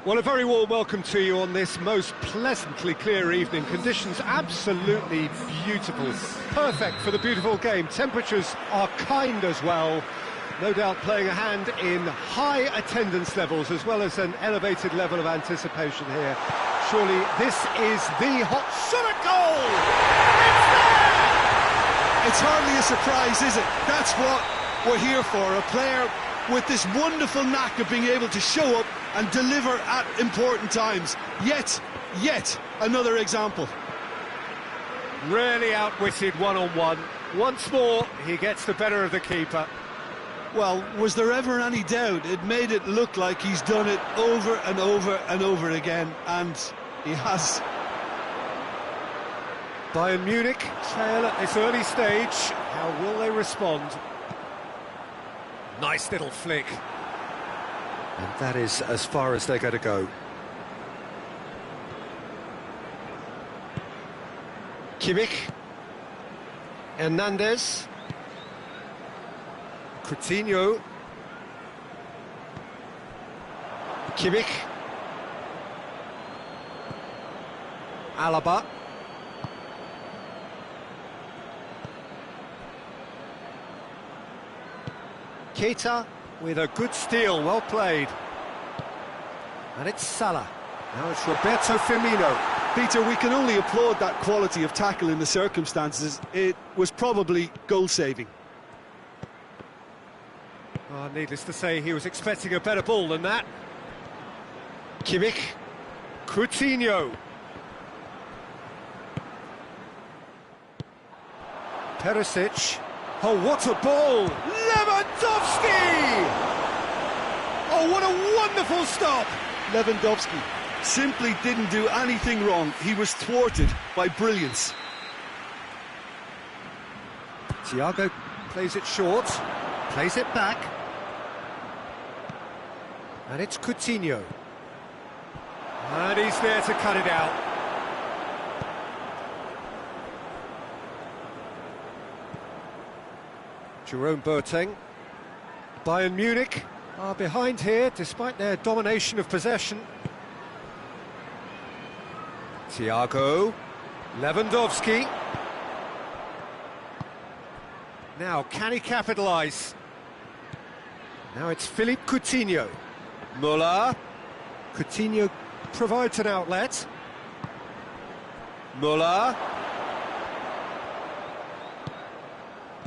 Well, a very warm welcome to you on this most pleasantly clear evening. Conditions absolutely beautiful. Perfect for the beautiful game. Temperatures are kind as well. No doubt playing a hand in high attendance levels as well as an elevated level of anticipation here. Surely this is the hot shot at goal! It's hardly a surprise, is it? That's what we're here for. A player with this wonderful knack of being able to show up and deliver at important times. Yet another example. Really outwitted one-on-one. Once more, he gets the better of the keeper. Well, was there ever any doubt? It made it look like he's done it over and over and over again, and he has. Bayern Munich trail at this early stage. How will they respond? Nice little flick. And that is as far as they're going to go. Kimmich. Hernandez. Coutinho. Kimmich. Alaba. Keita with a good steal, well played. And it's Salah. Now it's Roberto Firmino. Peter, we can only applaud that quality of tackle in the circumstances. It was probably goal-saving. Oh, needless to say, he was expecting a better ball than that. Kimmich. Coutinho. Perisic. Oh, what a ball! Lewandowski! Oh, what a wonderful stop! Lewandowski simply didn't do anything wrong. He was thwarted by brilliance. Thiago plays it short, plays it back. And it's Coutinho. And he's there to cut it out. Jerome Boateng. Bayern Munich are behind here despite their domination of possession. Thiago. Lewandowski. Now, can he capitalise? Now it's Philippe Coutinho. Müller. Coutinho provides an outlet. Müller.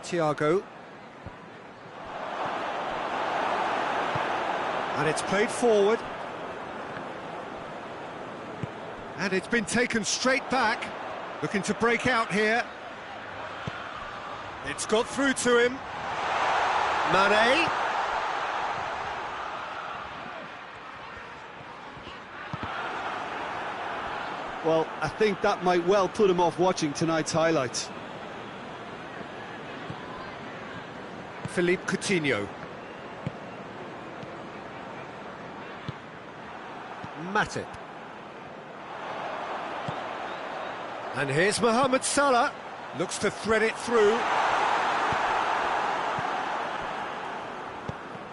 Thiago. And it's played forward. And it's been taken straight back. Looking to break out here. It's got through to him. Mane. Well, I think that might well put him off watching tonight's highlights. Philippe Coutinho. Matip. And here's Mohamed Salah. Looks to thread it through.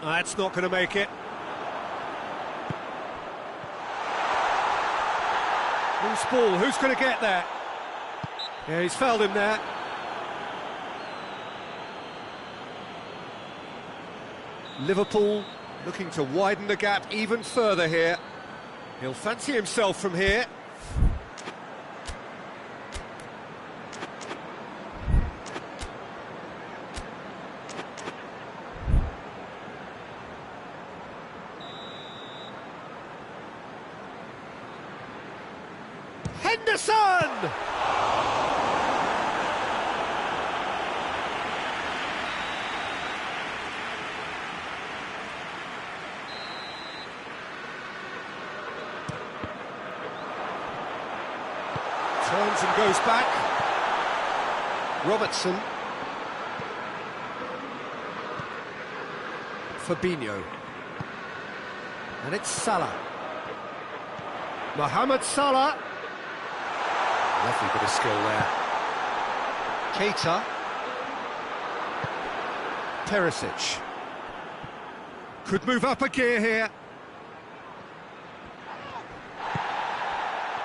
That's not going to make it. Loose ball, who's going to get that? Yeah, he's fouled him there. Liverpool looking to widen the gap even further here. He'll fancy himself from here. Henderson! Turns and goes back. Robertson. Fabinho. And it's Salah. Mohamed Salah. Lovely bit of skill there. Keita. Perisic. Could move up a gear here.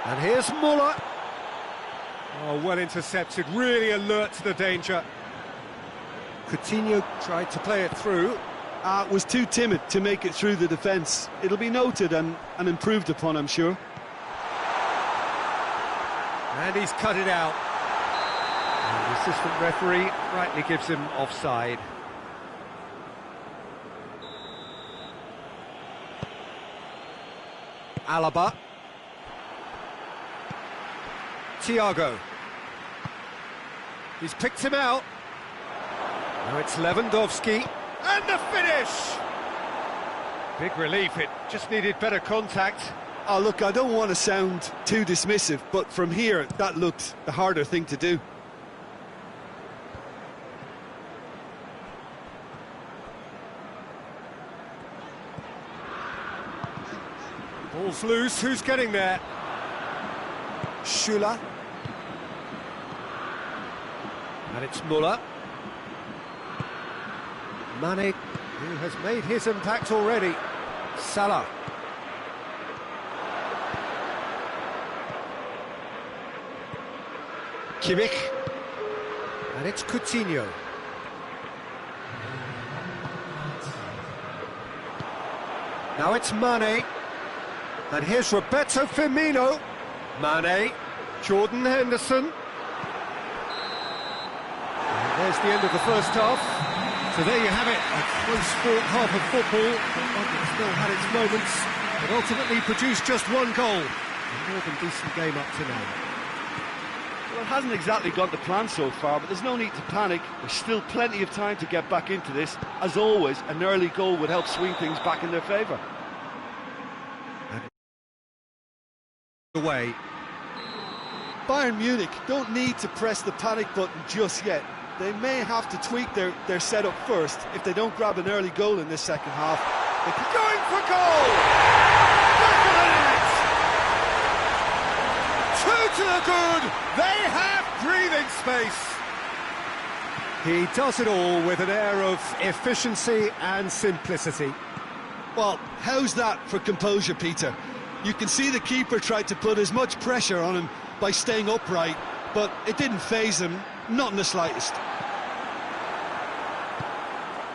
And here's Muller. Oh, well intercepted, really alert to the danger. Coutinho tried to play it through. Was too timid to make it through the defence. It'll be noted and improved upon, I'm sure. And he's cut it out. And the assistant referee rightly gives him offside. Alaba. Thiago. He's picked him out. Now it's Lewandowski. And the finish! Big relief, it just needed better contact. Oh, look, I don't want to sound too dismissive, but from here, that looked the harder thing to do. Ball's loose, who's getting there? Schüller. And it's Muller. Mane, who has made his impact already. Salah. Kimmich. And it's Coutinho. Now it's Mane. And here's Roberto Firmino. Mane. Jordan Henderson. And there's the end of the first half. So there you have it, a close-fought half of football, one that still had its moments, but ultimately produced just one goal. A more than decent game up to now. Well, it hasn't exactly gone to plan so far, but there's no need to panic. There's still plenty of time to get back into this. As always, an early goal would help swing things back in their favour. Away. Bayern Munich don't need to press the panic button just yet. They may have to tweak their setup first if they don't grab an early goal in this second half. They could going for goal! Back of the net! Two to the good! They have breathing space! He does it all with an air of efficiency and simplicity. Well, how's that for composure, Peter? You can see the keeper tried to put as much pressure on him by staying upright, but it didn't faze him, not in the slightest.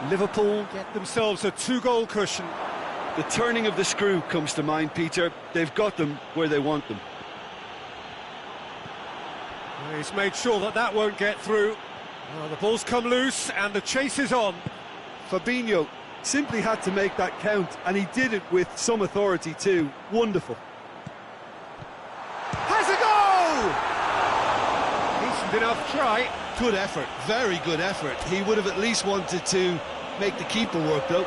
Liverpool get themselves a two-goal cushion. The turning of the screw comes to mind, Peter. They've got them where they want them. He's made sure that won't get through. The ball's come loose and the chase is on. Fabinho simply had to make that count, and he did it with some authority too. Wonderful. Has a goal! Decent enough try. Good effort, very good effort. He would have at least wanted to make the keeper work though.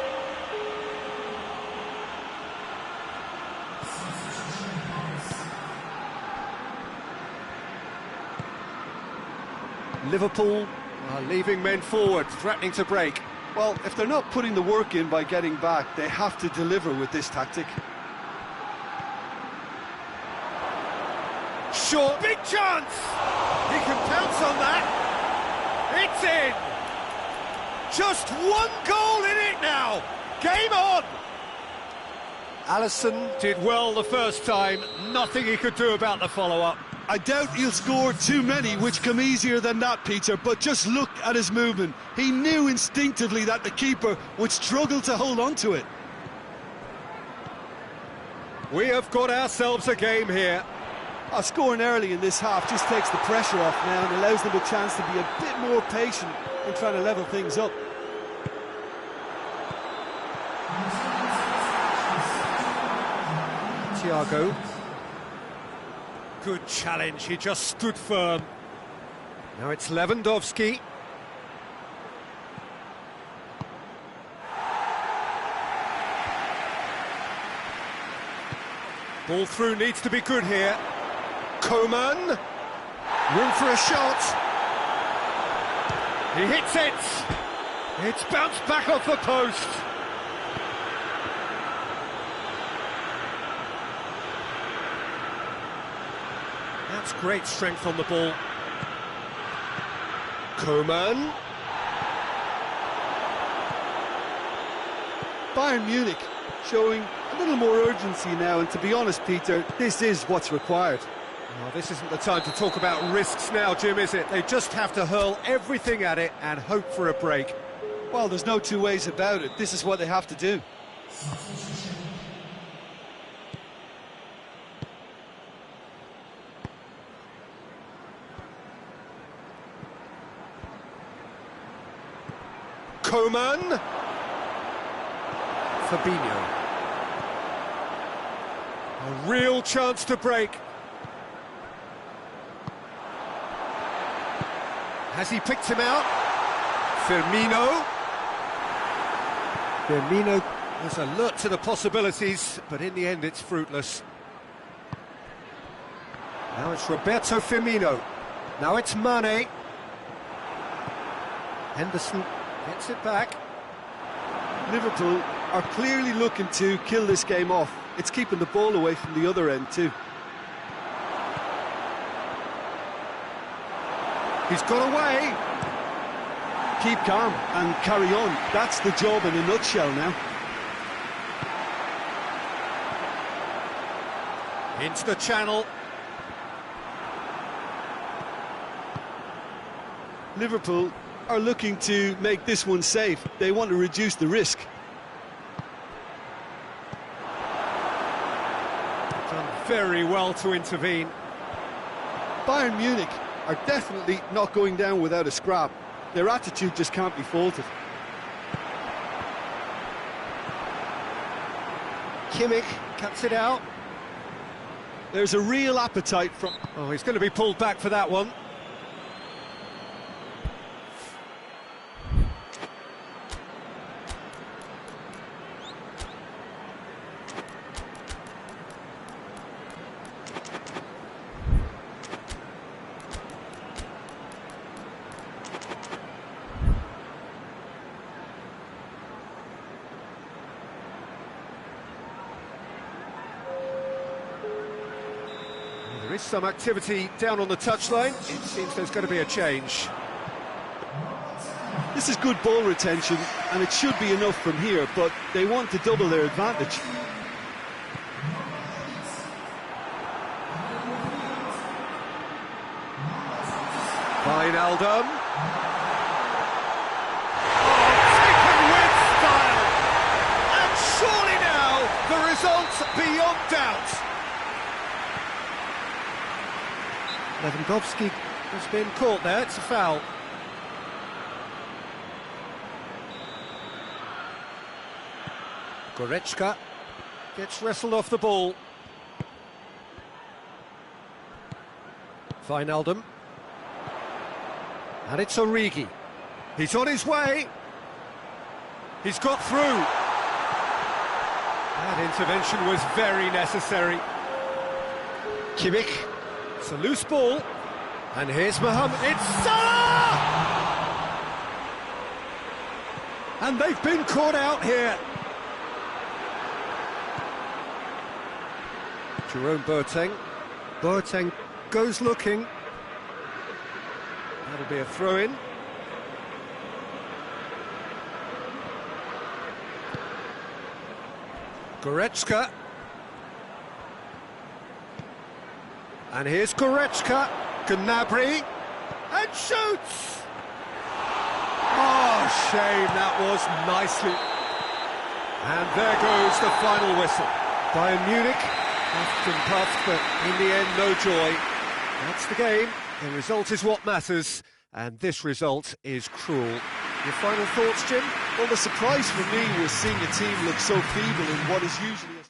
Liverpool are leaving men forward, threatening to break. Well, if they're not putting the work in by getting back, they have to deliver with this tactic. Short, big chance! He can pounce on that. It's in! Just one goal in it now! Game on! Alisson did well the first time, nothing he could do about the follow-up. I doubt he'll score too many, which come easier than that, Peter, but just look at his movement. He knew instinctively that the keeper would struggle to hold on to it. We have got ourselves a game here. Scoring early in this half just takes the pressure off now and allows them a chance to be a bit more patient in trying to level things up. Thiago. Good challenge, he just stood firm. Now it's Lewandowski. Ball through needs to be good here. Coman. Room for a shot. He hits it. It's bounced back off the post. That's great strength on the ball. Coman. Bayern Munich showing a little more urgency now, and to be honest, Peter, this is what's required. Well, this isn't the time to talk about risks now, Jim, is it? They just have to hurl everything at it and hope for a break. Well, there's no two ways about it. This is what they have to do. Coman. Fabinho. A real chance to break. Has he picked him out? Firmino. Firmino was alert to the possibilities, but in the end it's fruitless. Now it's Roberto Firmino. Now it's Mane. Henderson gets it back. Liverpool are clearly looking to kill this game off. It's keeping the ball away from the other end too. He's got away. Keep calm and carry on. That's the job in a nutshell now. Into the channel. Liverpool are looking to make this one safe. They want to reduce the risk. Done very well to intervene. Bayern Munich are definitely not going down without a scrap. Their attitude just can't be faulted. Kimmich cuts it out. There's a real appetite from... Oh, he's going to be pulled back for that one. There is some activity down on the touchline. It seems there's going to be a change. This is good ball retention, and it should be enough from here, but they want to double their advantage. Wijnaldum. Taken with style. And surely now, the result's beyond doubt. Lewandowski has been caught there, it's a foul. Goretzka gets wrestled off the ball. Wijnaldum. And it's Origi. He's on his way. He's got through. That intervention was very necessary. Kimmich. It's a loose ball. And here's Mohamed. It's Salah! And they've been caught out here. Jerome Boateng. Boateng goes looking. That'll be a throw-in. Goretzka. And here's Goretzka. Gnabry. And shoots! Oh, shame, that was nicely. And there goes the final whistle. Bayern Munich, puffed and puffed, but in the end, no joy. That's the game. The result is what matters, and this result is cruel. Your final thoughts, Jim? Well, the surprise for me was seeing a team look so feeble in what is usually a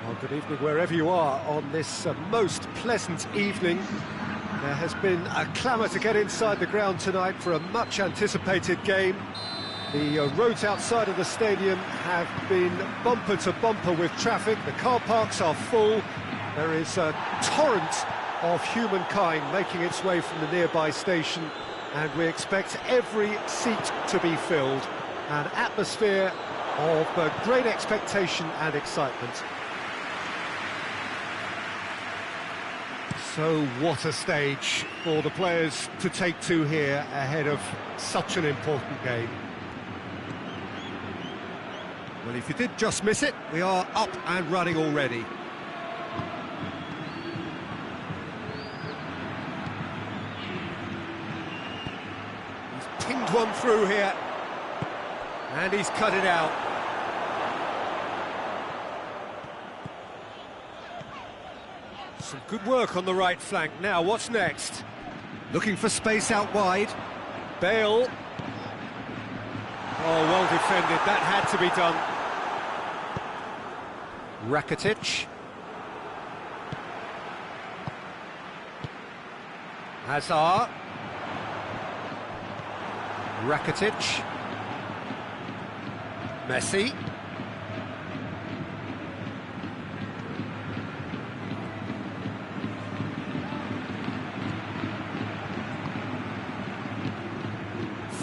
Well, good evening wherever you are on this most pleasant evening. There has been a clamour to get inside the ground tonight for a much-anticipated game. The roads outside of the stadium have been bumper to bumper with traffic. The car parks are full. There is a torrent of humankind making its way from the nearby station, and we expect every seat to be filled. An atmosphere of great expectation and excitement. So what a stage for the players to take to here ahead of such an important game. Well, if you did just miss it, we are up and running already. He's pinged one through here, and he's cut it out. Some good work on the right flank. Now, what's next? Looking for space out wide. Bale. Oh, well defended. That had to be done. Rakitic. Hazard. Rakitic. Messi.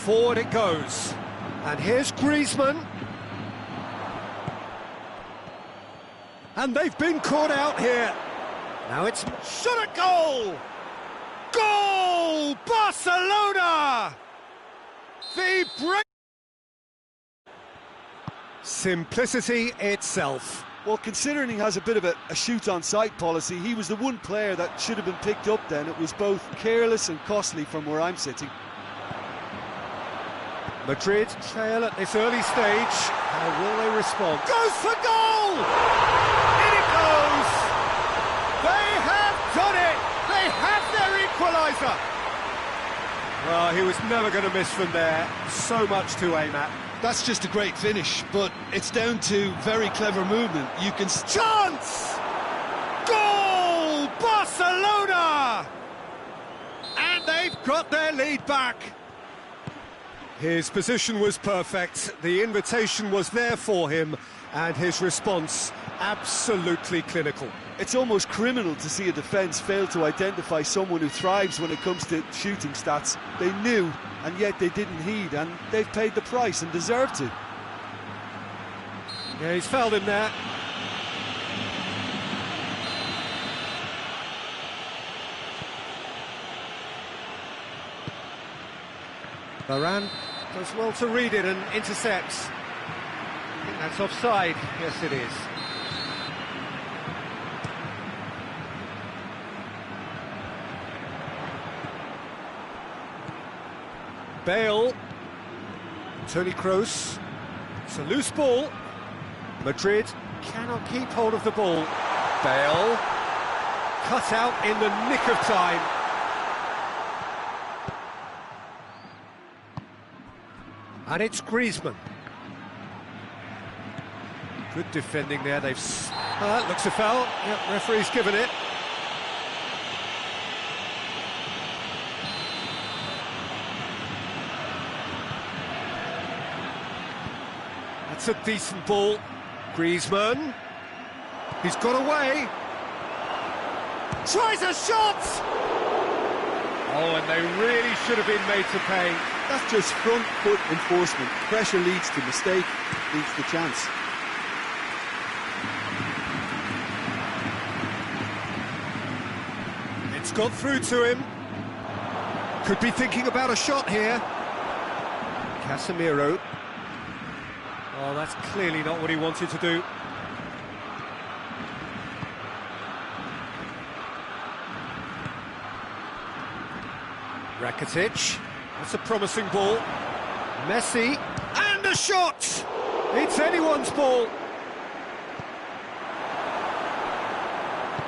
Forward it goes, and here's Griezmann, and they've been caught out here. Now it's shot at goal! Goal! Barcelona! The break! Simplicity itself. Well, considering he has a bit of a shoot-on-sight policy, he was the one player that should have been picked up then. It was both careless and costly from where I'm sitting. Madrid trail at this early stage. How will they respond? Goes for goal! In it goes! They have done it! They have their equaliser! Well, he was never going to miss from there. So much to aim at. That's just a great finish, but it's down to very clever movement. You can... Chance! Goal! Barcelona! And they've got their lead back. His position was perfect, the invitation was there for him, and his response absolutely clinical. It's almost criminal to see a defence fail to identify someone who thrives when it comes to shooting stats. They knew, and yet they didn't heed, and they've paid the price and deserve to. Yeah, he's fouled him there. Varane does well to read it and intercepts. I think that's offside. Yes, it is. Bale. Toni Kroos. It's a loose ball. Madrid cannot keep hold of the ball. Bale. Cut out in the nick of time. And it's Griezmann. Good defending there. They've... looks a foul. Yep, referee's given it. That's a decent ball. Griezmann. He's got away. Tries a shot! Oh, and they really should have been made to pay. That's just front foot enforcement. Pressure leads to mistake, leads to chance. It's got through to him. Could be thinking about a shot here. Casemiro. Oh, that's clearly not what he wanted to do. Rakitic. That's a promising ball. Messi. And a shot! It's anyone's ball.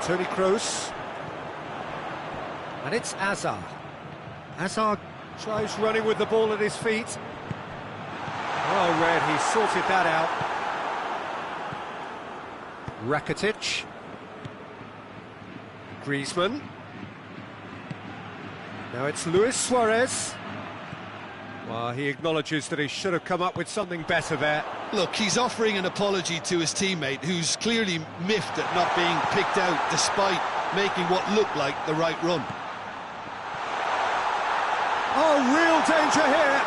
Toni Kroos. And it's Hazard. Hazard tries running with the ball at his feet. Well read, he sorted that out. Rakitic. Griezmann. Now it's Luis Suarez. Well, he acknowledges that he should have come up with something better there. Look, he's offering an apology to his teammate, who's clearly miffed at not being picked out despite making what looked like the right run. Oh, real danger here.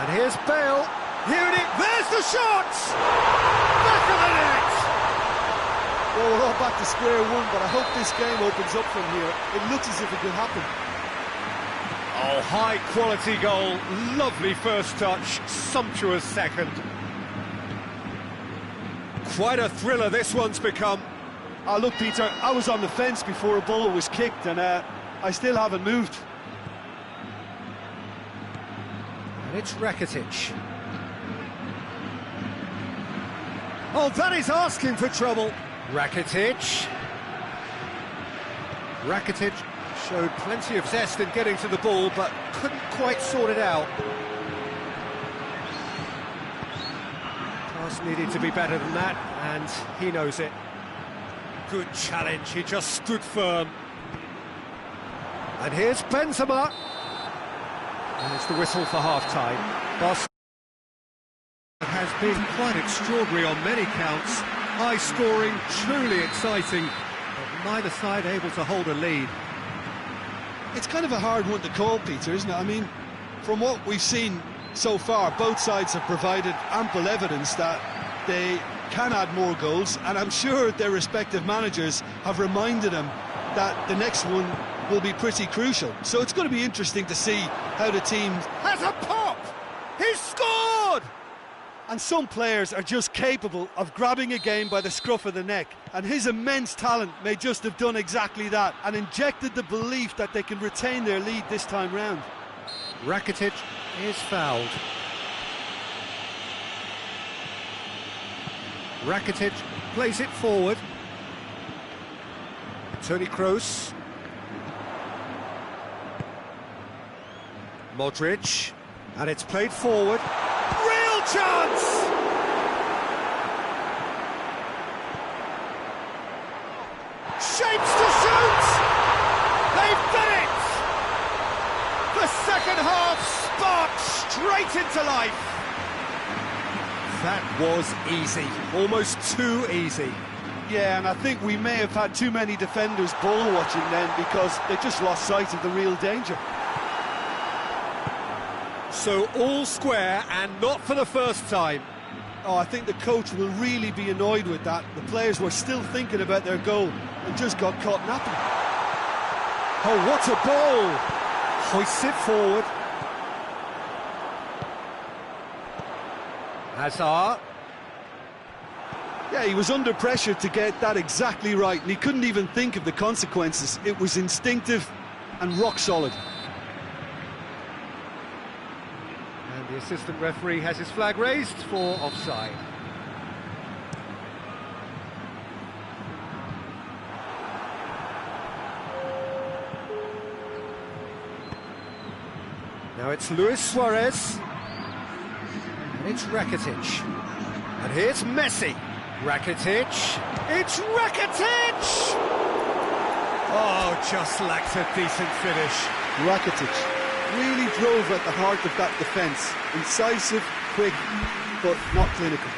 And here's Bale. Here it is. There's the shot! Back of the net! Well, we're all back to square one, but I hope this game opens up from here. It looks as if it could happen. Oh, high-quality goal. Lovely first touch. Sumptuous second. Quite a thriller this one's become. Oh, look, Peter, I was on the fence before a ball was kicked, and I still haven't moved. And it's Rakitic. Oh, that is asking for trouble. Rakitic. Rakitic showed plenty of zest in getting to the ball, but couldn't quite sort it out. Pass needed to be better than that, and he knows it. Good challenge, he just stood firm. And here's Benzema. And it's the whistle for half-time. Barcelona has been quite extraordinary on many counts. High-scoring, truly exciting, but neither side able to hold a lead. It's kind of a hard one to call, Peter, isn't it? I mean, from what we've seen so far, both sides have provided ample evidence that they can add more goals, and I'm sure their respective managers have reminded them that the next one will be pretty crucial. So it's going to be interesting to see how the team Has a pop! He's scored! And some players are just capable of grabbing a game by the scruff of the neck, and his immense talent may just have done exactly that and injected the belief that they can retain their lead this time round. Rakitic is fouled. Rakitic plays it forward. Toni Kroos. Modric. And it's played forward. Real chance! Shapes to shoot! They've done it! The second half sparked straight into life. That was easy, almost too easy. Yeah, and I think we may have had too many defenders ball watching then, because they just lost sight of the real danger. So all square, and not for the first time. Oh, I think the coach will really be annoyed with that. The players were still thinking about their goal and just got caught napping. Oh, what a ball! Hoists it forward. Hazard. Yeah, he was under pressure to get that exactly right, and he couldn't even think of the consequences. It was instinctive and rock solid. And the assistant referee has his flag raised for offside. Now it's Luis Suarez. And it's Rakitic. And here's Messi. Rakitic. It's Rakitic! Oh, just lacks a decent finish. Rakitic really drove at the heart of that defence. Incisive, quick, but not clinical.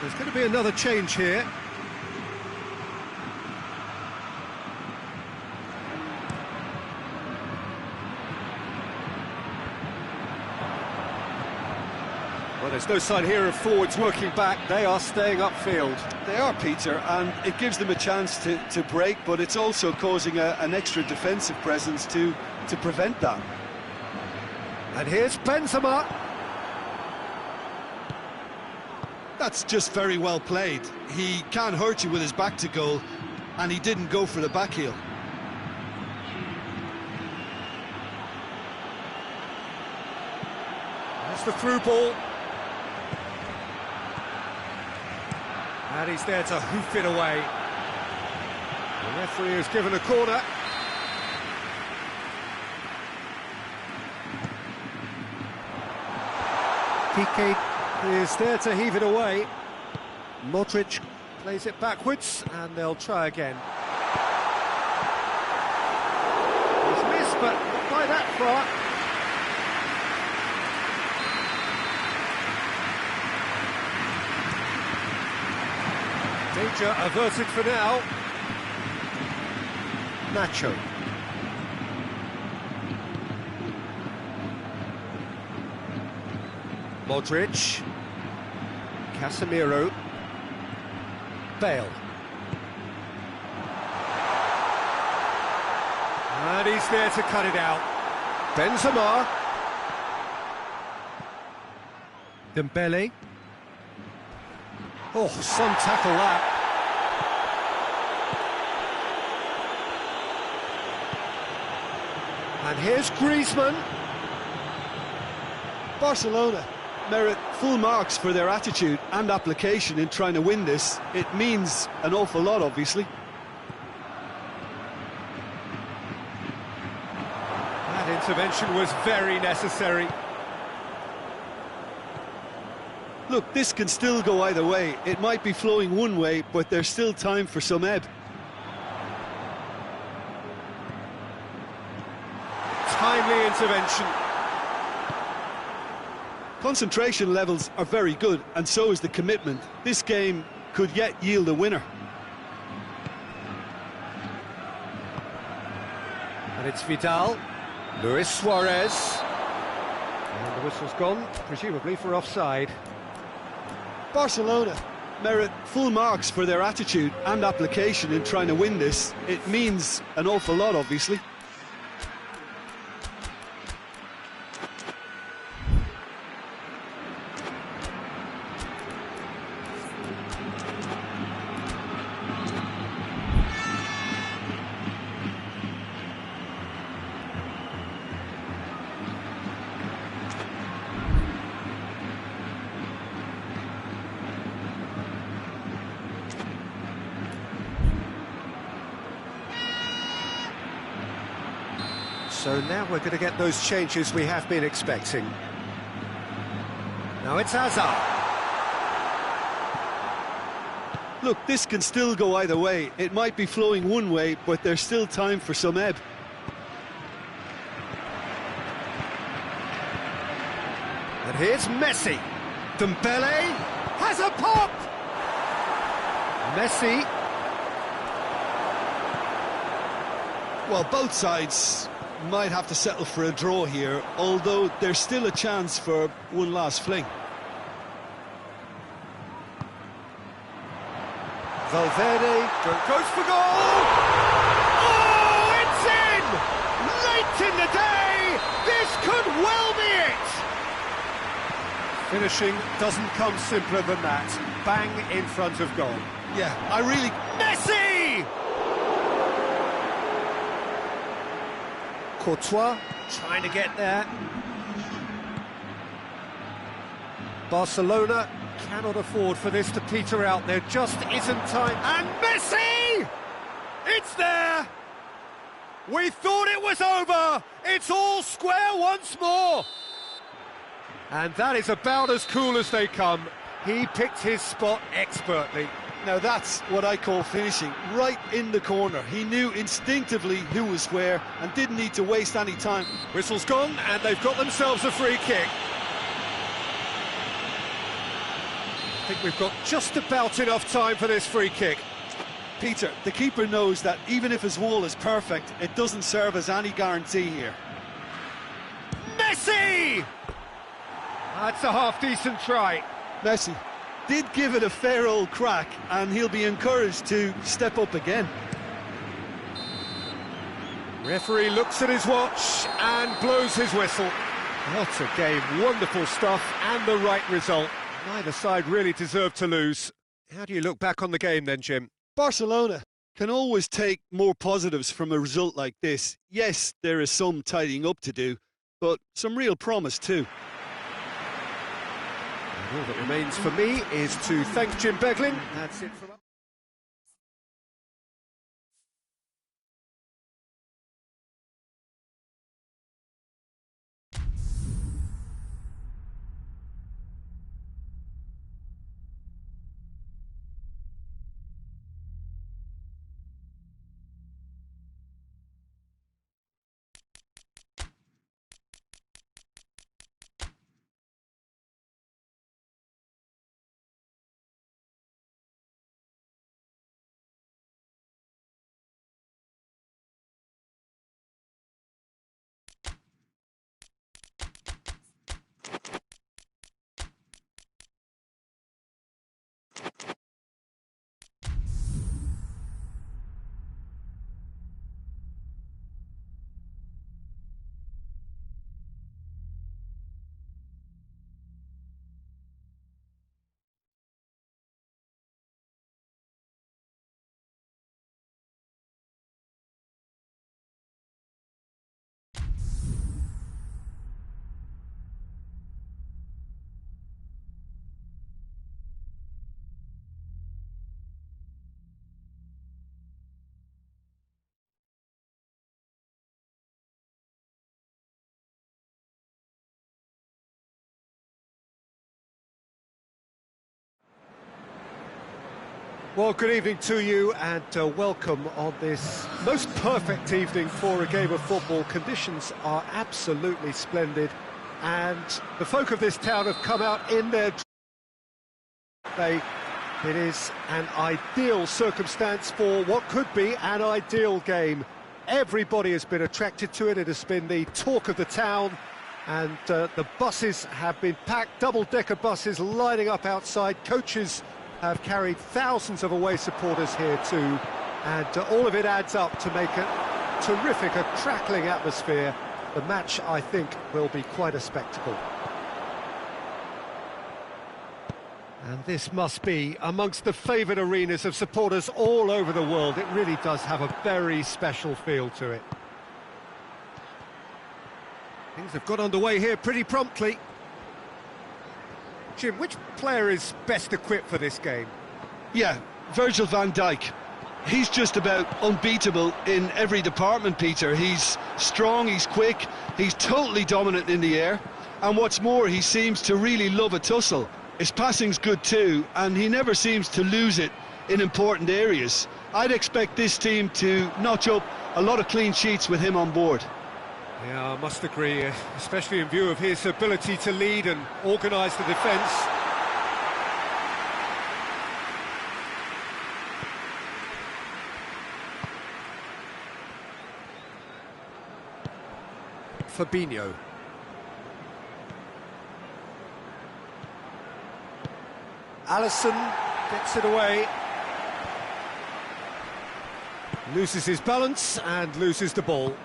There's going to be another change here. Well, there's no sign here of forwards working back. They are staying upfield. They are, Peter, and it gives them a chance to break, but it's also causing an extra defensive presence to prevent that. And here's Benzema. That's just very well played. He can't hurt you with his back to goal, and he didn't go for the back heel. That's the through ball. And he's there to hoof it away. The referee has given a corner. Piqué is there to heave it away. Modric plays it backwards, and they'll try again. He's missed, but not by that far. Danger averted for now. Nacho. Modric. Casemiro. Bale. And he's there to cut it out. Benzema. Dembele. Oh, some tackle that. And here's Griezmann. Barcelona merit full marks for their attitude and application in trying to win this. It means an awful lot, obviously. That intervention was very necessary. Look, this can still go either way. It might be flowing one way, but there's still time for some ebb. Timely intervention. Concentration levels are very good, and so is the commitment. This game could yet yield a winner. And it's Vidal. Luis Suarez. And the whistle's gone, presumably for offside. Barcelona merit full marks for their attitude and application in trying to win this. It means an awful lot, obviously. So now we're going to get those changes we have been expecting. Now it's Hazard. Look, this can still go either way. It might be flowing one way, but there's still time for some ebb. And here's Messi. Dembele has a pop! Messi. Well, both sides might have to settle for a draw here, although there's still a chance for one last fling. Valverde goes for goal! Oh, it's in! Late in the day! This could well be it! Finishing doesn't come simpler than that. Bang in front of goal. Yeah, I really... Messi! Courtois trying to get there. Barcelona cannot afford for this to peter out. There just isn't time. And Messi! It's there! We thought it was over. It's all square once more. And that is about as cool as they come. He picked his spot expertly. Now that's what I call finishing, right in the corner. He knew instinctively who was where and didn't need to waste any time. Whistle's gone and they've got themselves a free kick. I think we've got just about enough time for this free kick. Peter, the keeper knows that even if his wall is perfect, it doesn't serve as any guarantee here. Messi! That's a half-decent try. Messi did give it a fair old crack, and he'll be encouraged to step up again. Referee looks at his watch and blows his whistle. What a game, wonderful stuff and the right result. Neither side really deserved to lose. How do you look back on the game then, Jim? Barcelona can always take more positives from a result like this. Yes, there is some tidying up to do, but some real promise too. All that remains for me is to thank Jim Beglin. That's it from us. Well, good evening to you and welcome on this most perfect evening for a game of football. Conditions are absolutely splendid and the folk of this town have come out in their It is an ideal circumstance for what could be an ideal game. Everybody has been attracted to it. It has been the talk of the town and the buses have been packed, double-decker buses lining up outside. Coaches have carried thousands of away supporters here too, and all of it adds up to make a terrific, a crackling atmosphere. The match, I think, will be quite a spectacle. And this must be amongst the favoured arenas of supporters all over the world. It really does have a very special feel to it. Things have got underway here pretty promptly. Jim, which player is best equipped for this game? Yeah, Virgil van Dijk. He's just about unbeatable in every department, Peter. He's strong, he's quick, he's totally dominant in the air. And what's more, he seems to really love a tussle. His passing's good too, and he never seems to lose it in important areas. I'd expect this team to notch up a lot of clean sheets with him on board. Yeah, I must agree, especially in view of his ability to lead and organise the defence. Fabinho. Alisson gets it away. Loses his balance and loses the ball.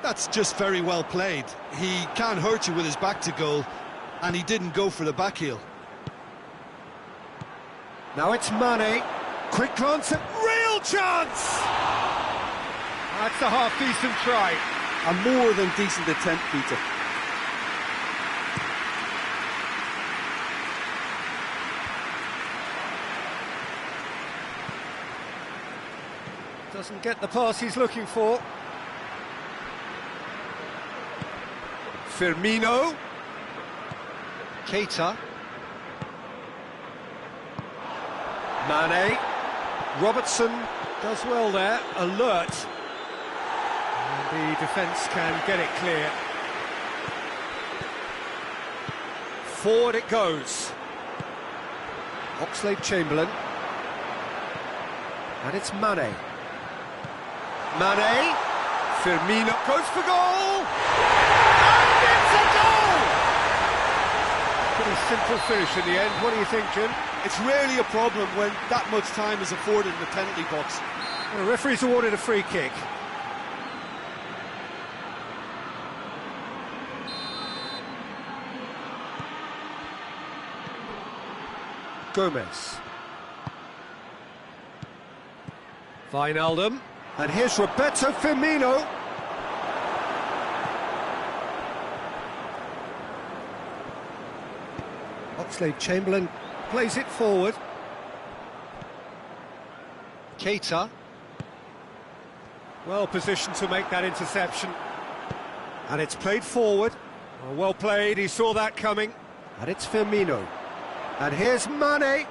That's just very well played. He can't hurt you with his back to goal, and he didn't go for the back heel. Now it's Mane. Quick glance at real chance! That's a half-decent try. A more than decent attempt, Peter. Doesn't get the pass he's looking for. Firmino. Keita. Mane. Robertson does well there, alert. And the defence can get it clear. Forward it goes. Oxlade-Chamberlain. And it's Mane. Mane. Firmino goes for goal! And it's a goal! Pretty simple finish in the end. What do you think, Jim? It's rarely a problem when that much time is afforded in the penalty box. Well, the referee's awarded a free kick. Gomez. Wijnaldum. And here's Roberto Firmino. Oxlade-Chamberlain plays it forward. Keita. Well positioned to make that interception. And it's played forward. Well played, he saw that coming. And it's Firmino. And here's Mane.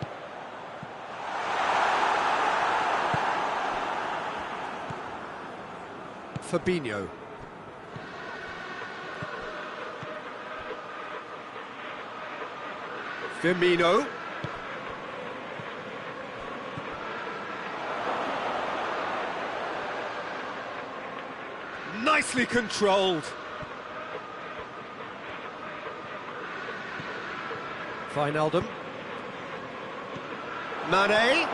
Fabinho. Firmino. Nicely controlled. Wijnaldum. Mane.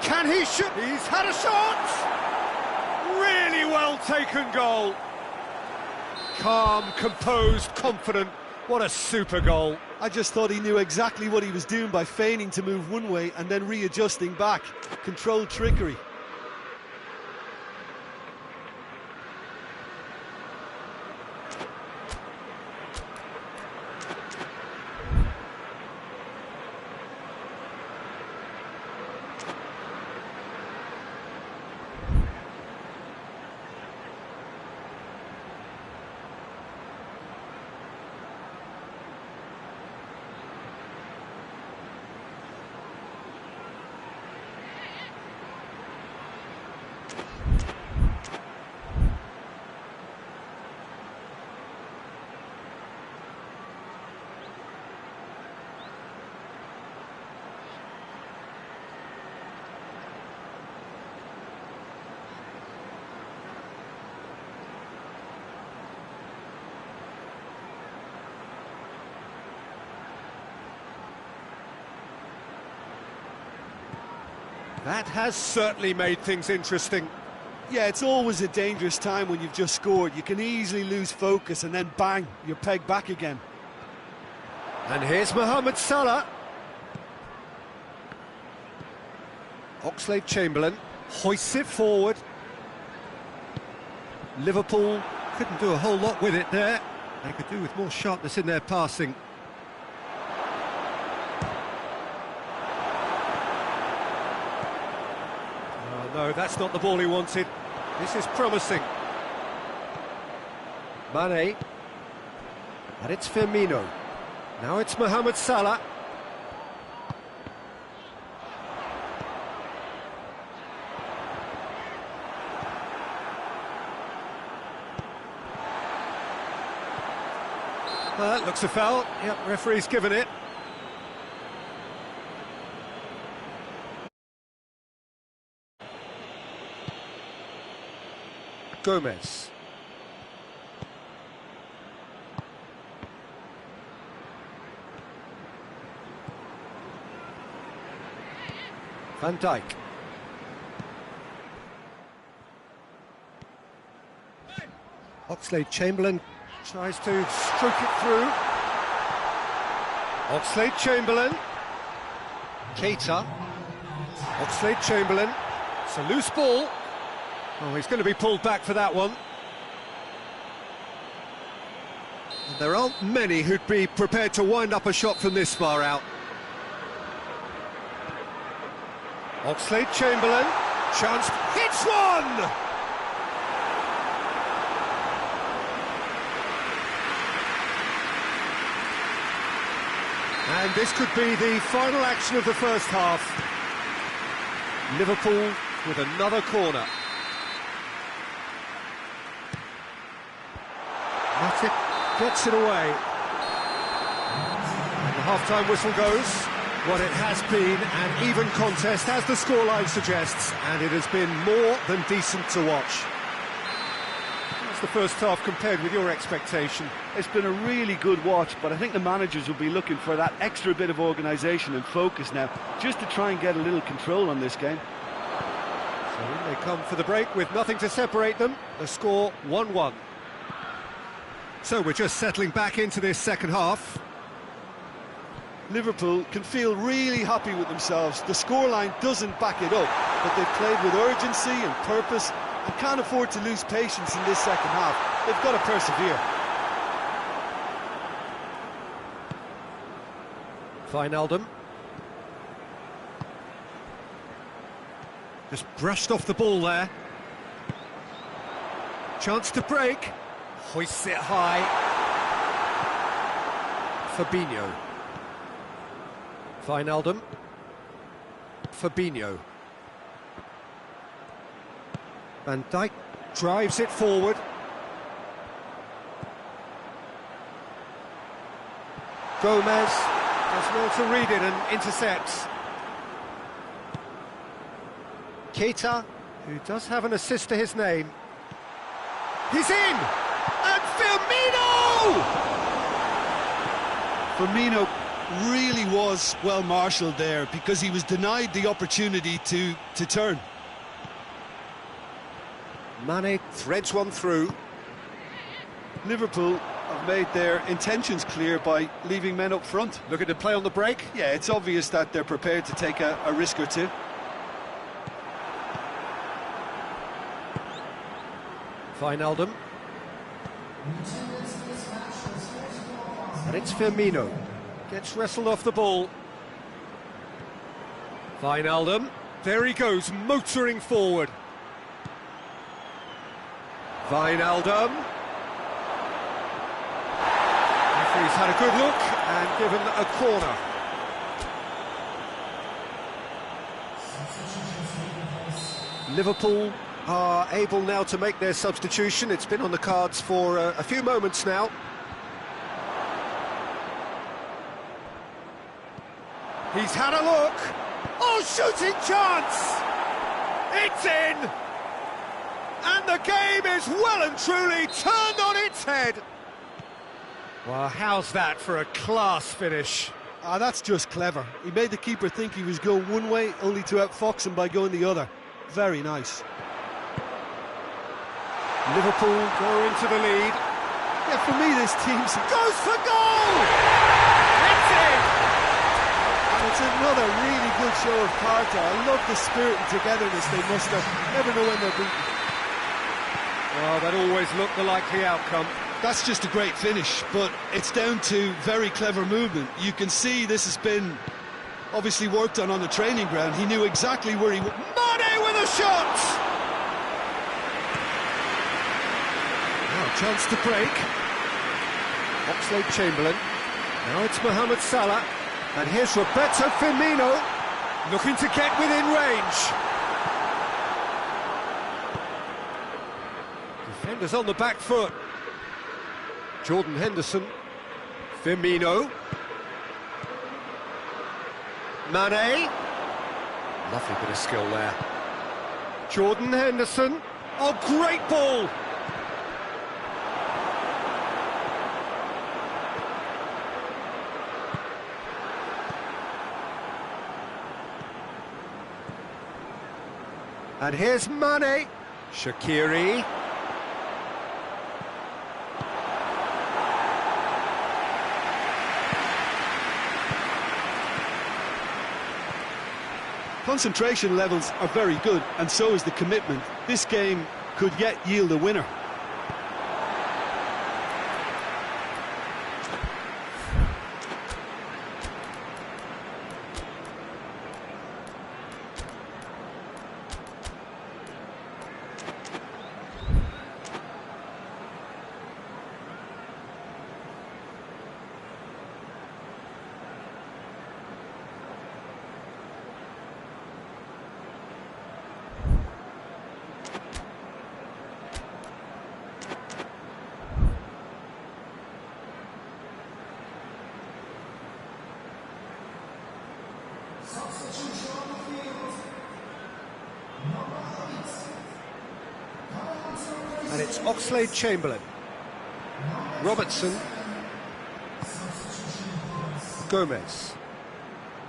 Can he shoot? He's had a shot! Really well taken goal. Calm, composed, confident. What a super goal. I just thought he knew exactly what he was doing by feigning to move one way and then readjusting back. Controlled trickery. That has certainly made things interesting. Yeah, it's always a dangerous time when you've just scored. You can easily lose focus and then bang, you're pegged back again. And here's Mohamed Salah. Oxlade-Chamberlain hoists it forward. Liverpool couldn't do a whole lot with it there. They could do with more sharpness in their passing. No, that's not the ball he wanted. This is promising. Mane. And it's Firmino. Now it's Mohamed Salah. That looks a foul. Yep, referee's given it. Gomez. Van Dijk. Oxlade-Chamberlain tries to stroke it through. Oxlade-Chamberlain. Keita. Oxlade-Chamberlain. It's a loose ball. Oh, he's going to be pulled back for that one. And there aren't many who'd be prepared to wind up a shot from this far out. Oxlade-Chamberlain, chance, hits one! And this could be the final action of the first half. Liverpool with another corner. That's it, gets it away. And the half-time whistle goes. What it has been an even contest, as the scoreline suggests, and it has been more than decent to watch. How's the first half compared with your expectation? It's been a really good watch, but I think the managers will be looking for that extra bit of organisation and focus now, just to try and get a little control on this game. So in they come for the break with nothing to separate them. The score 1-1. So we're just settling back into this second half. Liverpool can feel really happy with themselves. The scoreline doesn't back it up, but they've played with urgency and purpose and can't afford to lose patience in this second half. They've got to persevere. Wijnaldum. Just brushed off the ball there. Chance to break. Hoists it high. Fabinho. Wijnaldum. Fabinho. Van Dijk drives it forward. Gomez does well to read it and intercepts. Keita, who does have an assist to his name. He's in! And Firmino! Firmino really was well marshalled there because he was denied the opportunity to turn. Mane threads one through. Liverpool have made their intentions clear by leaving men up front. Looking to play on the break. Yeah, it's obvious that they're prepared to take a risk or two. Wijnaldum. And it's Firmino. Gets wrestled off the ball. Wijnaldum. There he goes, motoring forward. Wijnaldum. Referee's had a good look and given a corner. Liverpool are able now to make their substitution. It's been on the cards for a few moments now. He's had a look. Oh, shooting chance! It's in! And the game is well and truly turned on its head. Well, how's that for a class finish? Ah, that's just clever. He made the keeper think he was going one way, only to outfox him by going the other. Very nice. Liverpool go into the lead. Yeah, for me, this team's... Goes for goal! It's in! And it's another really good show of character. I love the spirit and togetherness they muster. Never know when they're beaten. Well, that always looked the likely outcome. That's just a great finish, but it's down to very clever movement. You can see this has been obviously worked on the training ground. He knew exactly where he... Mane with a shot! Now, chance to break. Oxlade-Chamberlain. Now it's Mohamed Salah. And here's Roberto Firmino, looking to get within range. Defenders on the back foot. Jordan Henderson. Firmino. Mane. Lovely bit of skill there. Jordan Henderson. Oh, great ball! And here's Mane. Shaqiri. Concentration levels are very good, and so is the commitment. This game could yet yield a winner. And it's Oxlade-Chamberlain. Robertson. Gomez.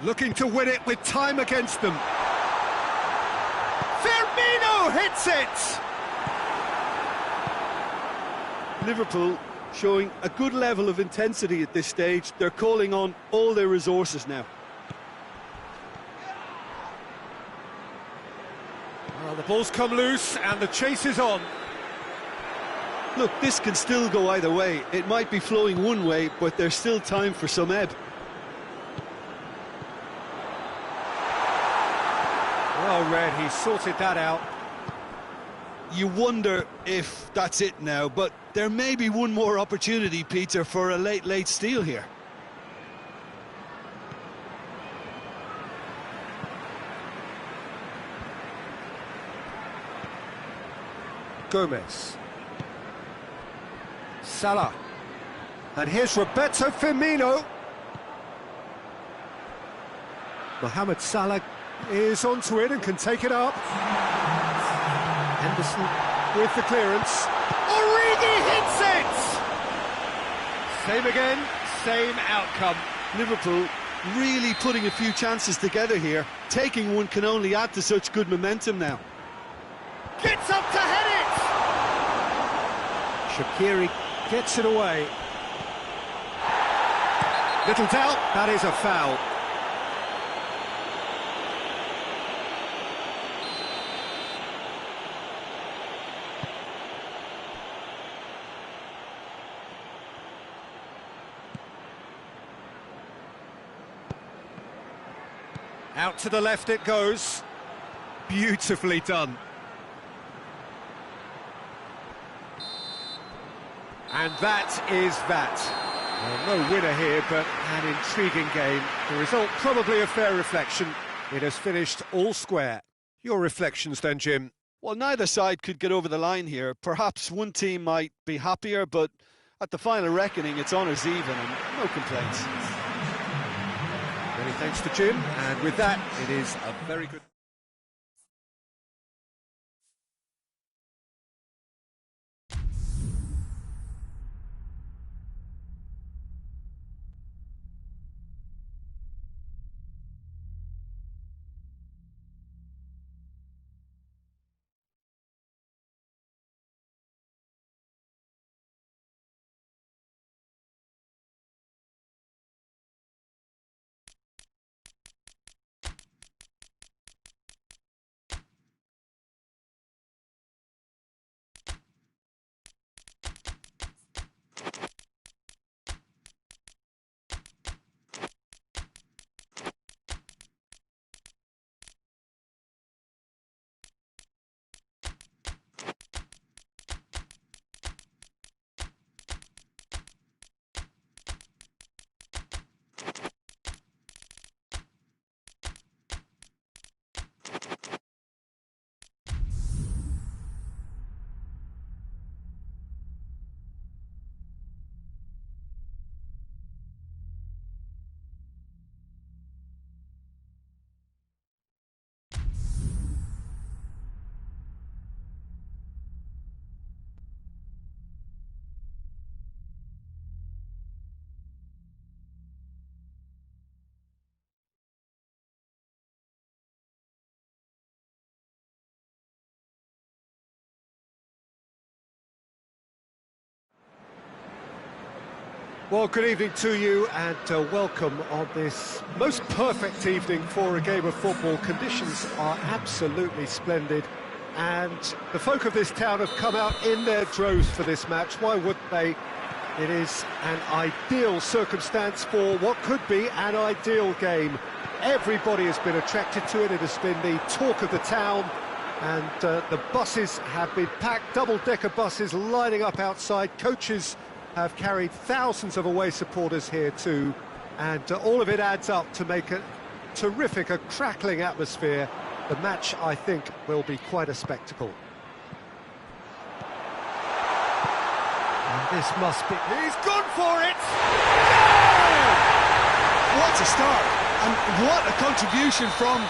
Looking to win it with time against them. Firmino hits it! Liverpool showing a good level of intensity at this stage. They're calling on all their resources now. Well, the ball's come loose and the chase is on. Look, this can still go either way. It might be flowing one way, but there's still time for some ebb. red, he sorted that out. You wonder if that's it now, but there may be one more opportunity, Peter, for a late steal here. Gomez. Salah. And here's Roberto Firmino. Mohamed Salah is onto it and can take it up. Henderson with the clearance. Origi hits it! Same again, same outcome. Liverpool really putting a few chances together here. Taking one can only add to such good momentum now. Gets up to head it! Shaqiri gets it away. Little doubt, that is a foul. Out to the left it goes. Beautifully done. And that is that. Well, no winner here, but an intriguing game. The result probably a fair reflection. It has finished all square. Your reflections then, Jim? Well, neither side could get over the line here. Perhaps one team might be happier, but at the final reckoning, it's honours even and no complaints. Many thanks to Jim, and with that, it is a very good... Well, good evening to you and welcome on this most perfect evening for a game of football. Conditions are absolutely splendid and the folk of this town have come out in their droves for this match. Why wouldn't they? It is an ideal circumstance for what could be an ideal game. Everybody has been attracted to it. It has been the talk of the town and the buses have been packed, double-decker buses lining up outside. Coaches have carried thousands of away supporters here too, and all of it adds up to make a terrific, a crackling atmosphere. The match, I think, will be quite a spectacle. And this must be... He's gone for it! Goal! What a start, and what a contribution from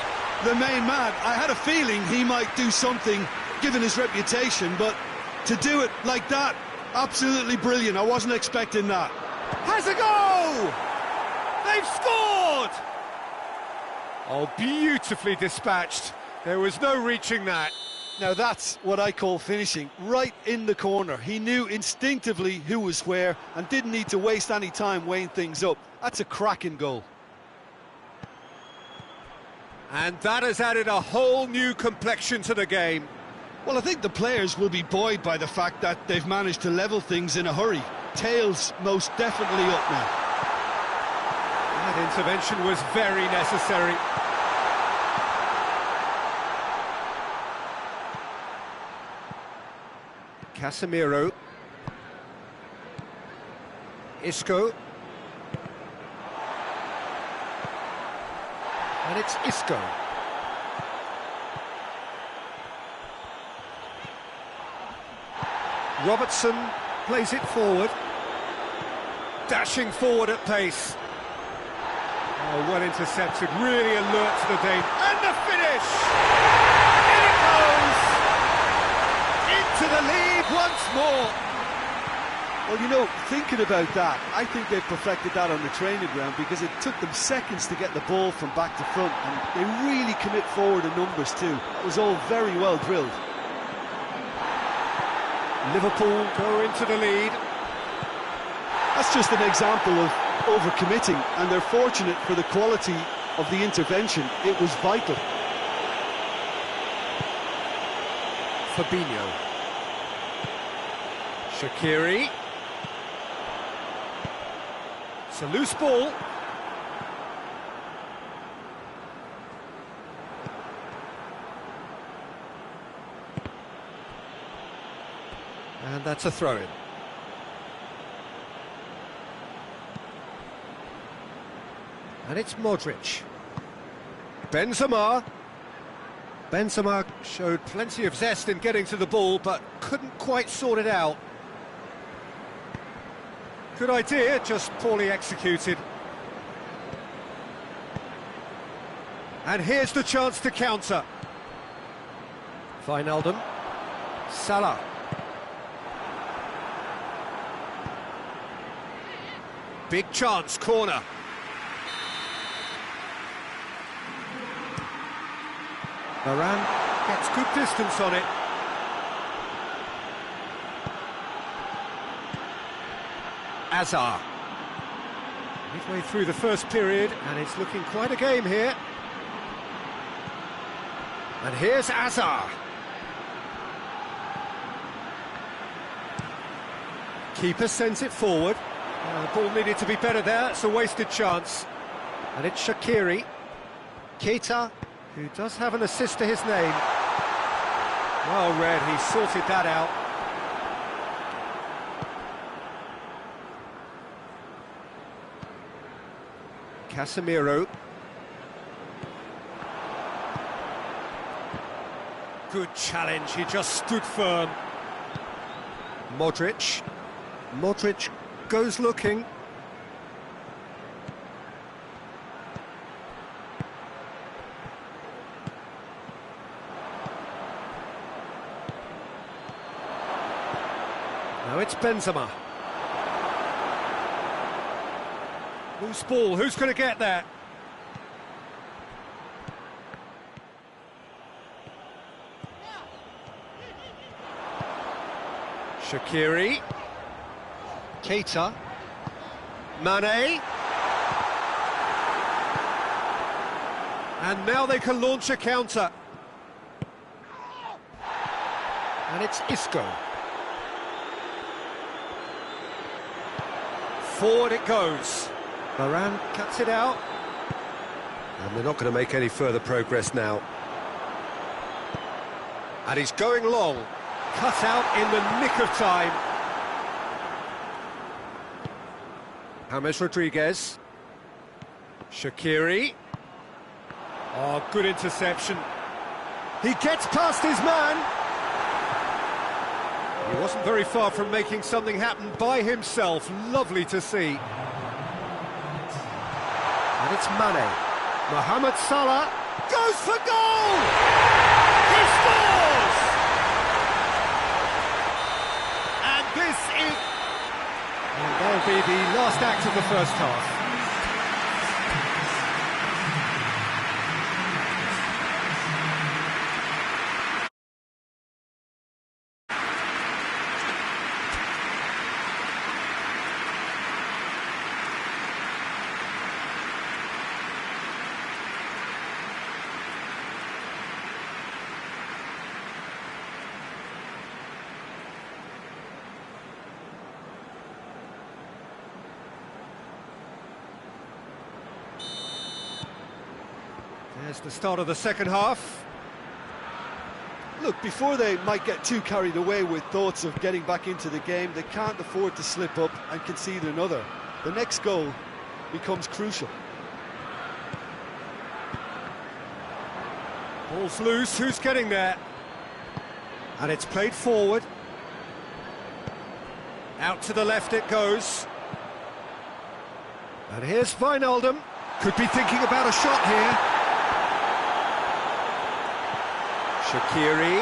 the main man. I had a feeling he might do something, given his reputation, but to do it like that, absolutely brilliant. I wasn't expecting that. Has a go! They've scored! Oh, beautifully dispatched. There was no reaching that. Now that's what I call finishing, right in the corner. He knew instinctively who was where and didn't need to waste any time weighing things up. That's a cracking goal. And that has added a whole new complexion to the game. Well, I think the players will be buoyed by the fact that they've managed to level things in a hurry. Tails most definitely up now. That intervention was very necessary. Casemiro. Isco. And it's Isco. Robertson plays it forward. Dashing forward at pace. Oh, well intercepted, really alert to the danger. And the finish! In it goes! Into the lead once more. Well, you know, thinking about that, I think they've perfected that on the training ground because it took them seconds to get the ball from back to front, and they really commit forward in numbers too. It was all very well drilled. Liverpool go into the lead. That's just an example of overcommitting, and they're fortunate for the quality of the intervention. It was vital. Fabinho. Shaqiri. It's a loose ball. And that's a throw-in. And it's Modric. Benzema. Benzema showed plenty of zest in getting to the ball, but couldn't quite sort it out. Good idea, just poorly executed. And here's the chance to counter. Wijnaldum. Salah. Big chance, corner. Varane gets good distance on it. Hazard. Midway through the first period, and it's looking quite a game here. And here's Hazard. Keeper sends it forward. The ball needed to be better there, it's a wasted chance. And it's Shaqiri. Keita, who does have an assist to his name. Well read, he sorted that out. Casemiro. Good challenge, he just stood firm. Modric. Modric goes looking. Now it's Benzema. Loose ball, who's going to get there? Shaqiri. Keita. Mane. And now they can launch a counter. And it's Isco. Forward it goes. Varane cuts it out. And they're not going to make any further progress now. And he's going long. Cut out in the nick of time. James Rodriguez. Shaqiri. Oh, good interception. He gets past his man. He wasn't very far from making something happen by himself. Lovely to see. And it's Mane. Mohamed Salah goes for goal! He scores! And this is... And that'll be the last act of the first half. There's the start of the second half. Look, before they might get too carried away with thoughts of getting back into the game, they can't afford to slip up and concede another. The next goal becomes crucial. Ball's loose, who's getting there? And it's played forward. Out to the left it goes. And here's Wijnaldum. Could be thinking about a shot here. Shaqiri.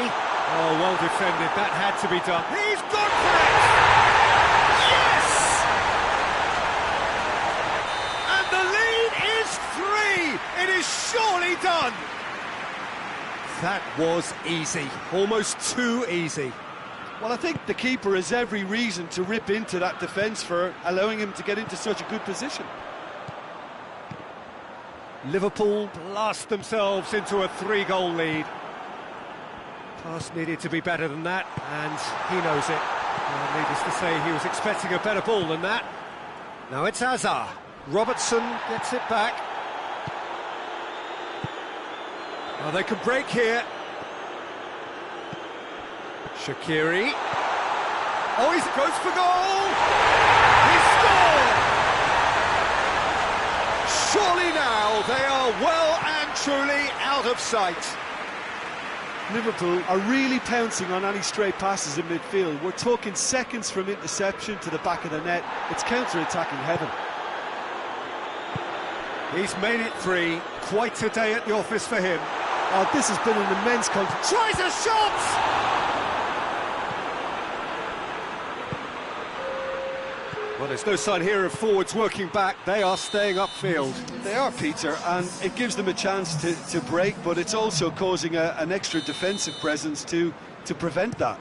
Oh, well defended, that had to be done. He's gone for it! Yes! And the lead is 3! It is surely done! That was easy, almost too easy. Well, I think the keeper has every reason to rip into that defence for allowing him to get into such a good position. Liverpool blast themselves into a 3-goal lead. Pass needed to be better than that, and he knows it. Well, needless to say, he was expecting a better ball than that. Now it's Hazard. Robertson gets it back. Well, they can break here. Shaqiri. Oh, he goes for goal! He scored! Surely now they are well and truly out of sight. Liverpool are really pouncing on any stray passes in midfield. We're talking seconds from interception to the back of the net. It's counter-attacking heaven. He's made it 3. Quite a day at the office for him. Oh, this has been an immense contest. Tries a shot! Well, there's no sign here of forwards working back. They are staying upfield. They are, Peter, and it gives them a chance to break, but it's also causing an extra defensive presence to prevent that.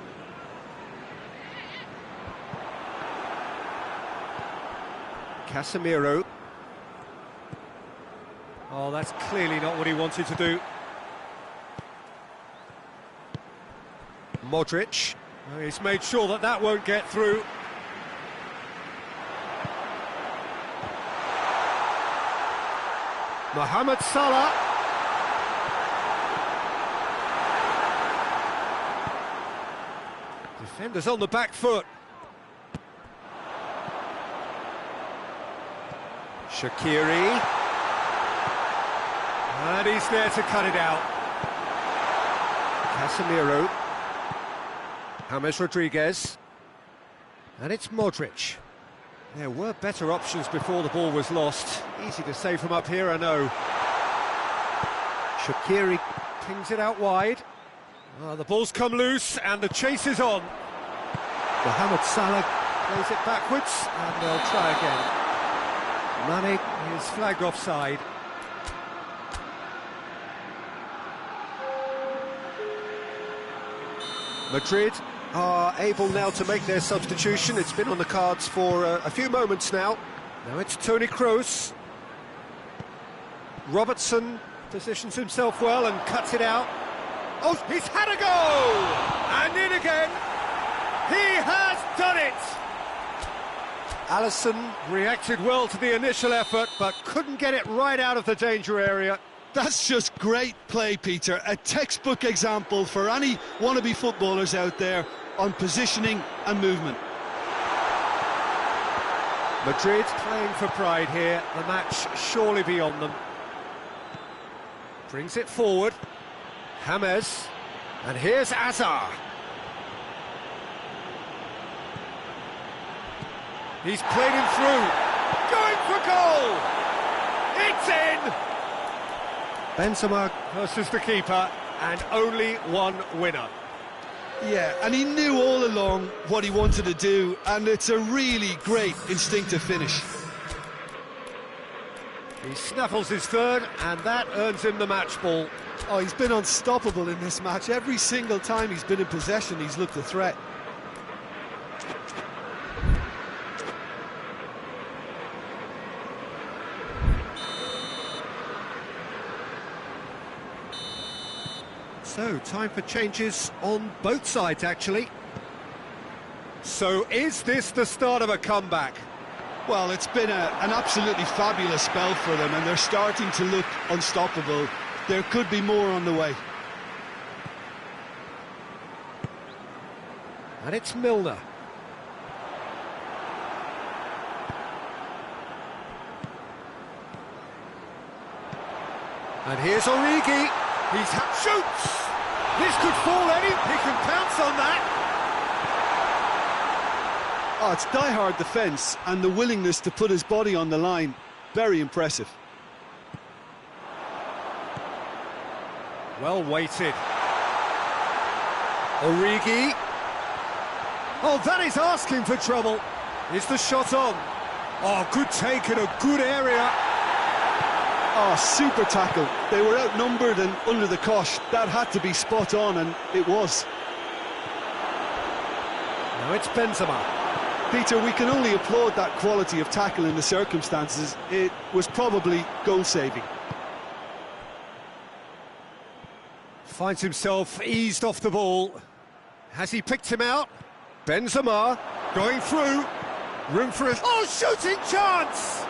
Casemiro. Oh, that's clearly not what he wanted to do. Modric. Oh, he's made sure that that won't get through. Mohamed Salah. Defenders on the back foot. Shaqiri. And he's there to cut it out. Casemiro. James Rodriguez. And it's Modric. There were better options before the ball was lost. Easy to say from up here, I know. Shaqiri pings it out wide. Oh, the ball's come loose and the chase is on. Mohamed Salah plays it backwards and they'll try again. Mane is flagged offside. Madrid are able now to make their substitution. It's been on the cards for a few moments now. Now it's Toni Kroos. Robertson positions himself well and cuts it out. Oh, he's had a go! And in again. He has done it! Alisson reacted well to the initial effort, but couldn't get it right out of the danger area. That's just great play, Peter. A textbook example for any wannabe footballers out there on positioning and movement. Madrid playing for pride here, the match surely beyond them. Brings it forward. James. And here's Hazard. He's played him through. Going for goal! It's in! Benzema versus the keeper, and only one winner. Yeah, and he knew all along what he wanted to do, and it's a really great instinctive finish. He snaffles his third, and that earns him the match ball. Oh, he's been unstoppable in this match. Every single time he's been in possession, he's looked a threat. So, time for changes on both sides, actually. So, is this the start of a comeback? Well, it's been an absolutely fabulous spell for them, and they're starting to look unstoppable. There could be more on the way. And it's Milner. And here's Origi. Shoots! This could fall any. He can pounce on that. Oh, it's die-hard defence and the willingness to put his body on the line. Very impressive. Well weighted. Origi. Oh, that is asking for trouble. Is the shot on? Oh, good take in a good area. Oh, super tackle. They were outnumbered and under the cosh. That had to be spot on, and it was. Now it's Benzema. Peter, we can only applaud that quality of tackle in the circumstances. It was probably goal-saving. Finds himself eased off the ball. Has he picked him out? Benzema going through. Room for a... Oh, shooting chance!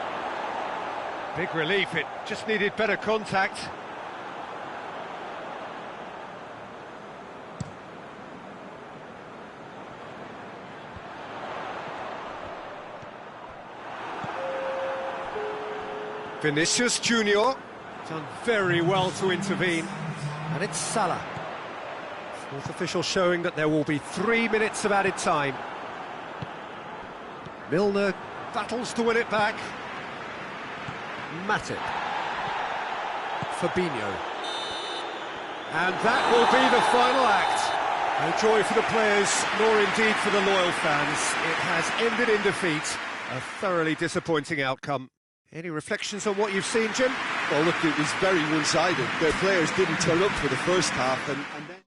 Big relief, it just needed better contact. Vinicius Junior done very well to intervene. And it's Salah. Fourth official showing that there will be 3 minutes of added time. Milner battles to win it back. Matip. Fabinho. And that will be the final act. No joy for the players, nor indeed for the loyal fans. It has ended in defeat. A thoroughly disappointing outcome. Any reflections on what you've seen, Jim? Well, look, it was very one-sided. Their players didn't turn up for the first half, and then...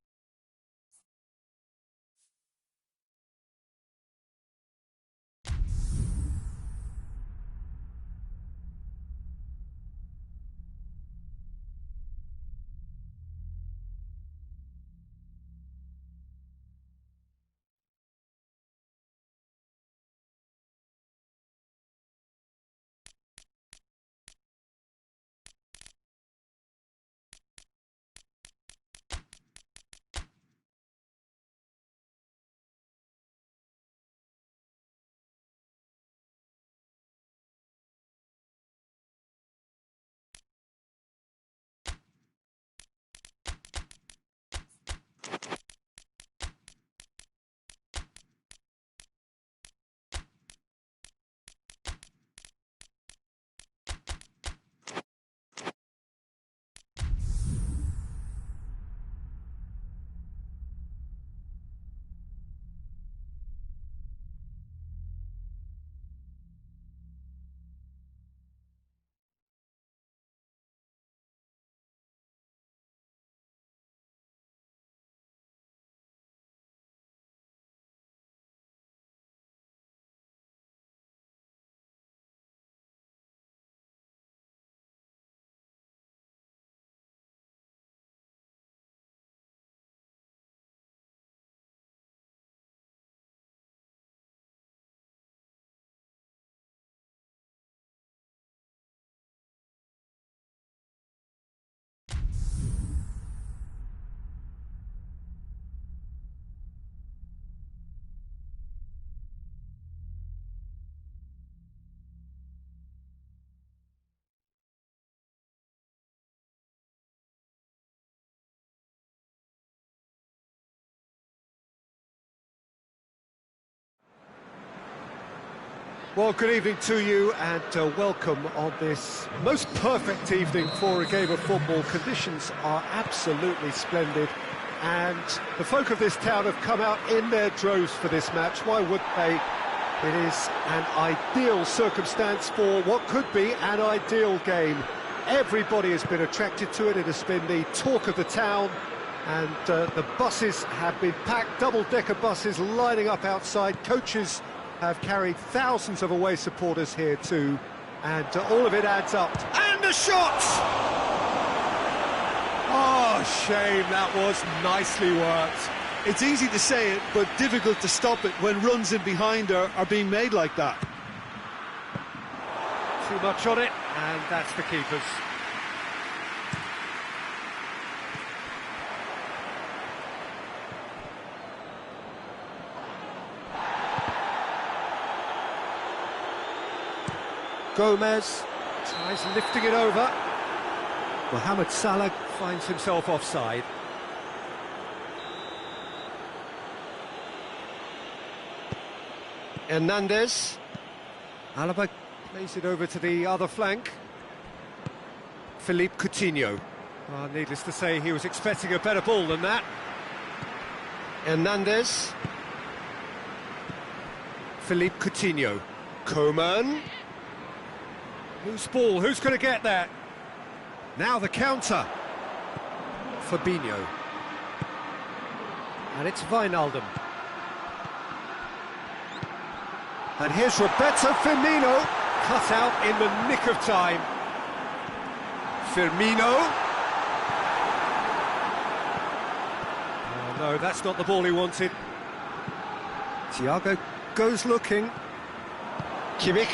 Well, good evening to you and welcome on this most perfect evening for a game of football. Conditions are absolutely splendid and the folk of this town have come out in their droves for this match. Why would they? It is an ideal circumstance for what could be an ideal game. Everybody has been attracted to it. It has been the talk of the town and the buses have been packed, double-decker buses lining up outside. Coaches have carried thousands of away supporters here too, and all of it adds up. And a shot! Oh, shame, that was nicely worked. It's easy to say it, but difficult to stop it when runs in behind are being made like that. Too much on it, and that's the keeper's. Gomez tries lifting it over. Mohamed Salah finds himself offside. Hernandez. Alaba plays it over to the other flank. Philippe Coutinho. Well, needless to say, he was expecting a better ball than that. Hernandez. Philippe Coutinho. Coman. Whose ball? Who's going to get that? Now the counter. Fabinho. And it's Wijnaldum. And here's Roberto Firmino, cut out in the nick of time. Firmino. Oh no, that's not the ball he wanted. Thiago goes looking. Kimmich.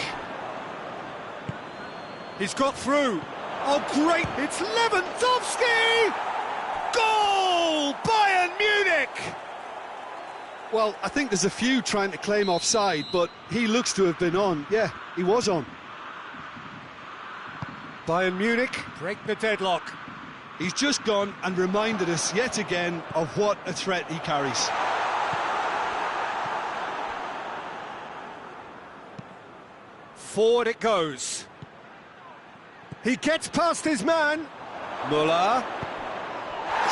He's got through. Oh great, it's Lewandowski! Goal! Bayern Munich! Well, I think there's a few trying to claim offside, but he looks to have been on. Yeah, he was on. Bayern Munich break the deadlock. He's just gone and reminded us yet again of what a threat he carries. Forward it goes. He gets past his man. Muller.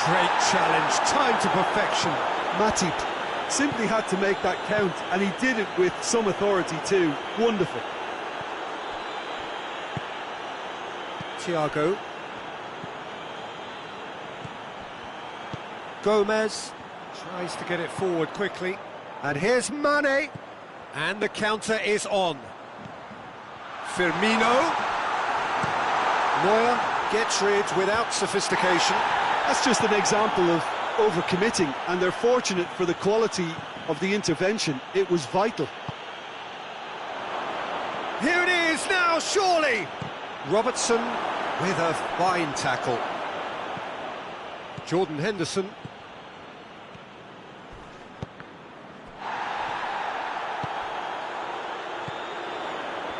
Great challenge, time to perfection. Matip simply had to make that count, and he did it with some authority too. Wonderful. Thiago. Gomez tries to get it forward quickly. And here's Mane. And the counter is on. Firmino. Neuer gets rid without sophistication. That's just an example of overcommitting, and they're fortunate for the quality of the intervention. It was vital. Here it is now, surely! Robertson with a fine tackle. Jordan Henderson.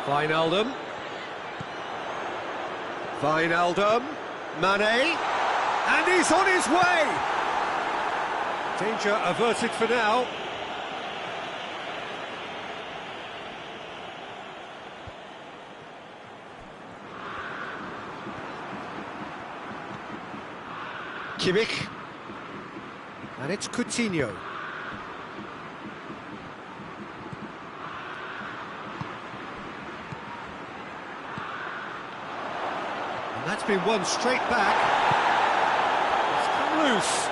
Wijnaldum. Wijnaldum. Mane. And he's on his way! Danger averted for now. Kimmich. And it's Coutinho. And that's been won straight back. Loose.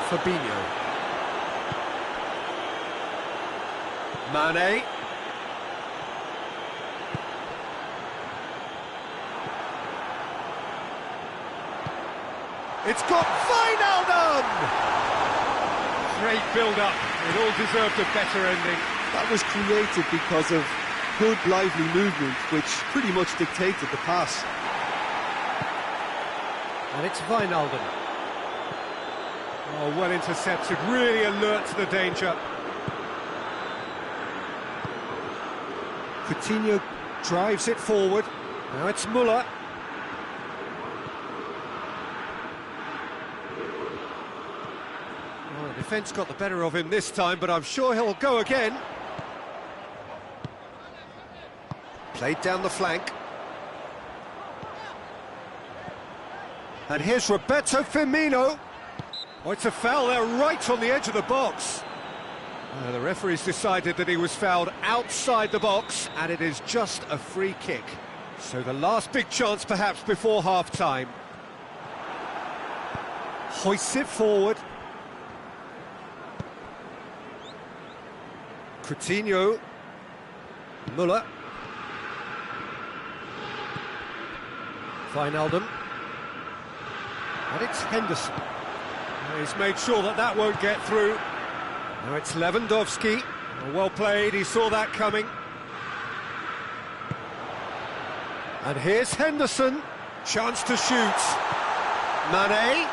Fabinho. Mane. It's got Wijnaldum! Great build-up. It all deserved a better ending. That was created because of good, lively movement, which pretty much dictated the pass. And it's Wijnaldum. Oh, well intercepted, really alert to the danger. Coutinho drives it forward. Now it's Muller. Well, the defence got the better of him this time, but I'm sure he'll go again. Played down the flank. And here's Roberto Firmino. Oh, it's a foul there right on the edge of the box. The referee's decided that he was fouled outside the box, and it is just a free kick. So the last big chance perhaps before half-time. Hoists it forward. Coutinho. Muller. Wijnaldum. And it's Henderson. He's made sure that that won't get through. Now it's Lewandowski. Well played, he saw that coming. And here's Henderson. Chance to shoot. Mane.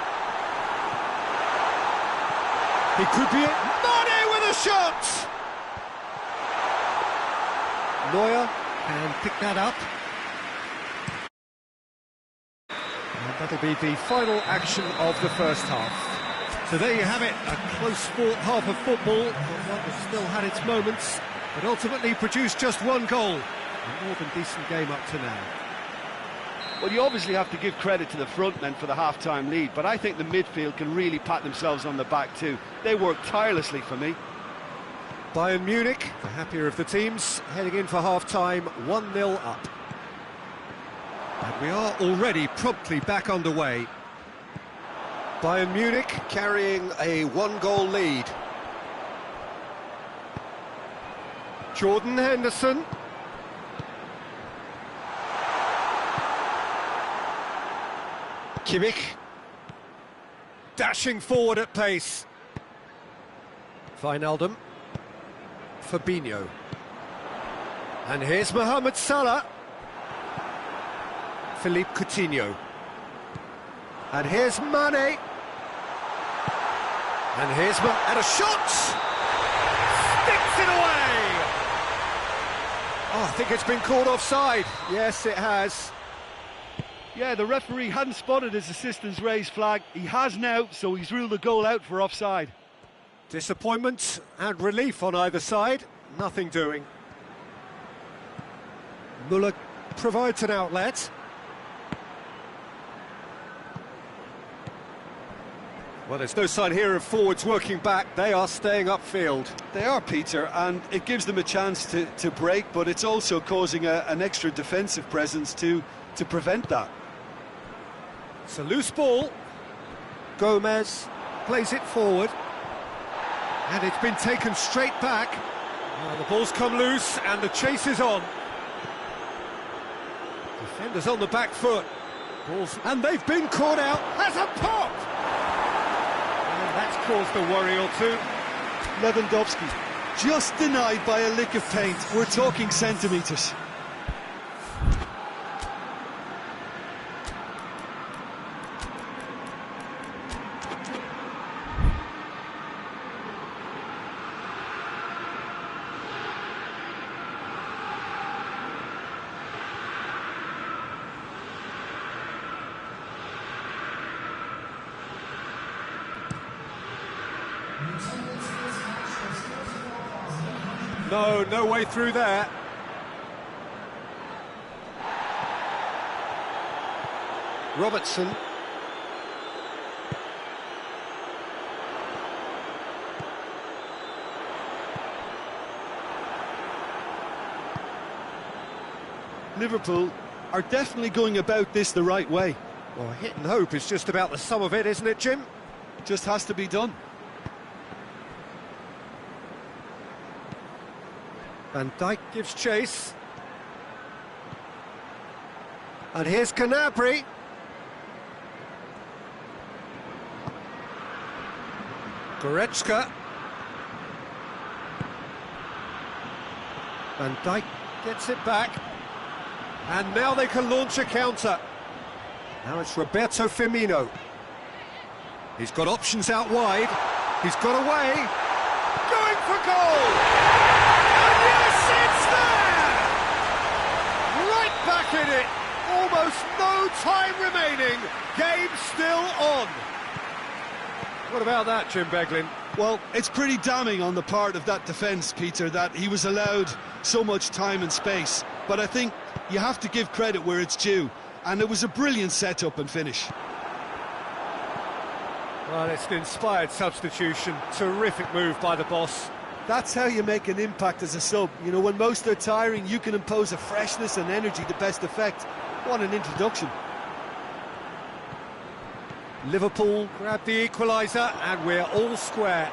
He could be it. Mane with a shot! Neuer can pick that up. And that'll be the final action of the first half. So there you have it, a close-fought half of football, but one that still had its moments, but ultimately produced just one goal. A more than decent game up to now. Well, you obviously have to give credit to the front men for the half-time lead, but I think the midfield can really pat themselves on the back too. They worked tirelessly for me. Bayern Munich, the happier of the teams, heading in for half-time, 1-0 up. And we are already promptly back underway. Bayern Munich carrying a one-goal lead. Jordan Henderson. Kimmich. Dashing forward at pace. Wijnaldum. Fabinho. And here's Mohamed Salah. Philippe Coutinho. And here's Mane. And here's and a shot! Sticks it away! Oh, I think it's been called offside. Yes, it has. Yeah, the referee hadn't spotted his assistant's raised flag. He has now, so he's ruled the goal out for offside. Disappointment and relief on either side. Nothing doing. Müller provides an outlet. Well, there's no sign here of forwards working back. They are staying upfield. They are, Peter, and it gives them a chance to break, but it's also causing an extra defensive presence to prevent that. It's a loose ball. Gomez plays it forward. And it's been taken straight back. Well, the ball's come loose and the chase is on. Defenders on the back foot. And they've been caught out. Has a pop! And that's caused a worry or two. Lewandowski, just denied by a lick of paint. We're talking centimetres. No way through there. Robertson. Liverpool are definitely going about this the right way. Well, hit and hope is just about the sum of it, isn't it, Jim? Just has to be done. Van Dijk gives chase. And here's Gnabry. Goretzka. Van Dijk gets it back. And now they can launch a counter. Now it's Roberto Firmino. He's got options out wide. He's got away. Going for goal! It's there! Right back in it. Almost no time remaining. Game still on. What about that, Jim Beglin? Well, it's pretty damning on the part of that defence, Peter, that he was allowed so much time and space. But I think you have to give credit where it's due. And it was a brilliant setup and finish. Well, it's an inspired substitution. Terrific move by the boss. That's how you make an impact as a sub. You know, when most are tiring, you can impose a freshness and energy to best effect. What an introduction. Liverpool grab the equaliser, and we're all square.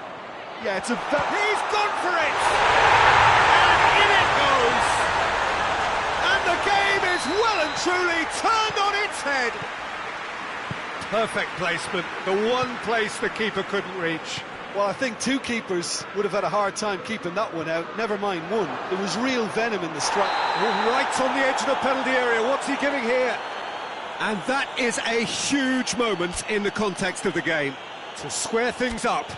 Yeah, it's a... He's gone for it! And in it goes! And the game is well and truly turned on its head. Perfect placement, the one place the keeper couldn't reach. Well, I think two keepers would have had a hard time keeping that one out, never mind one. There was real venom in the strike. Right on the edge of the penalty area, what's he giving here? And that is a huge moment in the context of the game, to square things up.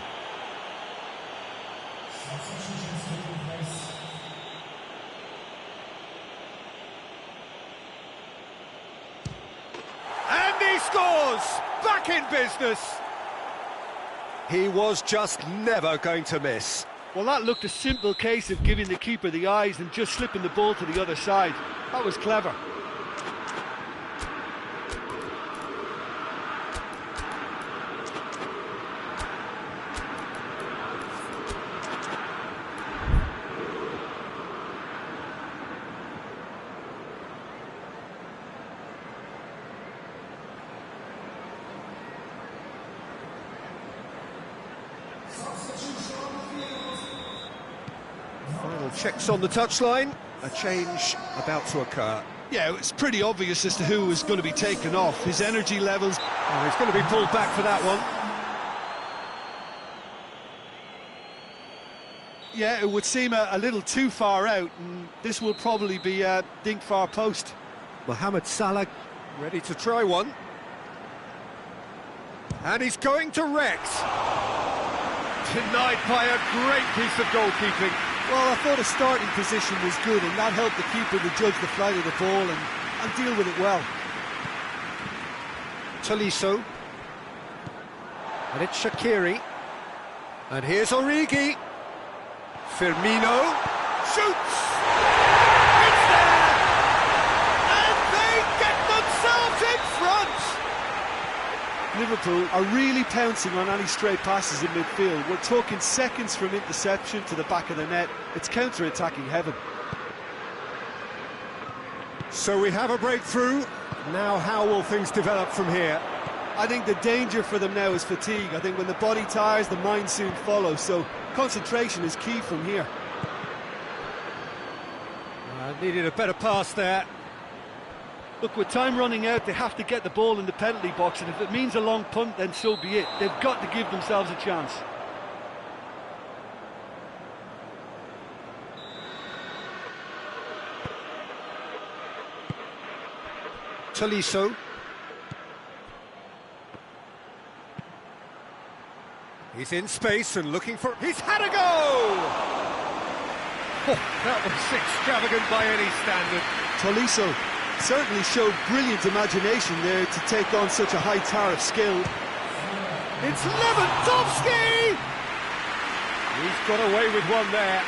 was back in business. He was just never going to miss. Well, that looked a simple case of giving the keeper the eyes and just slipping the ball to the other side. That was clever. Final checks on the touchline. A change about to occur. Yeah, it's pretty obvious as to who was going to be taken off. His energy levels. Oh, he's going to be pulled back for that one. Yeah, it would seem a little too far out, and this will probably be a dink far post. Mohamed Salah ready to try one. And he's going direct. Denied by a great piece of goalkeeping. Well, I thought his starting position was good, and that helped the keeper to judge the flight of the ball and deal with it well. Tolisso. And it's Shaqiri. And here's Origi. Firmino. Shoots! It's there! And they get themselves in front! Liverpool are really pouncing on any stray passes in midfield. We're talking seconds from interception to the back of the net. It's counter-attacking heaven. So we have a breakthrough. Now how will things develop from here? I think the danger for them now is fatigue. I think when the body tires, the mind soon follows. So concentration is key from here. Needed a better pass there. Look, with time running out, they have to get the ball in the penalty box, and if it means a long punt, then so be it. They've got to give themselves a chance. Tolisso. He's in space and looking for... He's had a go! Oh, that was extravagant by any standard. Tolisso certainly showed brilliant imagination there to take on such a high tower of skill. It's Lewandowski! He's got away with one there.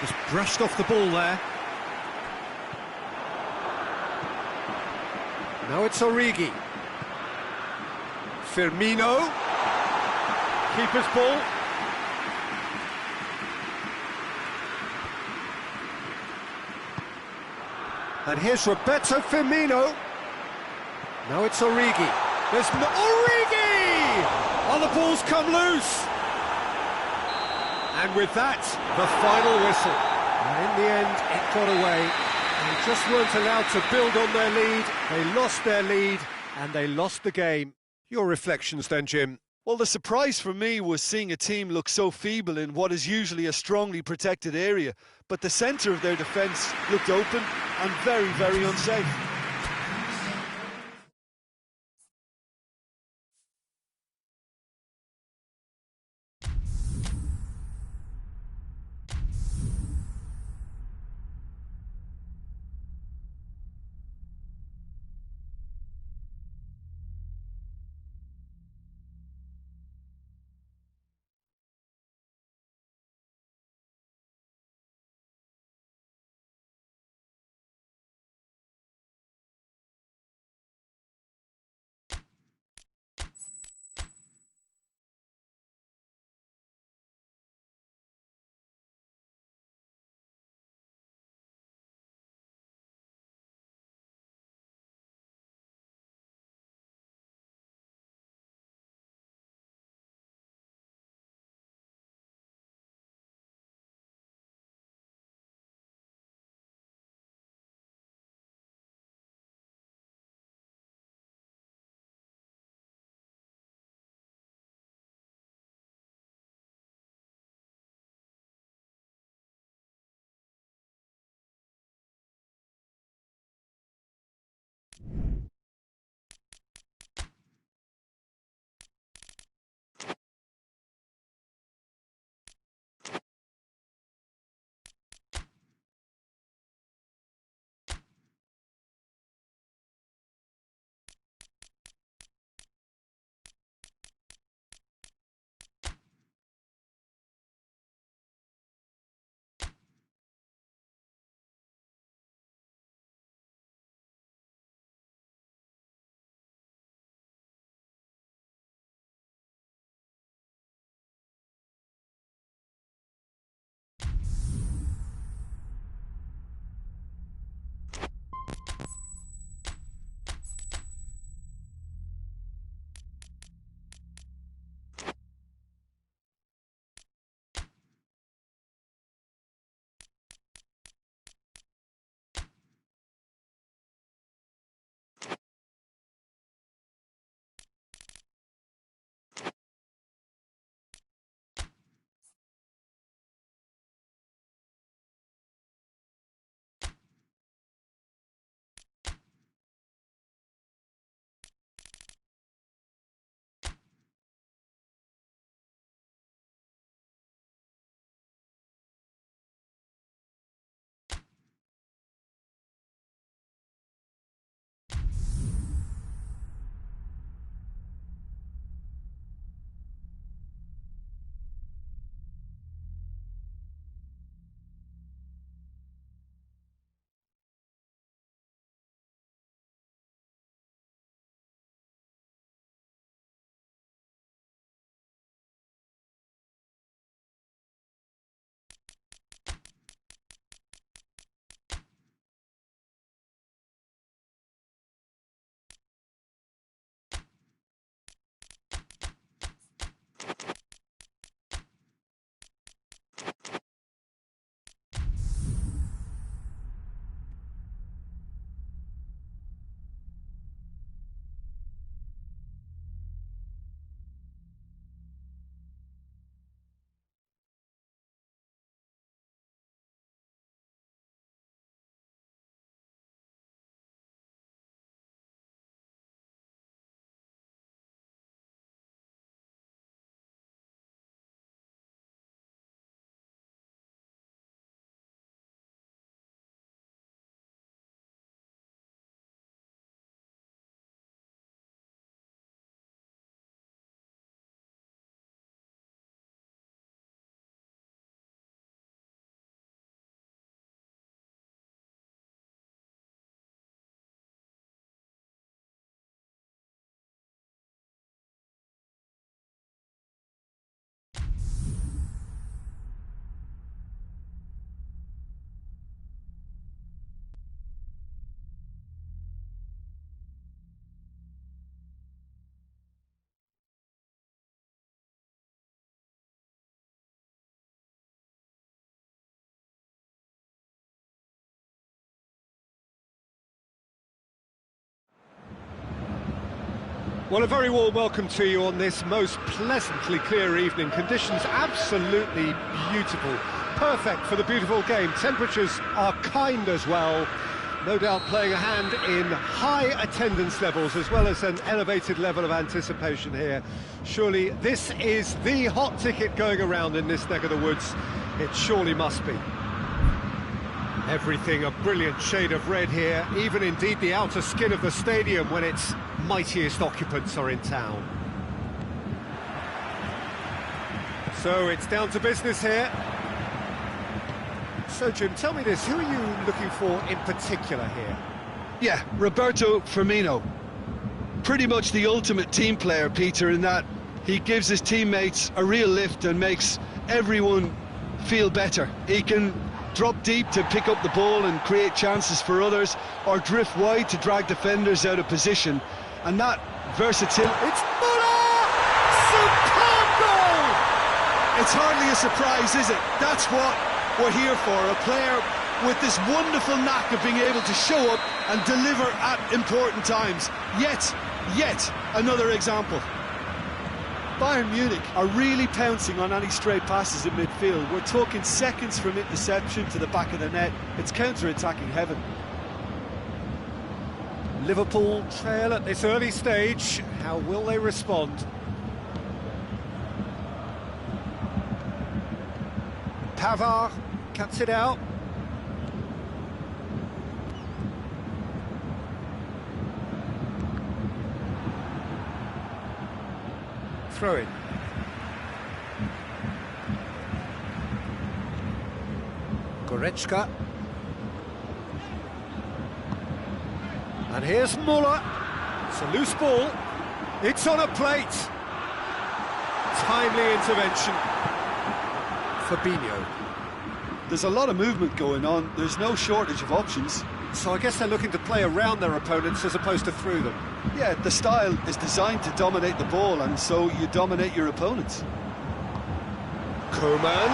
Just brushed off the ball there. Now it's Origi. Firmino. Keeper's ball. And here's Roberto Firmino. Now it's Origi. There's no Origi! Oh, the ball's come loose. And with that, the final whistle. And in the end, it got away. They just weren't allowed to build on their lead. They lost their lead, and they lost the game. Your reflections then, Jim? Well, the surprise for me was seeing a team look so feeble in what is usually a strongly protected area. But the centre of their defence looked open and very, very unsafe. Well, a very warm welcome to you on this most pleasantly clear evening. Conditions absolutely beautiful, perfect for the beautiful game. Temperatures are kind as well, no doubt playing a hand in high attendance levels as well as an elevated level of anticipation here. Surely this is the hot ticket going around in this neck of the woods. It surely must be. Everything a brilliant shade of red here, even indeed the outer skin of the stadium when its mightiest occupants are in town. So it's down to business here. So Jim, tell me this, who are you looking for in particular here? Yeah, Roberto Firmino. Pretty much the ultimate team player, Peter, in that he gives his teammates a real lift and makes everyone feel better. He can drop deep to pick up the ball and create chances for others, or drift wide to drag defenders out of position. And that versatility... It's Muller! Superb goal! It's hardly a surprise, is it? That's what we're here for, a player with this wonderful knack of being able to show up and deliver at important times. Yet another example. Bayern Munich are really pouncing on any stray passes in midfield. We're talking seconds from interception to the back of the net. It's counter-attacking heaven. Liverpool trail at this early stage. How will they respond? Pavard cuts it out. Throw in. Goretzka. And here's Muller. It's a loose ball. It's on a plate. Timely intervention. Fabinho. There's a lot of movement going on. There's no shortage of options. So I guess they're looking to play around their opponents as opposed to through them. Yeah, the style is designed to dominate the ball, and so you dominate your opponents. Coman!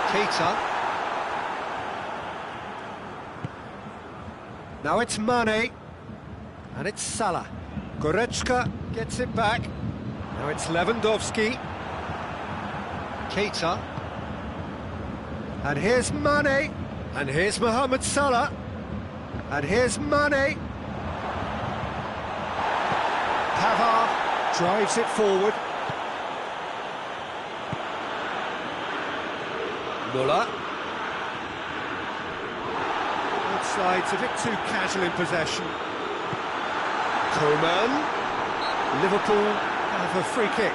Keita. Now it's Mane. And it's Salah. Goretzka gets it back. Now it's Lewandowski. Keita. And here's Mane. And here's Mohamed Salah. And here's Mane. Pavard drives it forward. Muller. Both sides a bit too casual in possession. Coman. Liverpool have a free kick.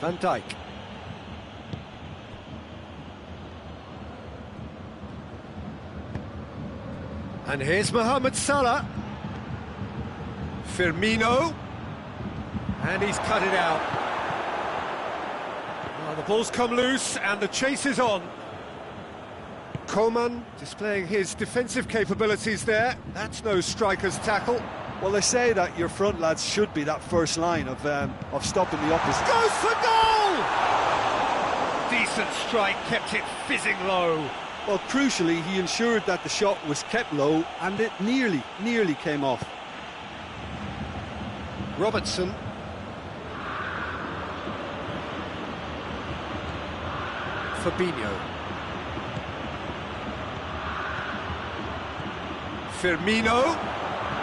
Van Dijk. And here's Mohamed Salah. Firmino. And he's cut it out. Well, the ball's come loose and the chase is on. Coman displaying his defensive capabilities there. That's no striker's tackle. Well, they say that your front lads should be that first line of stopping the opposition. Goes for goal! Decent strike, kept it fizzing low. Well, crucially, he ensured that the shot was kept low and it nearly came off. Robertson. Fabinho. Firmino.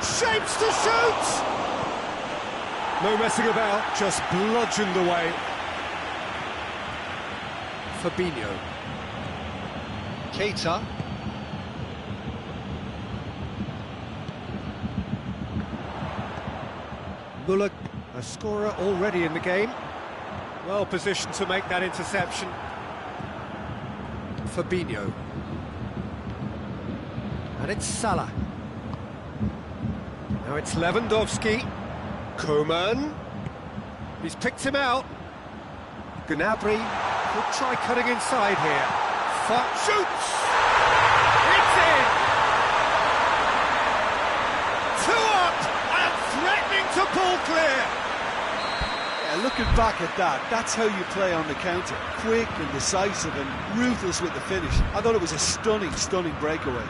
Shapes to shoot! No messing about, just bludgeoned away. Fabinho. Keita. Muller, a scorer already in the game. Well positioned to make that interception. Fabinho. And it's Salah. Now it's Lewandowski. Coman. He's picked him out. Gnabry could try cutting inside here. Shoots! It's in! 2 up and threatening to pull clear. Yeah, looking back at that, that's how you play on the counter. Quick and decisive and ruthless with the finish. I thought it was a stunning, stunning breakaway.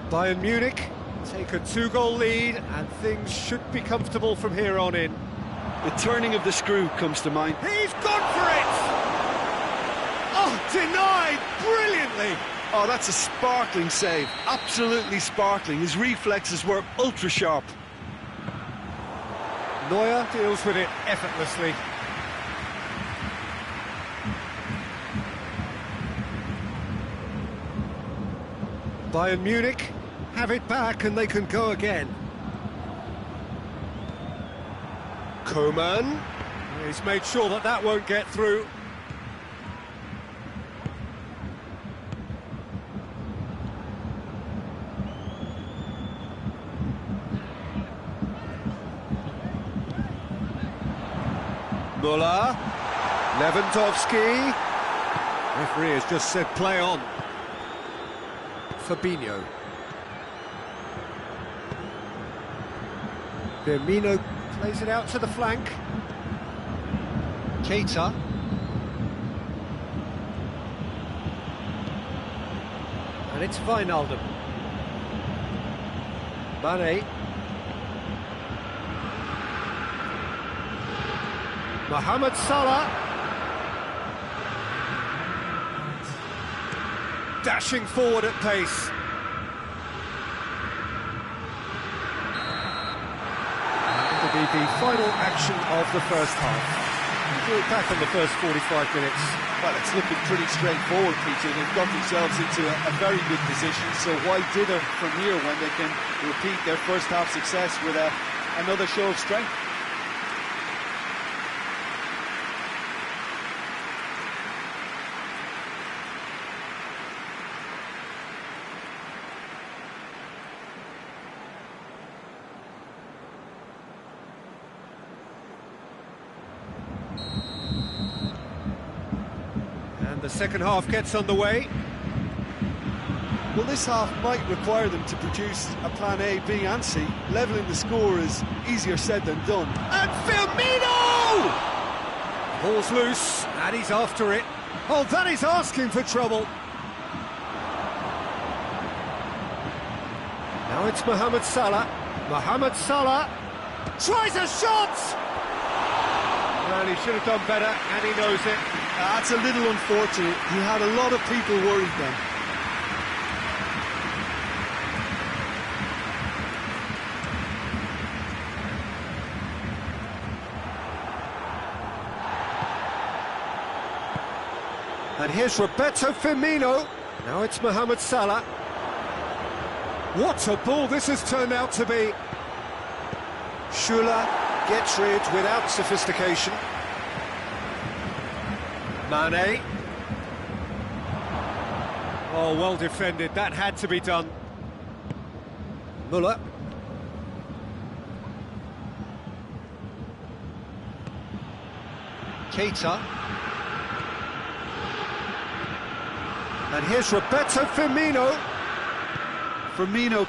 Bayern Munich take a 2-goal lead, and things should be comfortable from here on in. The turning of the screw comes to mind. He's gone for it! Oh, denied brilliantly! Oh, that's a sparkling save. Absolutely sparkling. His reflexes were ultra sharp. Neuer deals with it effortlessly. Bayern Munich have it back and they can go again. Coman, he's made sure that that won't get through. Müller, Lewandowski. Referee has just said play on. Fabinho. Firmino plays it out to the flank. Keita. And it's Wijnaldum. Mane. Mohamed Salah. Dashing forward at pace. It'll be the final action of the first half. We'll look back on the first 45 minutes. Well, it's looking pretty straightforward, Peter. They've got themselves into a very good position, so why dither from here when they can repeat their first half success with another show of strength? And the second half gets underway. Well, this half might require them to produce a plan A, B and C. Levelling the score is easier said than done. And Firmino! Ball's loose, and he's after it. Oh, that is asking for trouble. Now it's Mohamed Salah. Mohamed Salah tries a shot! Well, he should have done better, and he knows it. That's a little unfortunate. He had a lot of people worried then. And here's Roberto Firmino. Now it's Mohamed Salah. What a ball this has turned out to be. Schüller gets rid without sophistication. Mane. Oh, well defended. That had to be done. Müller. Keita. And here's Roberto Firmino. Firmino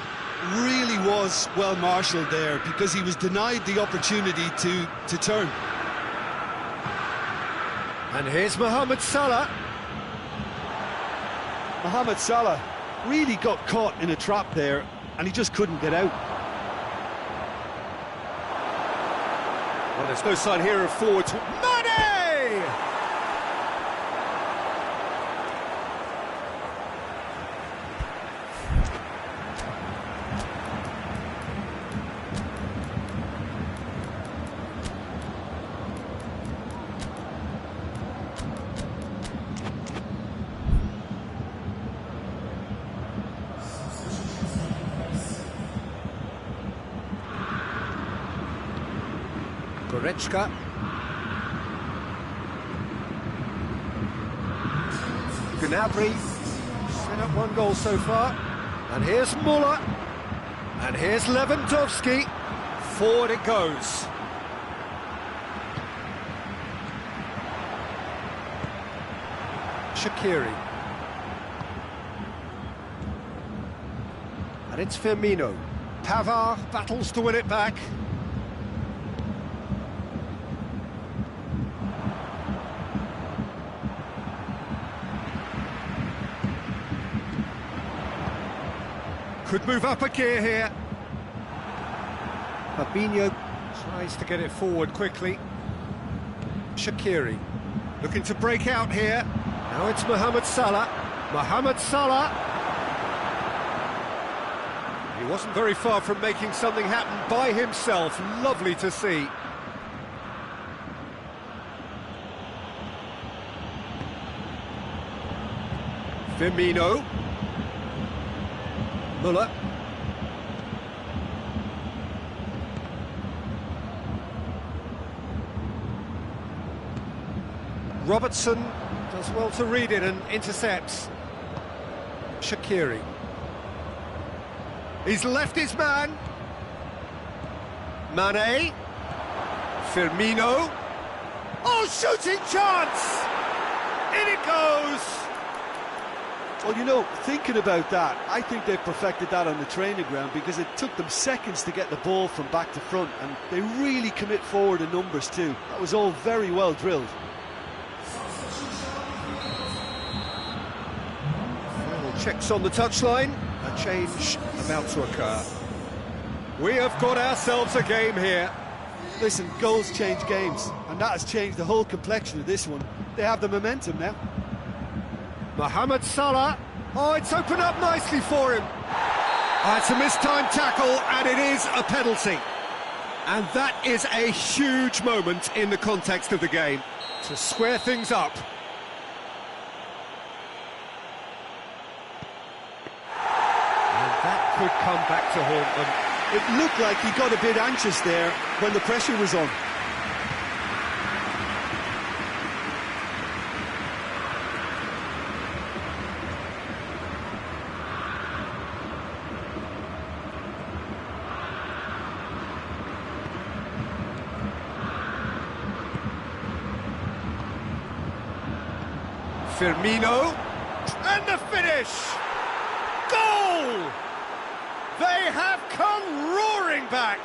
really was well marshalled there because he was denied the opportunity to turn. And here's Mohamed Salah. Mohamed Salah really got caught in a trap there and he just couldn't get out. Well, there's no sign here of forward. Mane! Goretzka. Gnabry set up one goal so far. And here's Müller. And here's Lewandowski. Forward it goes. Shaqiri. And it's Firmino. Pavard battles to win it back. Could move up a gear here. Fabinho tries to get it forward quickly. Shaqiri looking to break out here. Now it's Mohamed Salah. Mohamed Salah. He wasn't very far from making something happen by himself. Lovely to see. Firmino. Muller. Robertson does well to read it and intercepts. Shaqiri. He's left his man. Mane. Firmino. Oh, shooting chance! In it goes! Well, you know, thinking about that, I think they've perfected that on the training ground because it took them seconds to get the ball from back to front, and they really commit forward in numbers too. That was all very well drilled. Final checks on the touchline. A change about to occur. We have got ourselves a game here. Listen, goals change games, and that has changed the whole complexion of this one. They have the momentum now. Mohamed Salah. Oh, it's opened up nicely for him. Oh, it's a mistimed tackle, and it is a penalty. And that is a huge moment in the context of the game to square things up. And that could come back to haunt them. It looked like he got a bit anxious there when the pressure was on. Firmino, and the finish! Goal! They have come roaring back!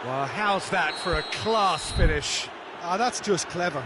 Well, how's that for a class finish? Ah, that's just clever.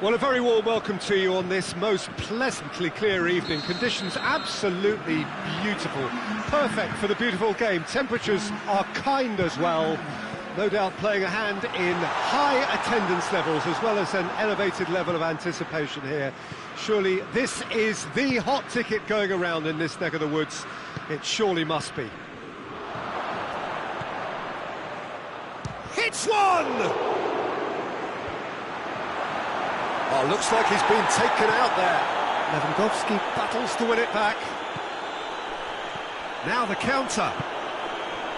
Well, a very warm welcome to you on this most pleasantly clear evening. Conditions absolutely beautiful. Perfect for the beautiful game. Temperatures are kind as well. No doubt playing a hand in high attendance levels as well as an elevated level of anticipation here. Surely this is the hot ticket going around in this neck of the woods. It surely must be. Hits one! Oh, looks like he's been taken out there. Lewandowski battles to win it back. Now the counter.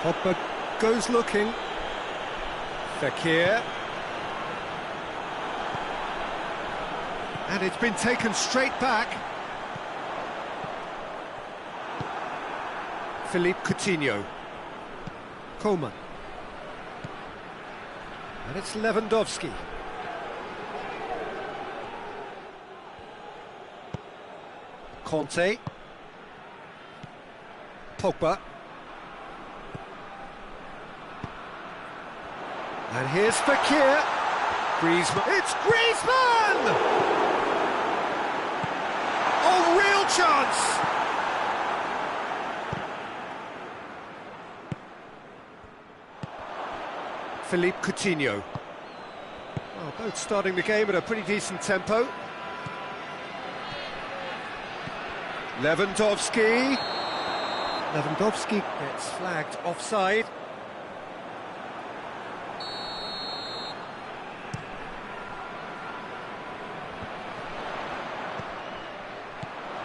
Pogba goes looking. Fekir. And it's been taken straight back. Philippe Coutinho. Coman. And it's Lewandowski. Conte. Pogba. And here's Fekir. Griezmann. It's Griezmann! Oh, real chance! Philippe Coutinho. Well, both starting the game at a pretty decent tempo. Lewandowski gets flagged offside.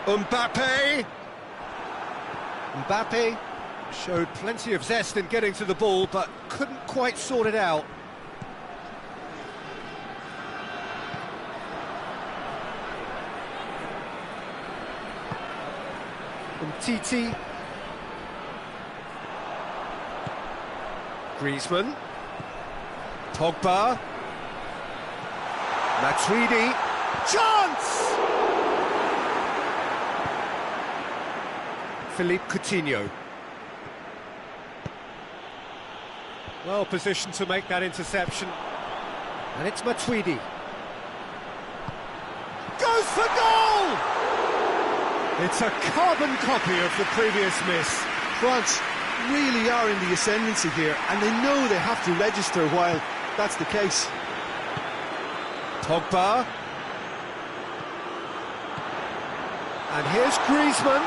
Mbappe showed plenty of zest in getting to the ball, but couldn't quite sort it out. Titi. Griezmann. Pogba. Matuidi. Chance! Philippe Coutinho. Well positioned to make that interception. And it's Matuidi. Goes for goal! It's a carbon copy of the previous miss. France really are in the ascendancy here, and they know they have to register while that's the case. Pogba. And here's Griezmann.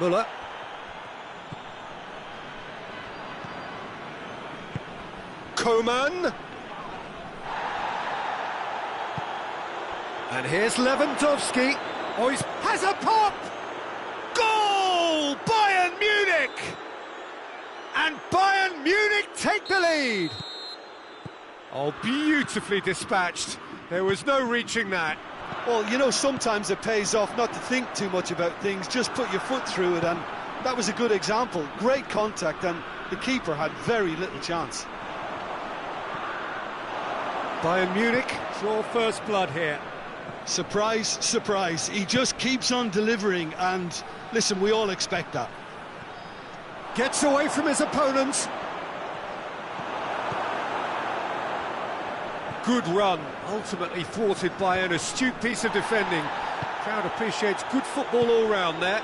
Müller. Coman. And here's Lewandowski. Oh, he has a pop! Goal! Bayern Munich! And Bayern Munich take the lead! Oh, beautifully dispatched. There was no reaching that. Well, you know, sometimes it pays off not to think too much about things, just put your foot through it, and that was a good example. Great contact, and the keeper had very little chance. Bayern Munich draw first blood here. Surprise, surprise. He just keeps on delivering, and listen, we all expect that. Gets away from his opponents. Good run, ultimately thwarted by an astute piece of defending. Crowd appreciates good football all round there.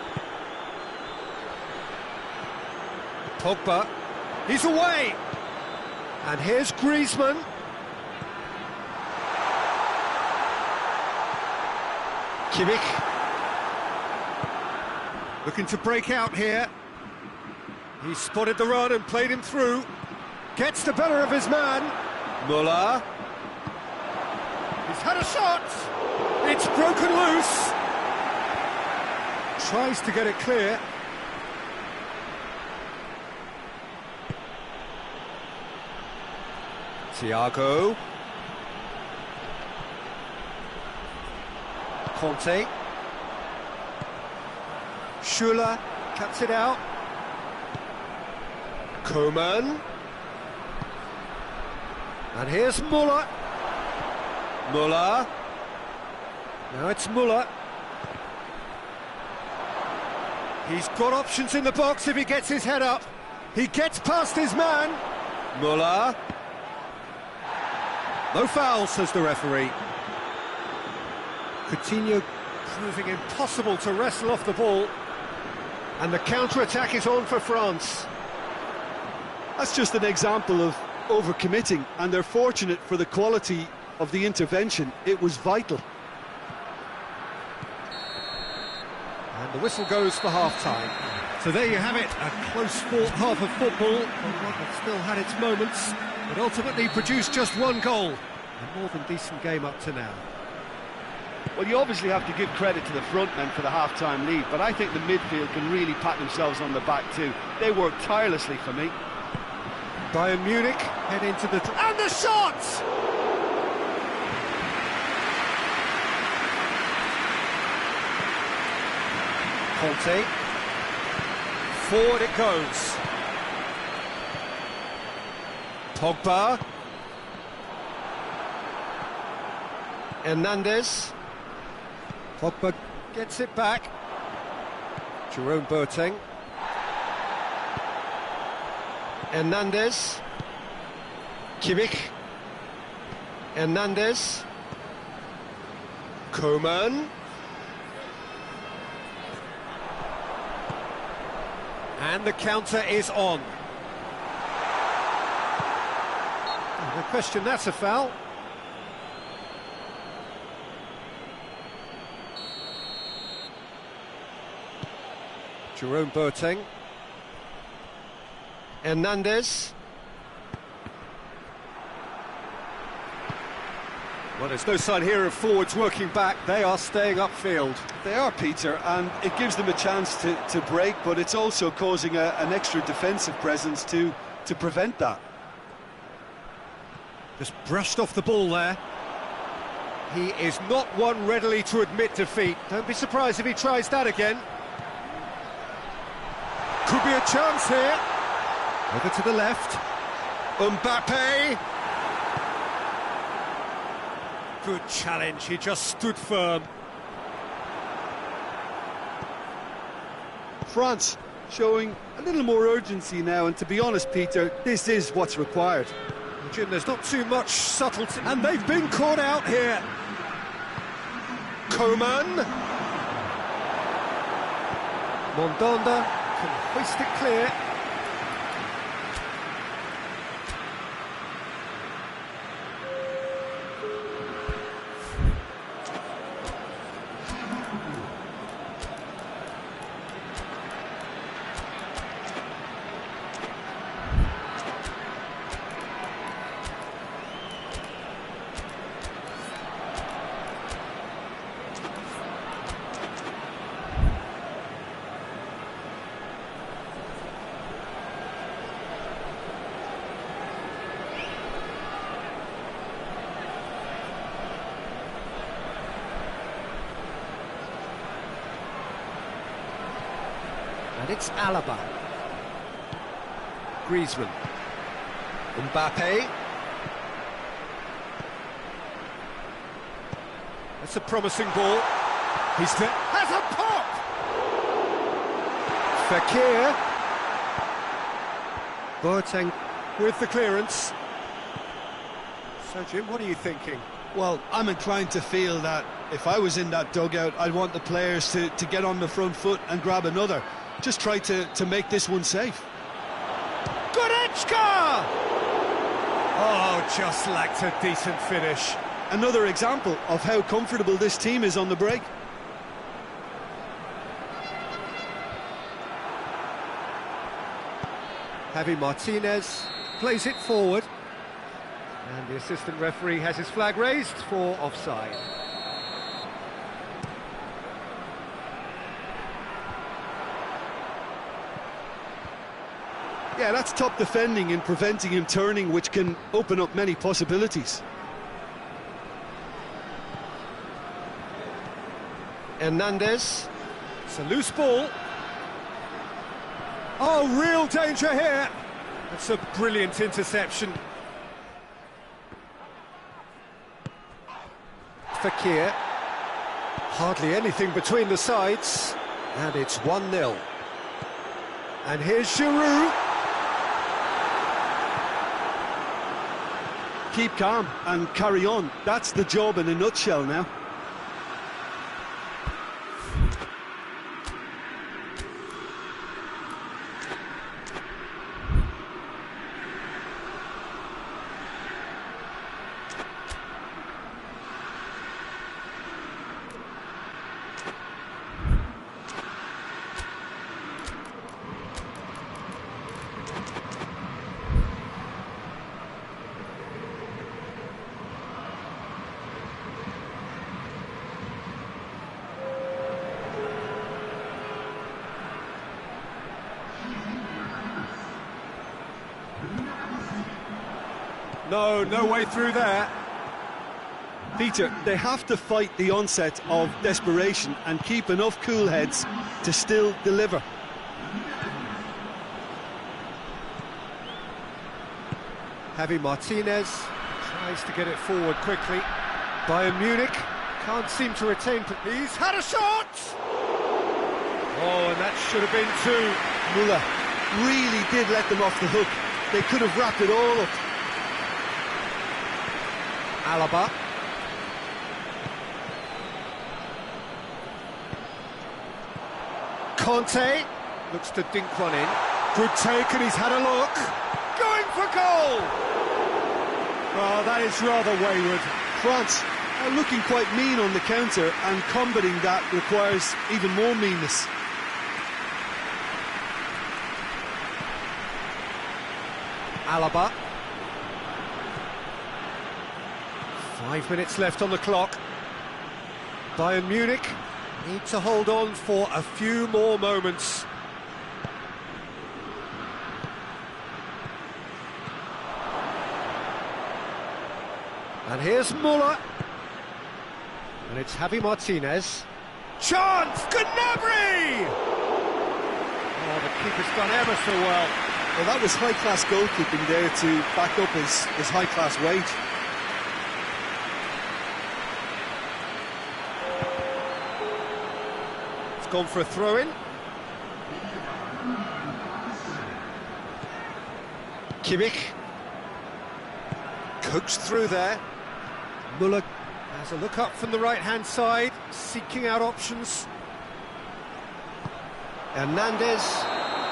Pogba, he's away. And here's Griezmann. Kimmich. Looking to break out here. He spotted the run and played him through. Gets the better of his man. Müller. He's had a shot. It's broken loose. Tries to get it clear. Thiago. Conte. Schuller cuts it out. Coman. And here's Müller. Müller. Now it's Müller. He's got options in the box if he gets his head up. He gets past his man. Muller. No foul, says the referee. Coutinho proving impossible to wrestle off the ball. And the counter-attack is on for France. That's just an example of overcommitting, and they're fortunate for the quality of the intervention. It was vital. And the whistle goes for half-time. So there you have it, a close-fought half of football, one that still had its moments, but ultimately produced just one goal. A more than decent game up to now. Well, you obviously have to give credit to the front men for the half-time lead, but I think the midfield can really pat themselves on the back too. They worked tirelessly for me. Bayern Munich head into the... And the shot! Conte. Forward it goes. Pogba. Hernandez. Pogba gets it back. Jerome Boateng. Hernandez. Kimmich. Hernandez. Coman. And the counter is on. No question, that's a foul. Jerome Boateng. Hernandez. Well, there's no sign here of forwards working back. They are staying upfield. They are, Peter, and it gives them a chance to break, but it's also causing an extra defensive presence to prevent that. Just brushed off the ball there. He is not one readily to admit defeat. Don't be surprised if he tries that again. Could be a chance here. Over to the left. Mbappe. Good challenge, he just stood firm. France showing a little more urgency now, and to be honest, Peter, this is what's required. Jim, there's not too much subtlety, and they've been caught out here. Coman. Mondonda can hoist it clear. And it's Alaba. Griezmann. Mbappe. That's a promising ball. He's there. Has a pop! Fekir. Boateng with the clearance. So, Jim, what are you thinking? Well, I'm inclined to feel that if I was in that dugout, I'd want the players to get on the front foot and grab another. Just try to make this one safe. Goretzka! Oh, just lacked a decent finish. Another example of how comfortable this team is on the break. Javi Martinez plays it forward. And the assistant referee has his flag raised for offside. Yeah, that's top defending and preventing him turning, which can open up many possibilities. Hernandez. It's a loose ball. Oh, real danger here. That's a brilliant interception. Fekir. Hardly anything between the sides. And it's 1-0. And here's Giroud. Keep calm and carry on. That's the job in a nutshell now. No way through there. Peter, they have to fight the onset of desperation and keep enough cool heads to still deliver. Javi Martinez tries to get it forward quickly. Bayern Munich can't seem to retain. He's had a shot! Oh, and that should have been two. Müller really did let them off the hook. They could have wrapped it all up. Alaba. Conte looks to dink one in. Good take, and he's had a look. Going for goal! Oh, that is rather wayward. France are looking quite mean on the counter, and combating that requires even more meanness. Alaba. 5 minutes left on the clock. Bayern Munich need to hold on for a few more moments. And here's Müller. And it's Javi Martinez. Chance! Gnabry! Oh, the keeper's done ever so well. Well, that was high-class goalkeeping there to back up his high-class wage. Gone for a throw-in. Kimmich coaxed through there. Müller has a look up from the right-hand side, seeking out options. Hernandez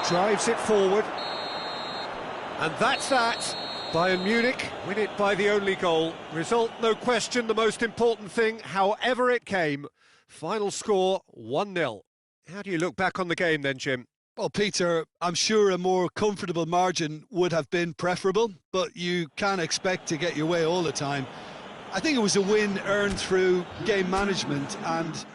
drives it forward. And that's that. Bayern Munich win it by the only goal. Result, no question, the most important thing, however it came. Final score, 1-0. How do you look back on the game then, Jim? Well, Peter, I'm sure a more comfortable margin would have been preferable, but you can't expect to get your way all the time. I think it was a win earned through game management and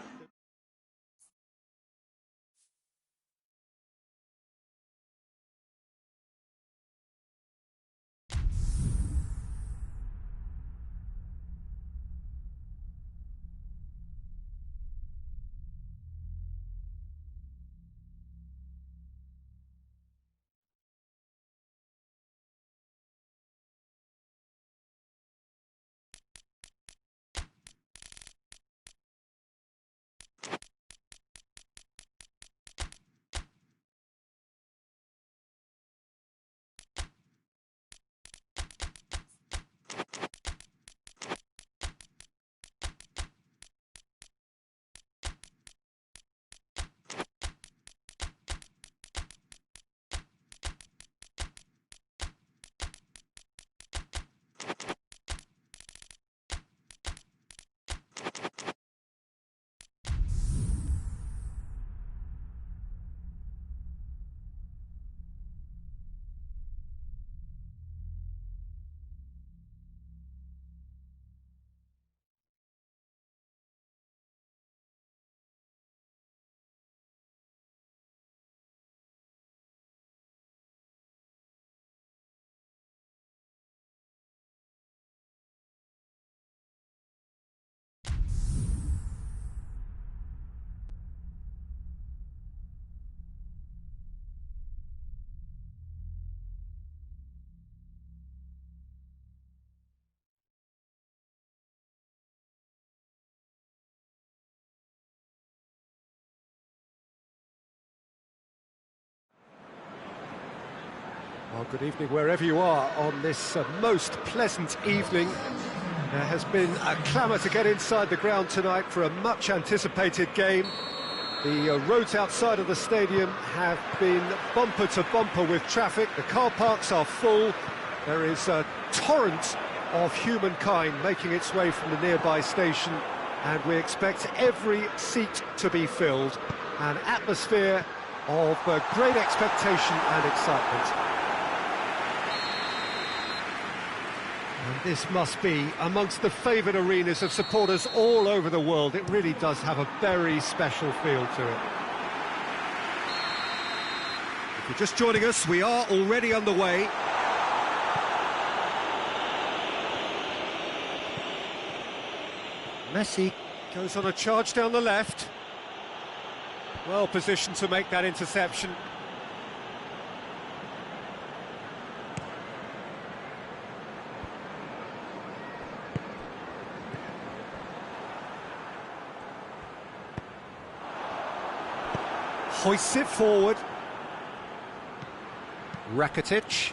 Well, good evening wherever you are on this most pleasant evening. There has been a clamour to get inside the ground tonight for a much-anticipated game. The roads outside of the stadium have been bumper to bumper with traffic. The car parks are full. There is a torrent of humankind making its way from the nearby station, and we expect every seat to be filled. An atmosphere of great expectation and excitement. And this must be amongst the favoured arenas of supporters all over the world. It really does have a very special feel to it. If you're just joining us, we are already underway. Messi goes on a charge down the left. Well positioned to make that interception. Hoists it forward. Rakitic.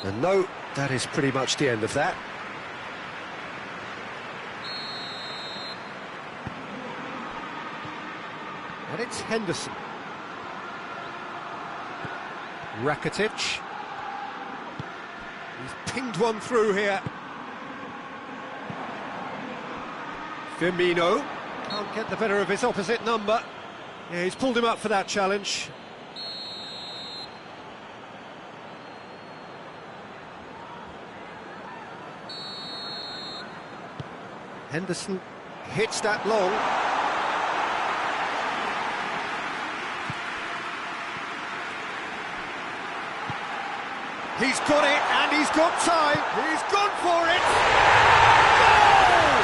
And no, that is pretty much the end of that. And it's Henderson. Rakitic. He's pinged one through here. Firmino. Can't get the better of his opposite number. Yeah, he's pulled him up for that challenge. Henderson hits that long. He's got it, and he's got time. He's gone for it. Goal!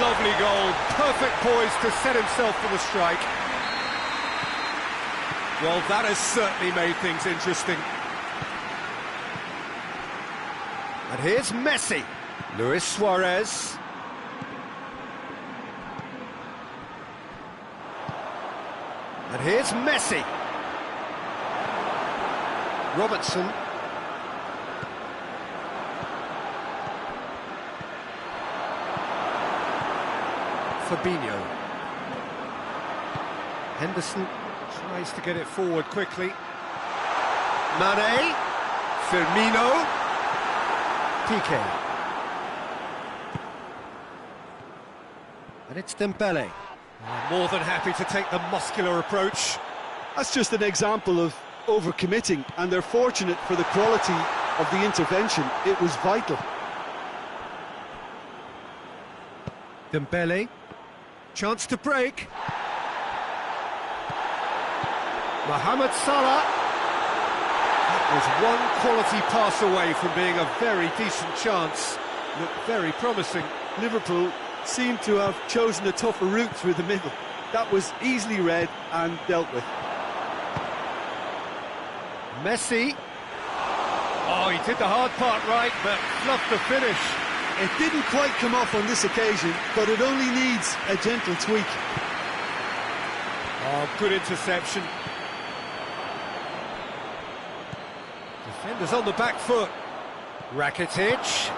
Lovely goal. Perfect poise to set himself for the strike. Well, that has certainly made things interesting. And here's Messi. Luis Suarez. And here's Messi. Robertson. Fabinho. Henderson tries to get it forward quickly. Mane. Firmino. Piqué. And it's Dembele. More than happy to take the muscular approach. That's just an example of overcommitting, and they're fortunate for the quality of the intervention. It was vital. Dembele, chance to break. Mohamed Salah. That was one quality pass away from being a very decent chance. Looked very promising. Liverpool seemed to have chosen a tougher route through the middle. That was easily read and dealt with. Messi. Oh, he did the hard part right, but fluffed the finish. It didn't quite come off on this occasion, but it only needs a gentle tweak. Oh, good interception. Defenders on the back foot. Rakitic.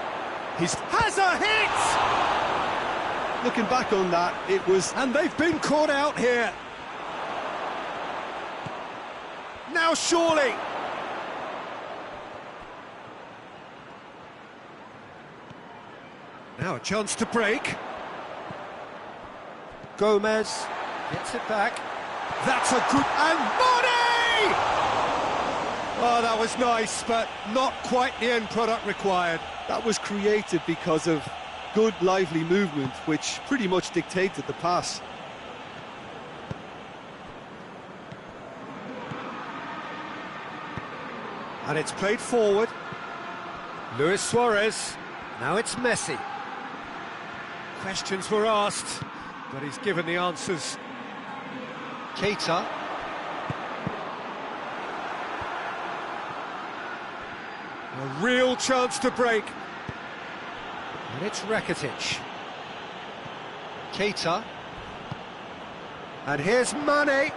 Has a hit! Looking back on that, it was... And they've been caught out here. Now surely. Now a chance to break. Gomez gets it back. That's a good... And Mane! Oh, that was nice, but not quite the end product required. That was created because of good, lively movement, which pretty much dictated the pass. And it's played forward. Luis Suarez. Now it's Messi. Questions were asked, but he's given the answers. Keita. A real chance to break. And it's Rakitic. Keita. And here's Mane.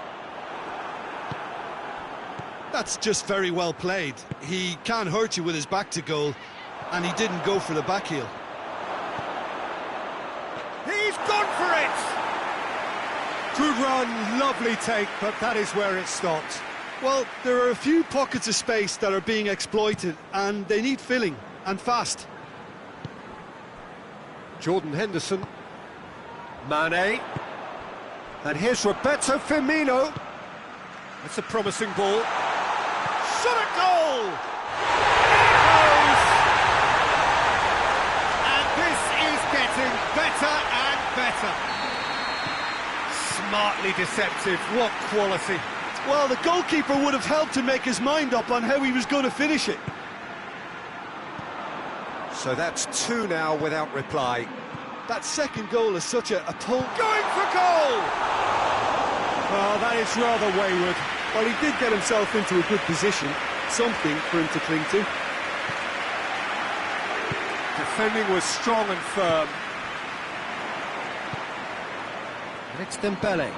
That's just very well played. He can't hurt you with his back to goal, and he didn't go for the back heel. He's gone for it! Good run, lovely take, but that is where it stopped. Well, there are a few pockets of space that are being exploited, and they need filling, and fast. Jordan Henderson. Mane. And here's Roberto Firmino. That's a promising ball. Shot at goal! There it goes! And this is getting better and better. Smartly deceptive, what quality. Well, the goalkeeper would have helped to make his mind up on how he was going to finish it. So that's 2 now without reply. That second goal is such a pull. Going for goal! Oh, that is rather wayward. Well, he did get himself into a good position, something for him to cling to. Defending was strong and firm. And it's Dembele.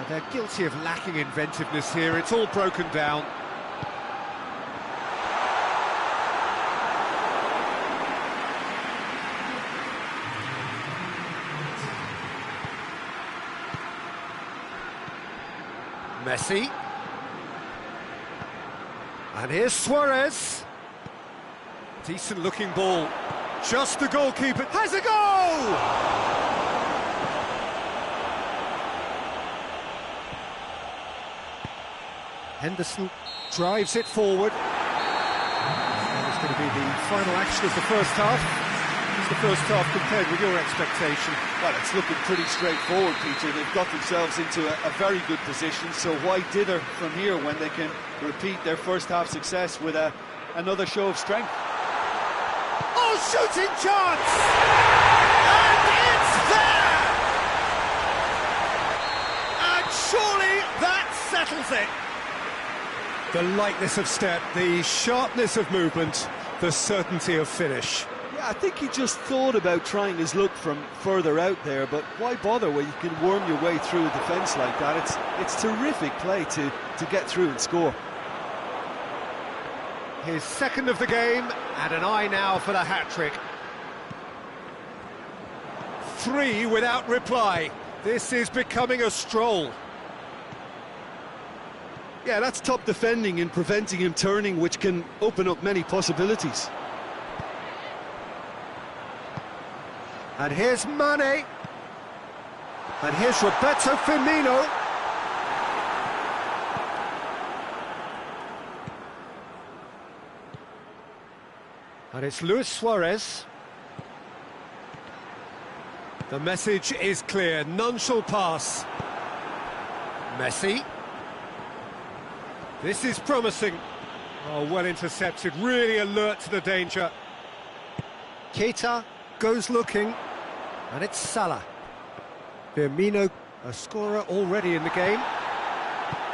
They're guilty of lacking inventiveness here. It's all broken down. Messi. And here's Suarez. Decent looking ball. Just the goalkeeper has a goal! Henderson drives it forward. That is going to be the final action of the first half. How's the first half compared with your expectation? Well, it's looking pretty straightforward, Peter. They've got themselves into a very good position, so why dither from here when they can repeat their first half success with another show of strength? Oh, shooting chance! And it's there! And surely that settles it. The lightness of step, the sharpness of movement, the certainty of finish. Yeah, I think he just thought about trying his luck from further out there, but why bother when you can worm your way through a defence like that? It's terrific play to get through and score. His second of the game, and an eye now for the hat-trick. 3 without reply. This is becoming a stroll. Yeah, that's top defending and preventing him turning, which can open up many possibilities. And here's Mane. And here's Roberto Firmino. And it's Luis Suarez. The message is clear, none shall pass. Messi. This is promising. Oh, well intercepted, really alert to the danger. Keita goes looking, and it's Salah. Firmino, a scorer already in the game.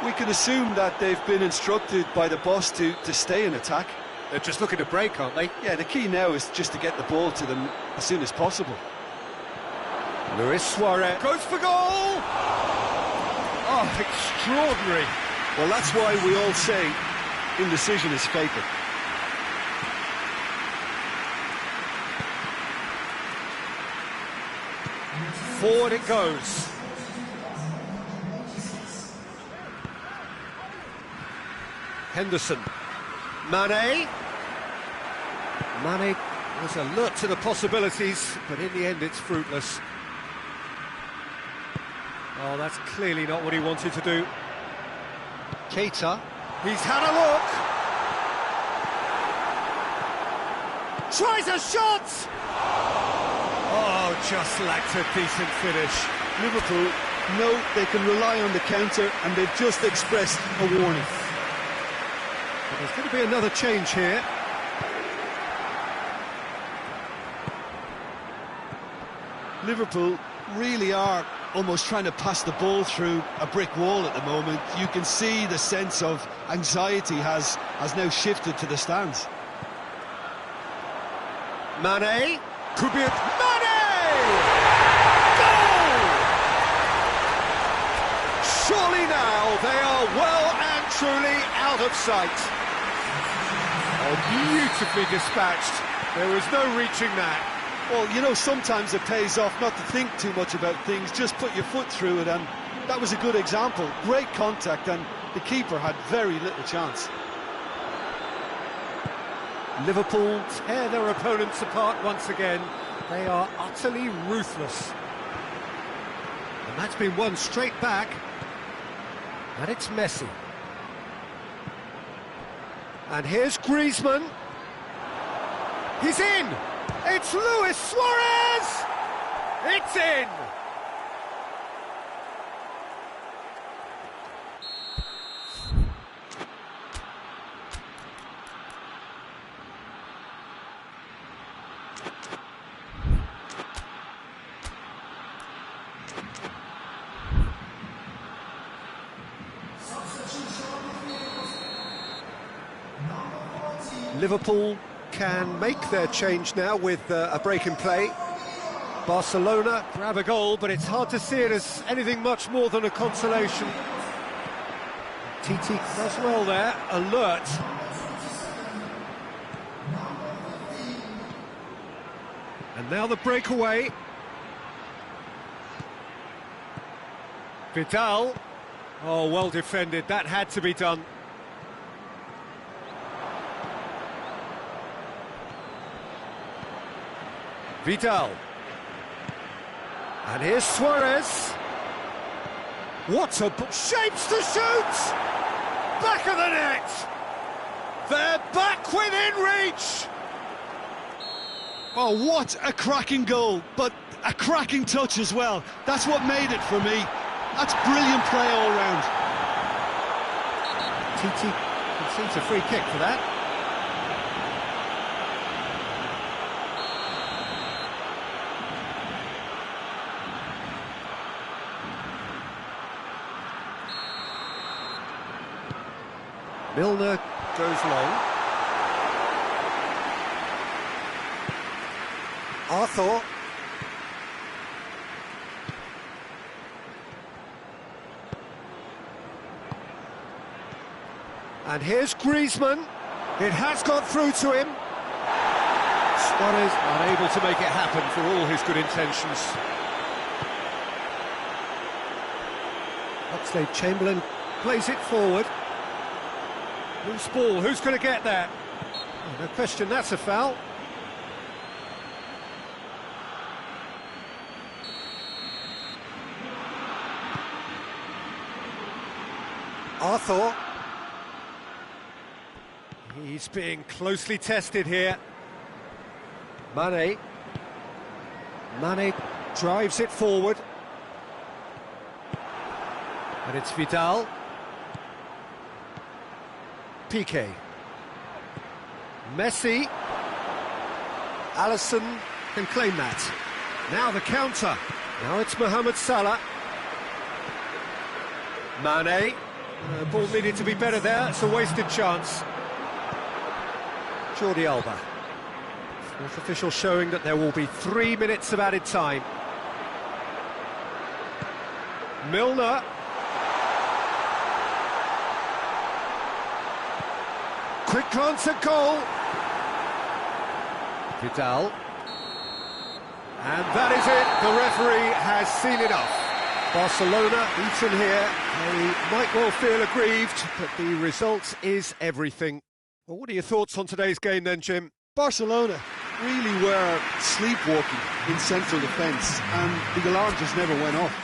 We can assume that they've been instructed by the boss to stay in attack. They're just looking to break, aren't they? Yeah, the key now is just to get the ball to them as soon as possible. Luis Suarez goes for goal! Oh, extraordinary. Well, that's why we all say indecision is fatal. Forward it goes. Henderson. Mane. Mane was alert to the possibilities, but in the end it's fruitless. Oh, that's clearly not what he wanted to do. Keita. He's had a look. Tries a shot! Oh, just lacked a decent finish. Liverpool know they can rely on the counter, and they've just expressed a warning. But there's going to be another change here. Liverpool really are almost trying to pass the ball through a brick wall at the moment. You can see the sense of anxiety has now shifted to the stands. Mane. Could be a... Mane! Goal! Surely now they are out of sight. Oh, beautifully dispatched. There was no reaching that. Well, you know, sometimes it pays off not to think too much about things, just put your foot through it, and that was a good example. Great contact, and the keeper had very little chance. Liverpool tear their opponents apart once again. They are utterly ruthless. And that's been won straight back. And it's Messi. And here's Griezmann. He's in! It's Luis Suarez! It's in! Liverpool can make their change now with a break in play. Barcelona grab a goal, but it's hard to see it as anything much more than a consolation. Titi does well there, alert. And now the breakaway. Vidal. Oh, well defended, that had to be done. Vidal. And here's Suarez. What a shapes to shoot! Back of the net! They're back within reach! Oh, what a cracking goal, but a cracking touch as well. That's what made it for me. That's brilliant play all round. Titi concedes a free kick for that. Milner goes long. Arthur. And here's Griezmann. It has got through to him. Suarez unable to make it happen for all his good intentions. Oxlade-Chamberlain plays it forward. Loose ball, who's going to get that? Oh, no question, that's a foul. Arthur. He's being closely tested here. Mane drives it forward. And it's Vidal. Piqué. Messi. Alisson can claim that. Now the counter. Now it's Mohamed Salah. Mane. Ball needed to be better there. It's a wasted chance. Jordi Alba. Fourth official showing that there will be 3 minutes of added time. Milner. Quick glance at goal. Vidal. And that is it. The referee has seen it off. Barcelona beaten here. They might well feel aggrieved, but the result is everything. Well, what are your thoughts on today's game then, Jim? Barcelona really were sleepwalking in central defence, and the alarm just never went off.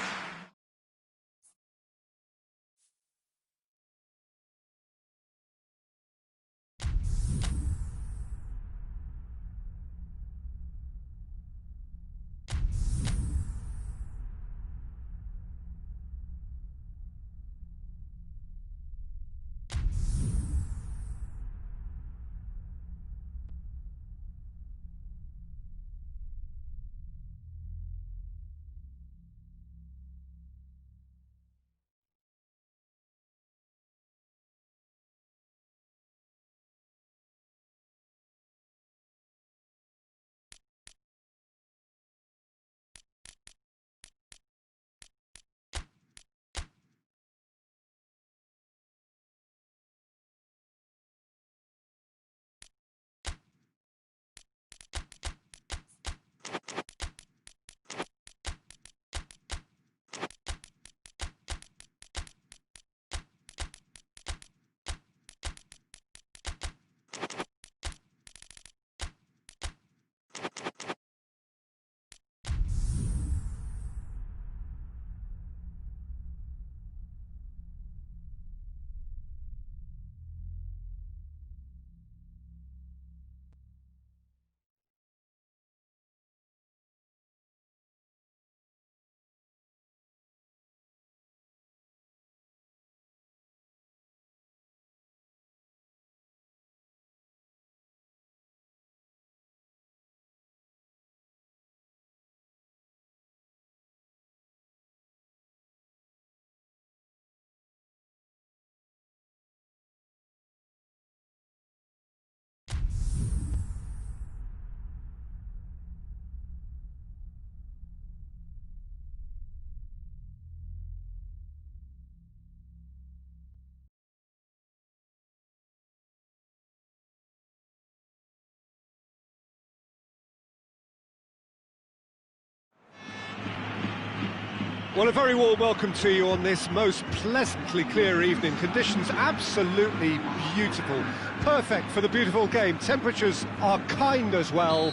Well, a very warm welcome to you on this most pleasantly clear evening. Conditions absolutely beautiful, perfect for the beautiful game. Temperatures are kind as well,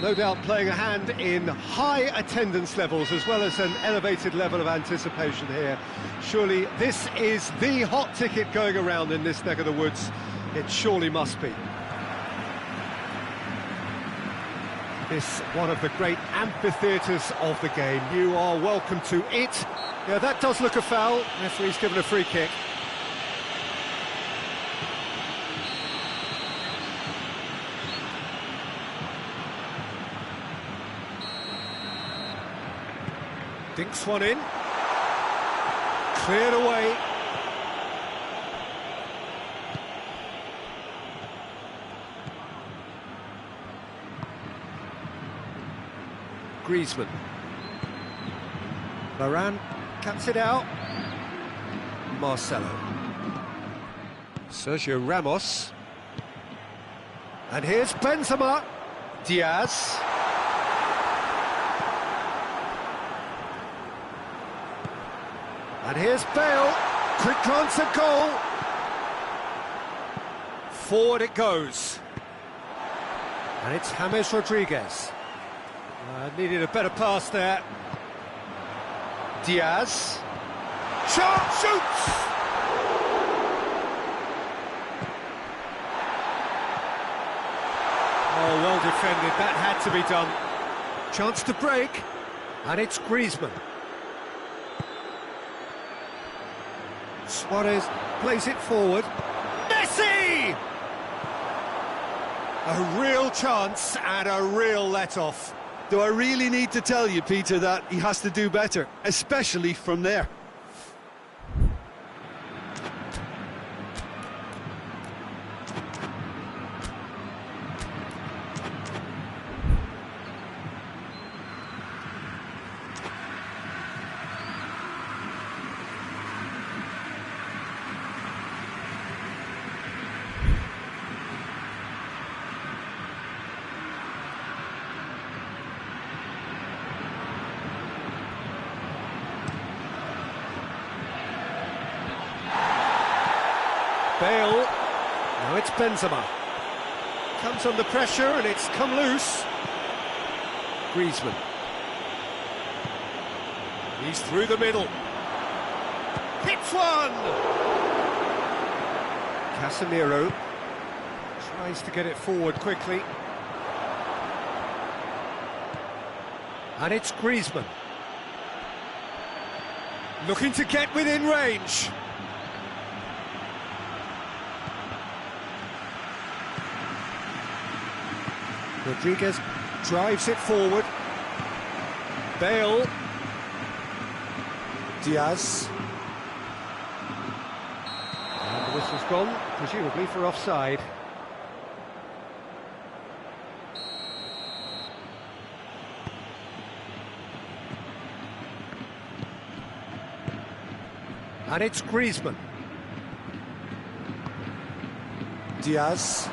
no doubt playing a hand in high attendance levels as well as an elevated level of anticipation here. Surely this is the hot ticket going around in this neck of the woods. It surely must be. This one of the great amphitheatres of the game. You are welcome to it. Yeah, that does look a foul. Referee's given a free kick. Dinks one in. Cleared away. Griezmann. Varane cuts it out. Marcelo. Sergio Ramos. And here's Benzema. Diaz. And here's Bale. Quick glance at goal. Forward it goes. And it's James Rodriguez. Needed a better pass there. Diaz. Shot, shoots! Oh, well defended, that had to be done. Chance to break, and it's Griezmann. Suarez plays it forward. Messi! A real chance and a real let-off. Do I really need to tell you, Peter, that he has to do better, especially from there? Bale, now it's Benzema. Comes under pressure and it's come loose. Griezmann. He's through the middle. Hits one! Casemiro tries to get it forward quickly. And it's Griezmann. Looking to get within range. Rodriguez drives it forward. Bale. Diaz. And the whistle's gone, presumably for offside. And it's Griezmann. Diaz.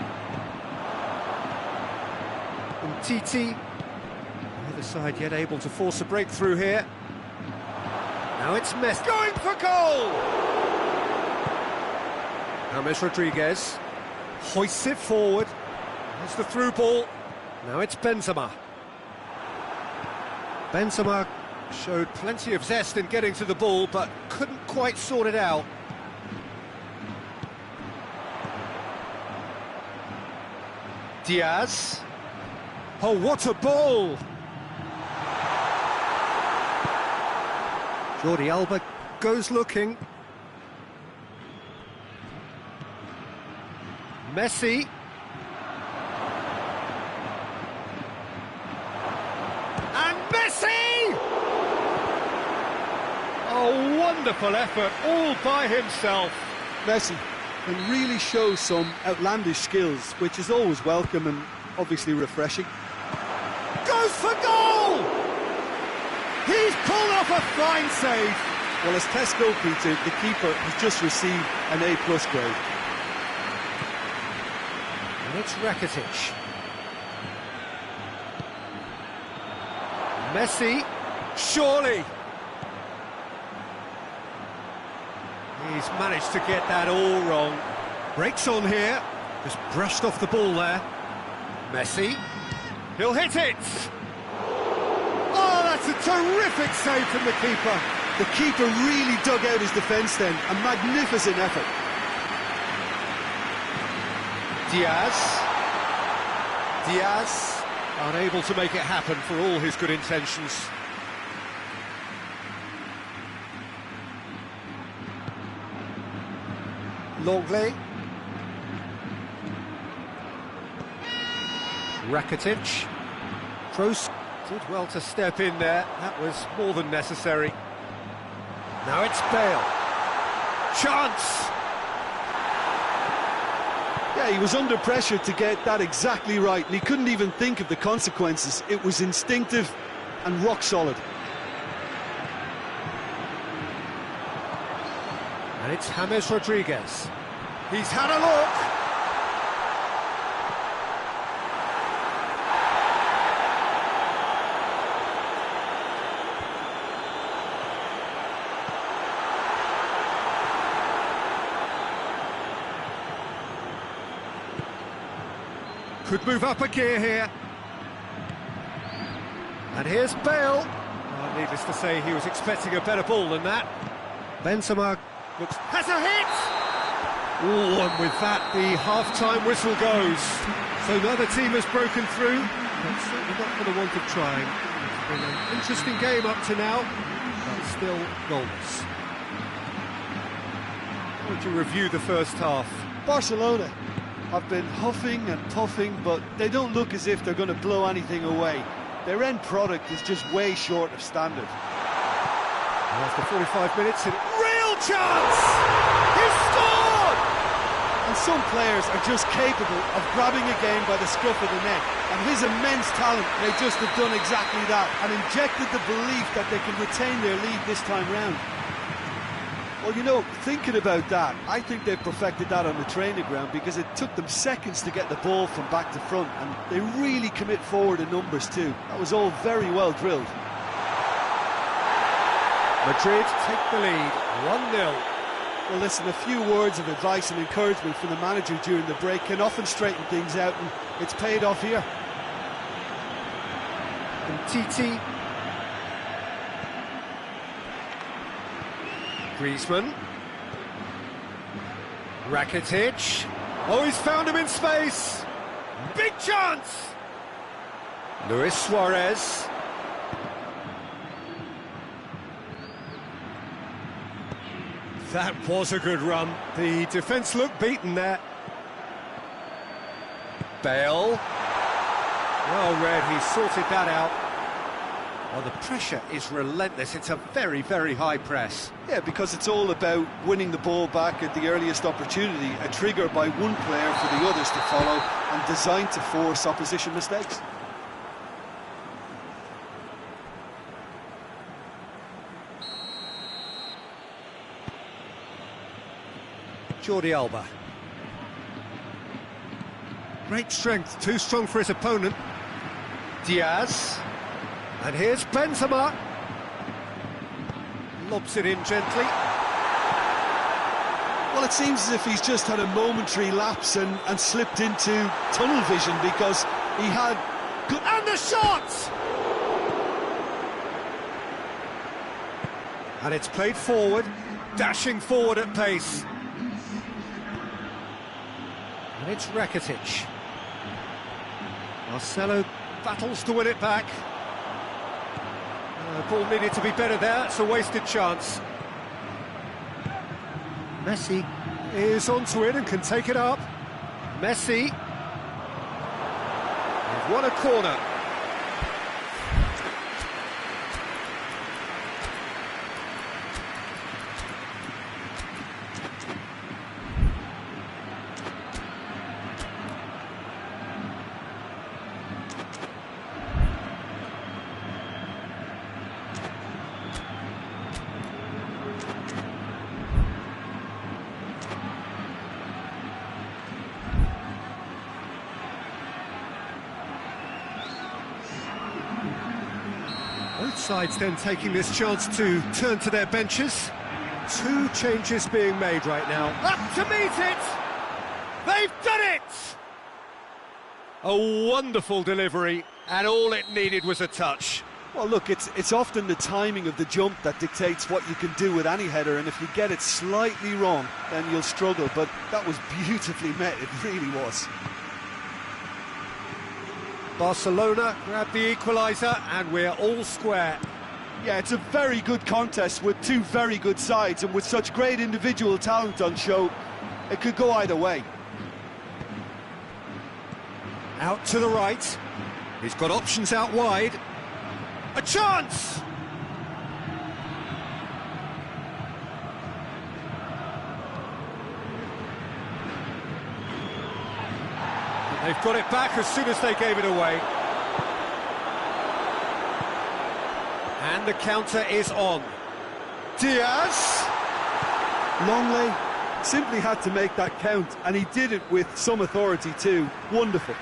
Titi, neither side yet able to force a breakthrough here. Now it's Messi going for goal! James Rodriguez hoists it forward. There's the through ball. Now it's Benzema. Benzema showed plenty of zest in getting to the ball, but couldn't quite sort it out. Diaz. Oh, what a ball! Jordi Alba goes looking. Messi. And Messi! Oh, wonderful effort, all by himself. Messi can really show some outlandish skills, which is always welcome and obviously refreshing. Goes for goal! He's pulled off a fine save. Well, as test goalkeeper, the keeper has just received an A+ grade. And it's Rakitic. Messi, surely. He's managed to get that all wrong. Breaks on here, just brushed off the ball there. Messi, he'll hit it! Oh, that's a terrific save from the keeper. The keeper really dug out his defence then, a magnificent effort. Diaz, unable to make it happen for all his good intentions. Longley. Rakitic. Kroos did well to step in there. That was more than necessary. Now it's Bale. Chance! Yeah, he was under pressure to get that exactly right, and he couldn't even think of the consequences. It was instinctive and rock solid. And it's James Rodriguez. He's had a look. Could move up a gear here. And here's Bale. Well, needless to say, he was expecting a better ball than that. Benzema looks... has a hit! Oh, and with that, the half-time whistle goes. So neither team has broken through, but certainly not for the want of trying. It's been an interesting game up to now, but still goalless. How would you review the first half? Barcelona have been huffing and puffing, but they don't look as if they're going to blow anything away. Their end product is just way short of standard. And after 45 minutes, a real chance! He scored! And some players are just capable of grabbing a game by the scruff of the neck, and his immense talent may just have done exactly that, and injected the belief that they can retain their lead this time round. Well, you know, thinking about that, I think they've perfected that on the training ground, because it took them seconds to get the ball from back to front, and they really commit forward in numbers too. That was all very well drilled. Madrid take the lead, 1-0. Well, listen, a few words of advice and encouragement from the manager during the break can often straighten things out, and it's paid off here. And Titi. Griezmann. Rakitic. Oh, he's found him in space. Big chance. Luis Suarez. That was a good run. The defence looked beaten there. Bale. Well read, he sorted that out. Well, the pressure is relentless. It's a very, very high press. Yeah, because it's all about winning the ball back at the earliest opportunity, a trigger by one player for the others to follow, and designed to force opposition mistakes. Jordi Alba. Great strength, too strong for his opponent. Diaz. And here's Benzema. Lobs it in gently. Well, it seems as if he's just had a momentary lapse and slipped into tunnel vision, because he had good... And the shot! And it's played forward, dashing forward at pace. And it's Rakitic. Marcelo battles to win it back. The ball needed to be better there, it's a wasted chance. Messi is onto it and can take it up. Messi. They've won a corner. Both sides then taking this chance to turn to their benches. Two changes being made right now. Up to meet it! They've done it! A wonderful delivery, and all it needed was a touch. Well, look, it's often the timing of the jump that dictates what you can do with any header, and if you get it slightly wrong, then you'll struggle. But that was beautifully met, it really was. Barcelona grab the equaliser, and we're all square. Yeah, it's a very good contest with two very good sides, and with such great individual talent on show, it could go either way. Out to the right. He's got options out wide. A chance! They've got it back as soon as they gave it away. And the counter is on. Diaz! Longley simply had to make that count, and he did it with some authority too. Wonderful.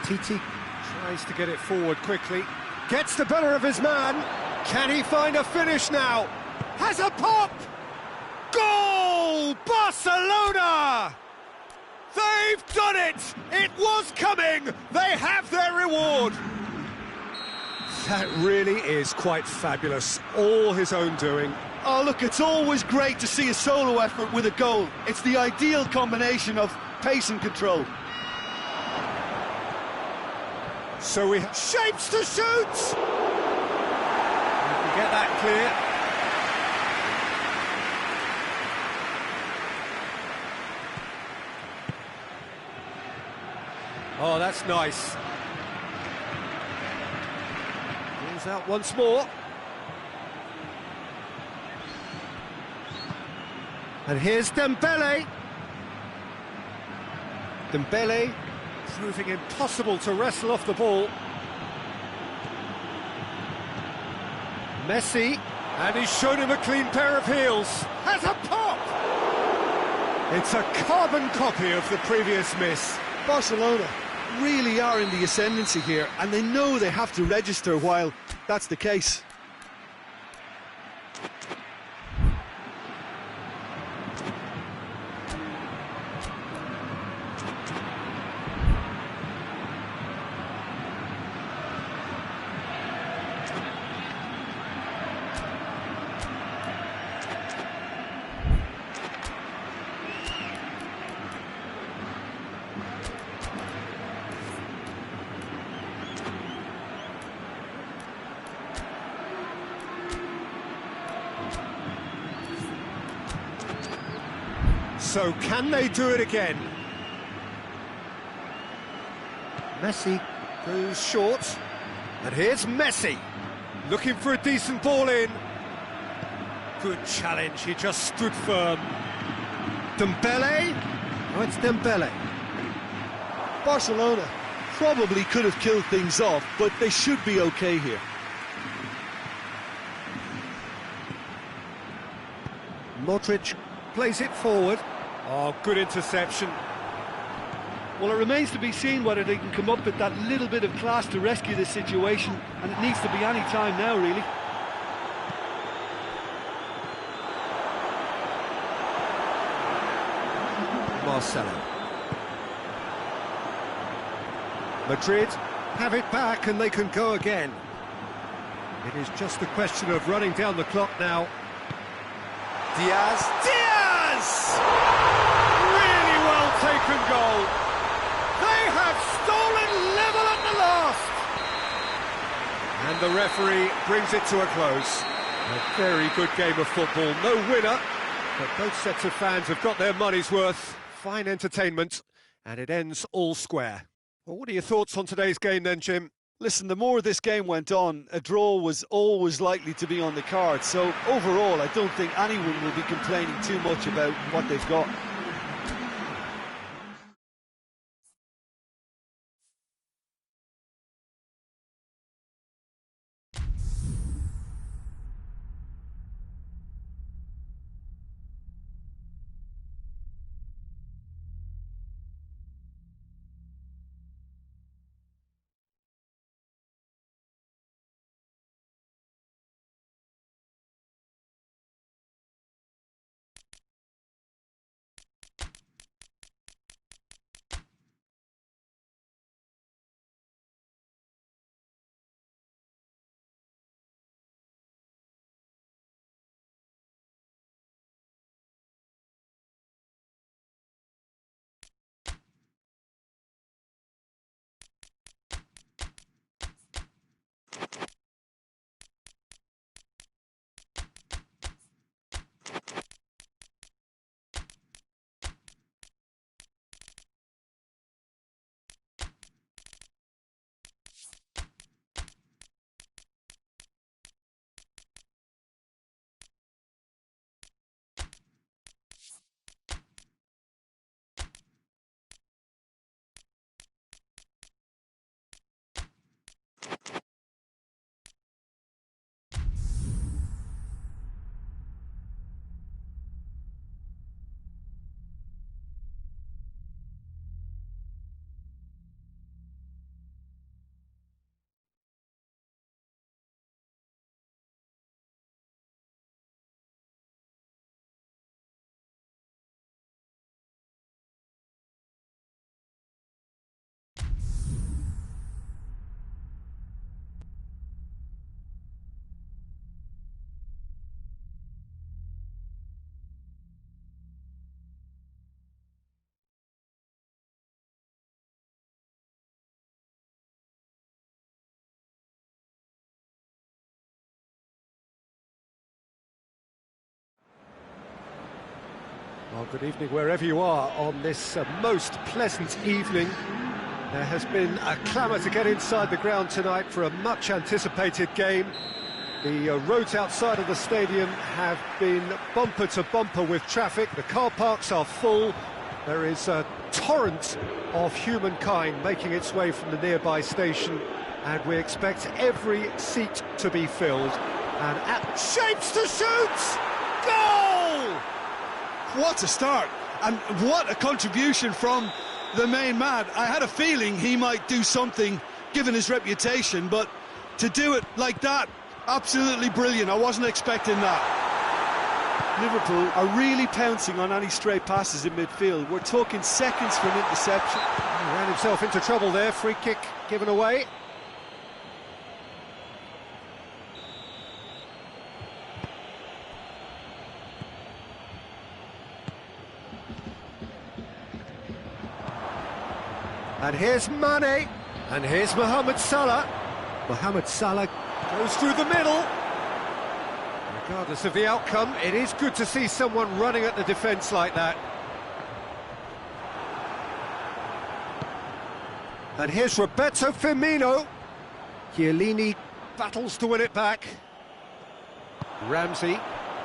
Titi tries to get it forward quickly. Gets the better of his man. Can he find a finish now? Has a pop! Goal! Barcelona! They've done it! It was coming! They have their reward! That really is quite fabulous. All his own doing. Oh, look, it's always great to see a solo effort with a goal. It's the ideal combination of pace and control. So he shapes to shoot! We can get that clear. Oh, that's nice. Pulls out once more. And here's Dembele. Dembele proving impossible to wrestle off the ball. Messi, and he's shown him a clean pair of heels. Has a pop! It's a carbon copy of the previous miss. Barcelona really are in the ascendancy here, and they know they have to register while that's the case. So can they do it again? Messi goes short, and here's Messi, looking for a decent ball in. Good challenge, he just stood firm. Dembele? Oh, it's Dembele. Barcelona probably could have killed things off, but they should be okay here. Modric plays it forward. Oh, good interception. Well, it remains to be seen whether they can come up with that little bit of class to rescue this situation, and it needs to be any time now, really. Marcelo. Madrid have it back and they can go again. It is just a question of running down the clock now. Diaz. Really well taken goal. They have stolen level at the last. And the referee brings it to a close. A very good game of football. No winner, but both sets of fans have got their money's worth. Fine entertainment, and it ends all square. Well, what are your thoughts on today's game then, Jim? Listen, the more this game went on, a draw was always likely to be on the card. So overall, I don't think anyone will be complaining too much about what they've got. Well, good evening wherever you are on this most pleasant evening. There has been a clamour to get inside the ground tonight for a much-anticipated game. The roads outside of the stadium have been bumper to bumper with traffic. The car parks are full. There is a torrent of humankind making its way from the nearby station, and we expect every seat to be filled. And at shapes to shoot! Goal! What a start, and what a contribution from the main man. I had a feeling he might do something, given his reputation, but to do it like that, absolutely brilliant. I wasn't expecting that. Liverpool are really pouncing on any stray passes in midfield. We're talking seconds for an interception. He ran himself into trouble there, free kick given away. And here's Mane, and here's Mohamed Salah. Mohamed Salah goes through the middle. Regardless of the outcome, it is good to see someone running at the defence like that. And here's Roberto Firmino. Chiellini battles to win it back. Ramsey,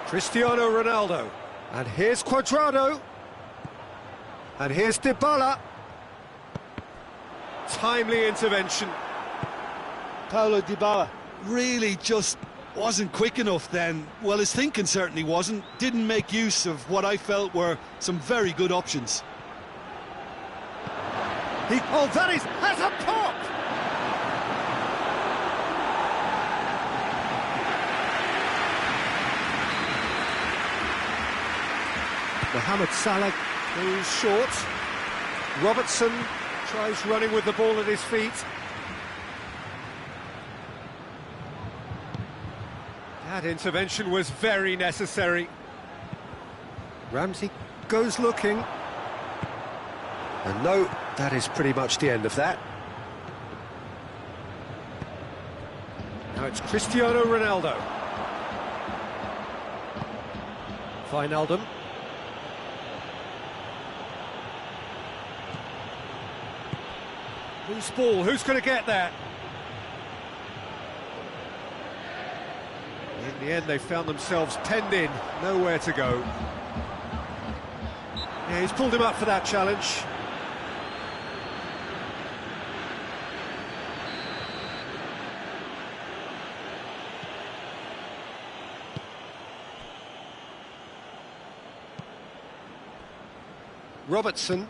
Cristiano Ronaldo. And here's Cuadrado. And here's Dybala. Timely intervention. Paulo Dybala really just wasn't quick enough then. Well, his thinking certainly wasn't. Didn't make use of what I felt were some very good options. Has a pop! Mohamed Salah goes short. Robertson tries running with the ball at his feet. That intervention was very necessary. Ramsey goes looking. And no, that is pretty much the end of that. Now it's Cristiano Ronaldo. Wijnaldum. Loose ball, who's going to get that? In the end, they found themselves penned in, nowhere to go. Yeah, he's pulled him up for that challenge. Robertson.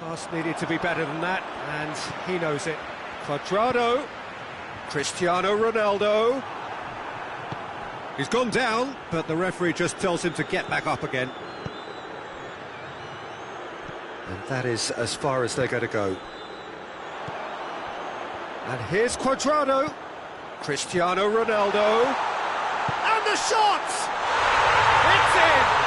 Pass needed to be better than that, and he knows it. Cuadrado, Cristiano Ronaldo. He's gone down, but the referee just tells him to get back up again. And that is as far as they're going to go. And here's Cuadrado, Cristiano Ronaldo, and the shot! It's in!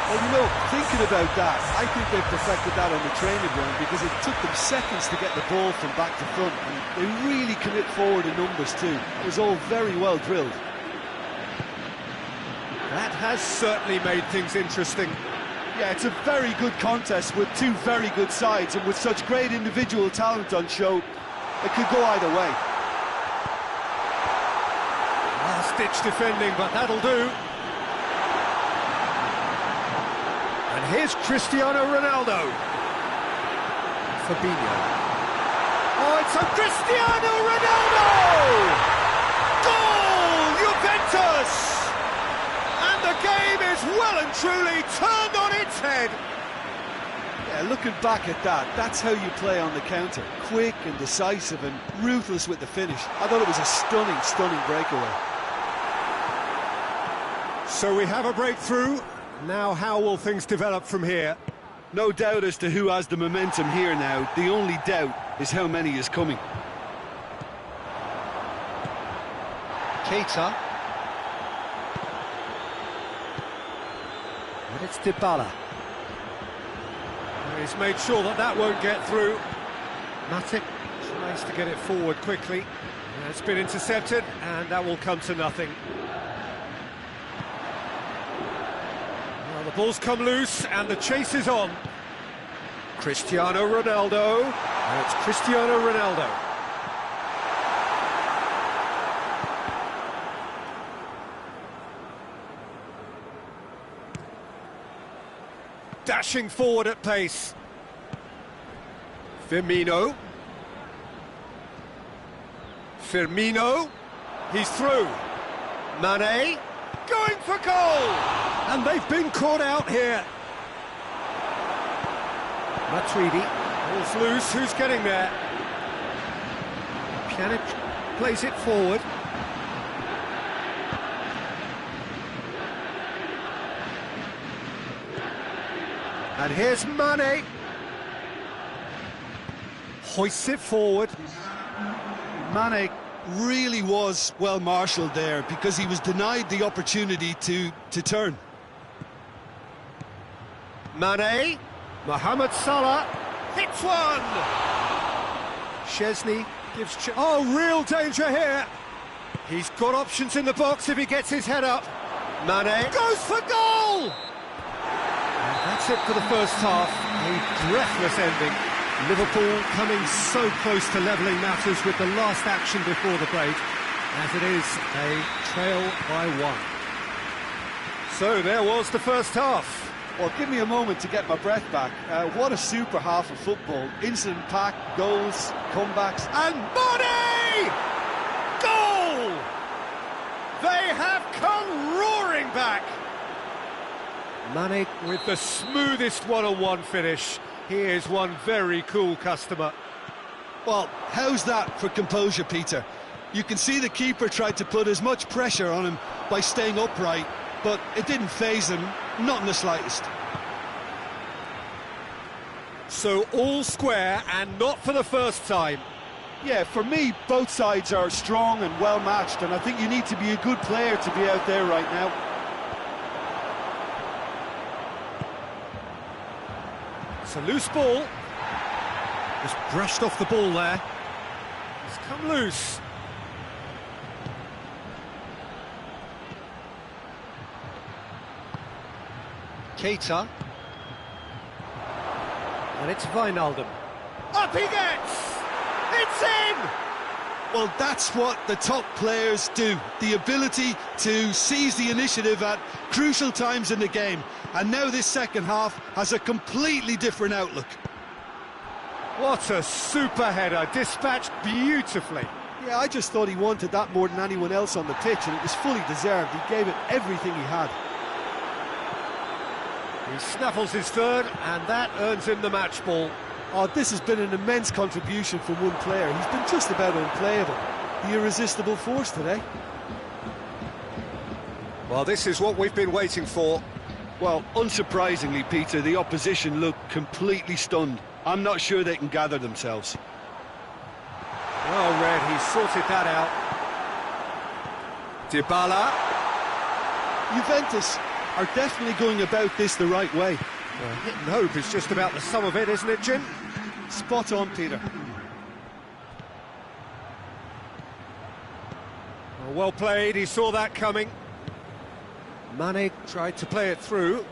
Well, you know, thinking about that, I think they've perfected that on the training ground because it took them seconds to get the ball from back to front, and they really commit forward in numbers too. It was all very well drilled. That has certainly made things interesting. Yeah, it's a very good contest with two very good sides, and with such great individual talent on show, it could go either way. Last-ditch defending, but that'll do. And here's Cristiano Ronaldo. Fabinho. Oh, it's a Cristiano Ronaldo! Goal! Juventus! And the game is well and truly turned on its head. Yeah, looking back at that, that's how you play on the counter. Quick and decisive and ruthless with the finish. I thought it was a stunning, stunning breakaway. So we have a breakthrough. Now how will things develop from here? No doubt as to who has the momentum here now. The only doubt is how many is coming. Keita. And it's Dybala. He's made sure that that won't get through. Matic Nice to get it forward quickly. It's been intercepted, and that will come to nothing. Well, the ball's come loose, and the chase is on. Cristiano Ronaldo, and it's Cristiano Ronaldo. Dashing forward at pace. Firmino, he's through. Mane, going for goal! And they've been caught out here. Matuidi, ball's loose, who's getting there? Pjanic plays it forward. And here's Mane. Hoists it forward. Mane really was well marshalled there because he was denied the opportunity to turn. Mane, Mohamed Salah, hits one! Chesney gives... oh, real danger here! He's got options in the box if he gets his head up. Mane goes for goal! And that's it for the first half, a breathless ending. Liverpool coming so close to levelling matters with the last action before the break, as it is a trail by 1. So there was the first half. Well, give me a moment to get my breath back. What a super half of football. Incident-packed, goals, comebacks. And Mane! Goal! They have come roaring back. Mane with the smoothest one-on-one finish. He is one very cool customer. Well, how's that for composure, Peter? You can see the keeper tried to put as much pressure on him by staying upright, but it didn't faze him, not in the slightest. So all square, and not for the first time. Yeah, for me, both sides are strong and well matched, and I think you need to be a good player to be out there right now. It's a loose ball. Just brushed off the ball there. It's come loose. Keita. And it's Wijnaldum. Up he gets! It's in! Well, that's what the top players do. The ability to seize the initiative at crucial times in the game. And now this second half has a completely different outlook. What a super header, dispatched beautifully. Yeah, I just thought he wanted that more than anyone else on the pitch, and it was fully deserved. He gave it everything he had. He snaffles his third, and that earns him the match ball. Oh, this has been an immense contribution from one player. He's been just about unplayable. The irresistible force today. Well, this is what we've been waiting for. Well, unsurprisingly, Peter, the opposition looked completely stunned. I'm not sure they can gather themselves. Well read, he sorted that out. Dybala. Juventus are definitely going about this the right way. Well, hit and hope is just about the sum of it, isn't it, Jim? Spot on, Peter. Well played, he saw that coming. Mane tried to play it through.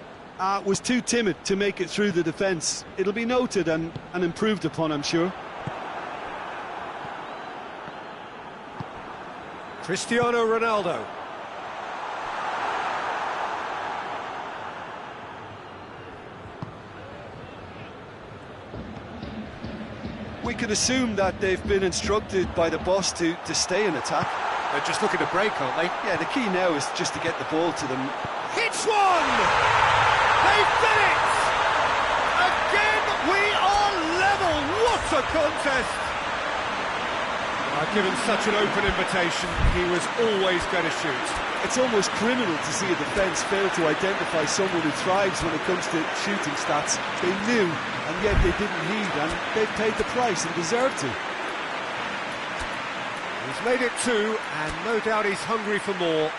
Was too timid to make it through the defence. It'll be noted and improved upon, I'm sure. Cristiano Ronaldo. We could assume that they've been instructed by the boss to stay in attack. They're just looking to break, aren't they? Yeah, the key now is just to get the ball to them. Hits one! They've done it! Again, we are level! What a contest! I've given such an open invitation, he was always going to shoot. It's almost criminal to see a defence fail to identify someone who thrives when it comes to shooting stats. They knew, and yet they didn't heed, and they've paid the price and deserved to. He's made it 2, and no doubt he's hungry for more.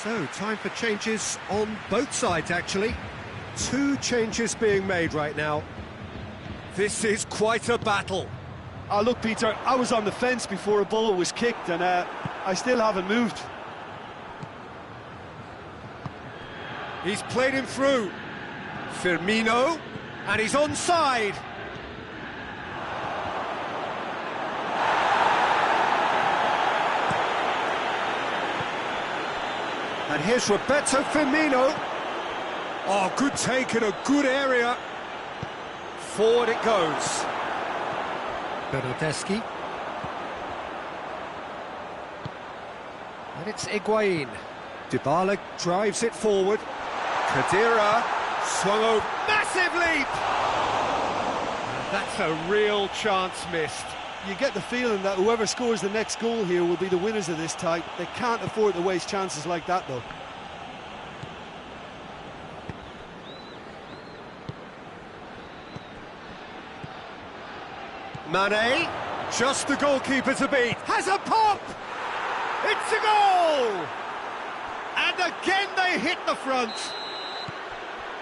So, time for changes on both sides, actually. Two changes being made right now. This is quite a battle. Oh, look, Peter, I was on the fence before a ball was kicked, and I still haven't moved. He's played him through. Firmino, and he's onside. And here's Roberto Firmino. Oh, good take in a good area. Forward it goes. Bernardeschi. And it's Higuain. Dybala drives it forward. Khedira swung over. Massive leap! And that's a real chance missed. You get the feeling that whoever scores the next goal here will be the winners of this tie. They can't afford to waste chances like that, though. Mane, just the goalkeeper to beat. Has a pop! It's a goal! And again they hit the front.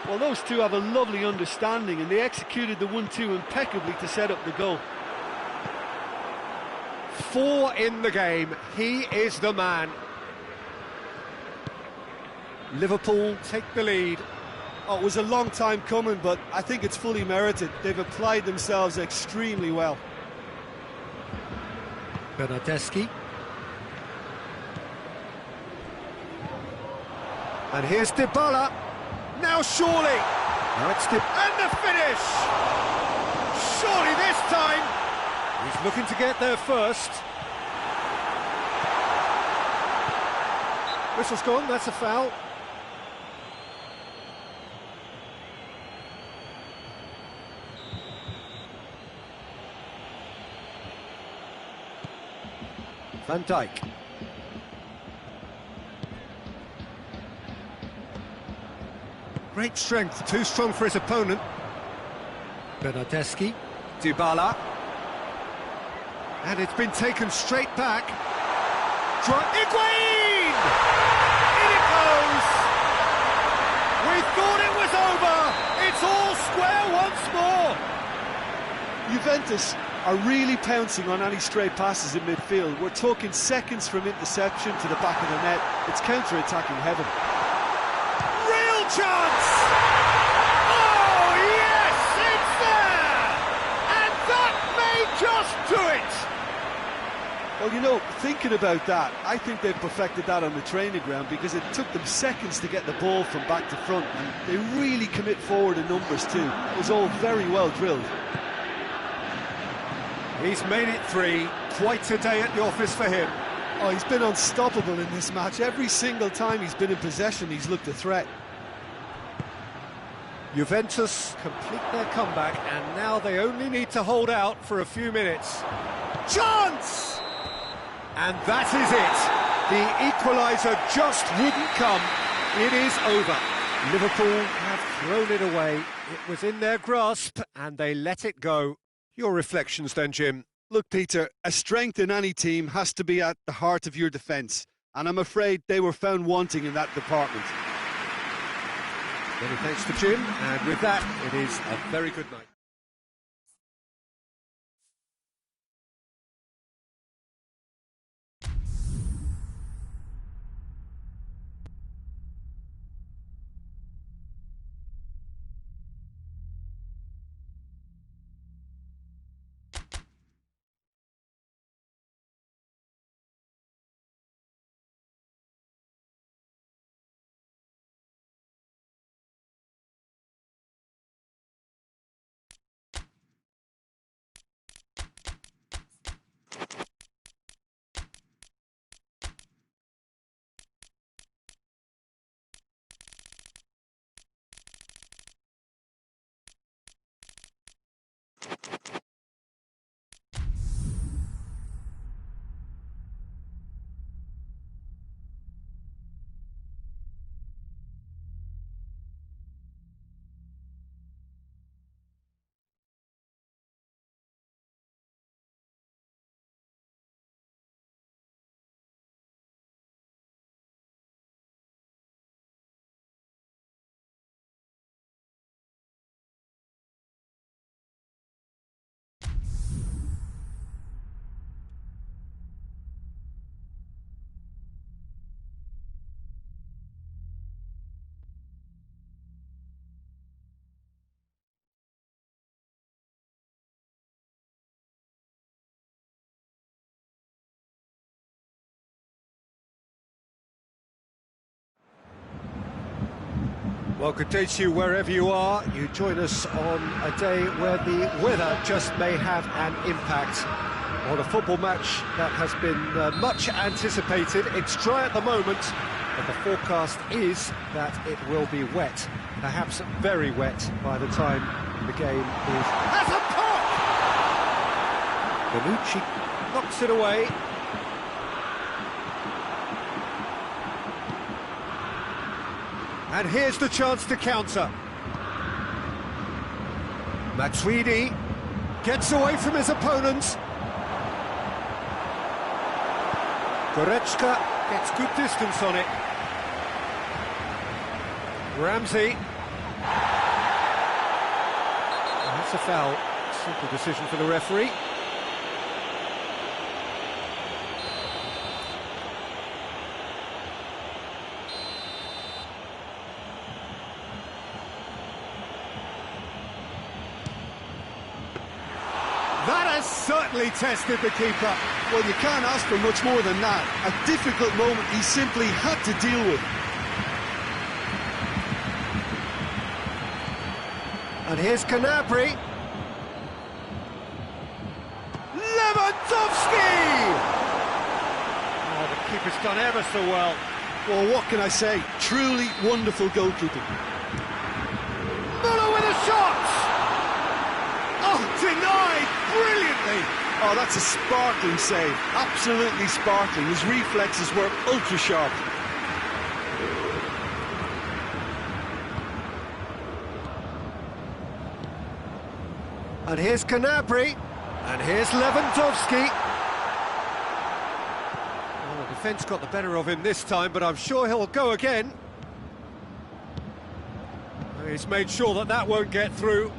Well, those two have a lovely understanding, and they executed the 1-2 impeccably to set up the goal. 4 in the game, he is the man. Liverpool take the lead. Oh, it was a long time coming, but I think it's fully merited. They've applied themselves extremely well. Bernardeschi. And here's Dybala. Now surely. Now it's and the finish! Surely this time. He's looking to get there first. Whistle's gone, that's a foul. Van Dijk. Great strength, too strong for his opponent. Bernardeschi. Dybala. And it's been taken straight back. Higuain! In it goes! We thought it was over! It's all square once more! Juventus are really pouncing on any stray passes in midfield. We're talking seconds from interception to the back of the net. It's counter-attacking heaven. Real chance! Oh, yes, it's there! And that may just do it! Well, you know, thinking about that, I think they've perfected that on the training ground, because it took them seconds to get the ball from back to front, and they really commit forward in numbers too. It was all very well drilled. He's made it 3. Quite a day at the office for him. Oh, he's been unstoppable in this match. Every single time he's been in possession, he's looked a threat. Juventus complete their comeback, and now they only need to hold out for a few minutes. Chance! And that is it. The equaliser just wouldn't come. It is over. Liverpool have thrown it away. It was in their grasp, and they let it go. Your reflections then, Jim? Look, Peter, a strength in any team has to be at the heart of your defence, and I'm afraid they were found wanting in that department. Many thanks to Jim, and with that, it is a very good night. Well, good day to you wherever you are. You join us on a day where the weather just may have an impact on a football match that has been much anticipated. It's dry at the moment, but the forecast is that it will be wet, perhaps very wet by the time the game is... Has a pop! Bonucci knocks it away. And here's the chance to counter. Matuidi gets away from his opponent. Goretzka gets good distance on it. Ramsey. And that's a foul. Simple decision for the referee. That has certainly tested the keeper. Well, you can't ask for much more than that. A difficult moment he simply had to deal with. And here's Gnabry. Lewandowski! Oh, the keeper's done ever so well. Well, what can I say? Truly wonderful goalkeeping. Muller with a shot! Oh, denied brilliantly! Oh, that's a sparkling save. Absolutely sparkling. His reflexes were ultra sharp. And here's Gnabry. And here's Lewandowski. Well, the defence got the better of him this time, but I'm sure he'll go again. He's made sure that that won't get through.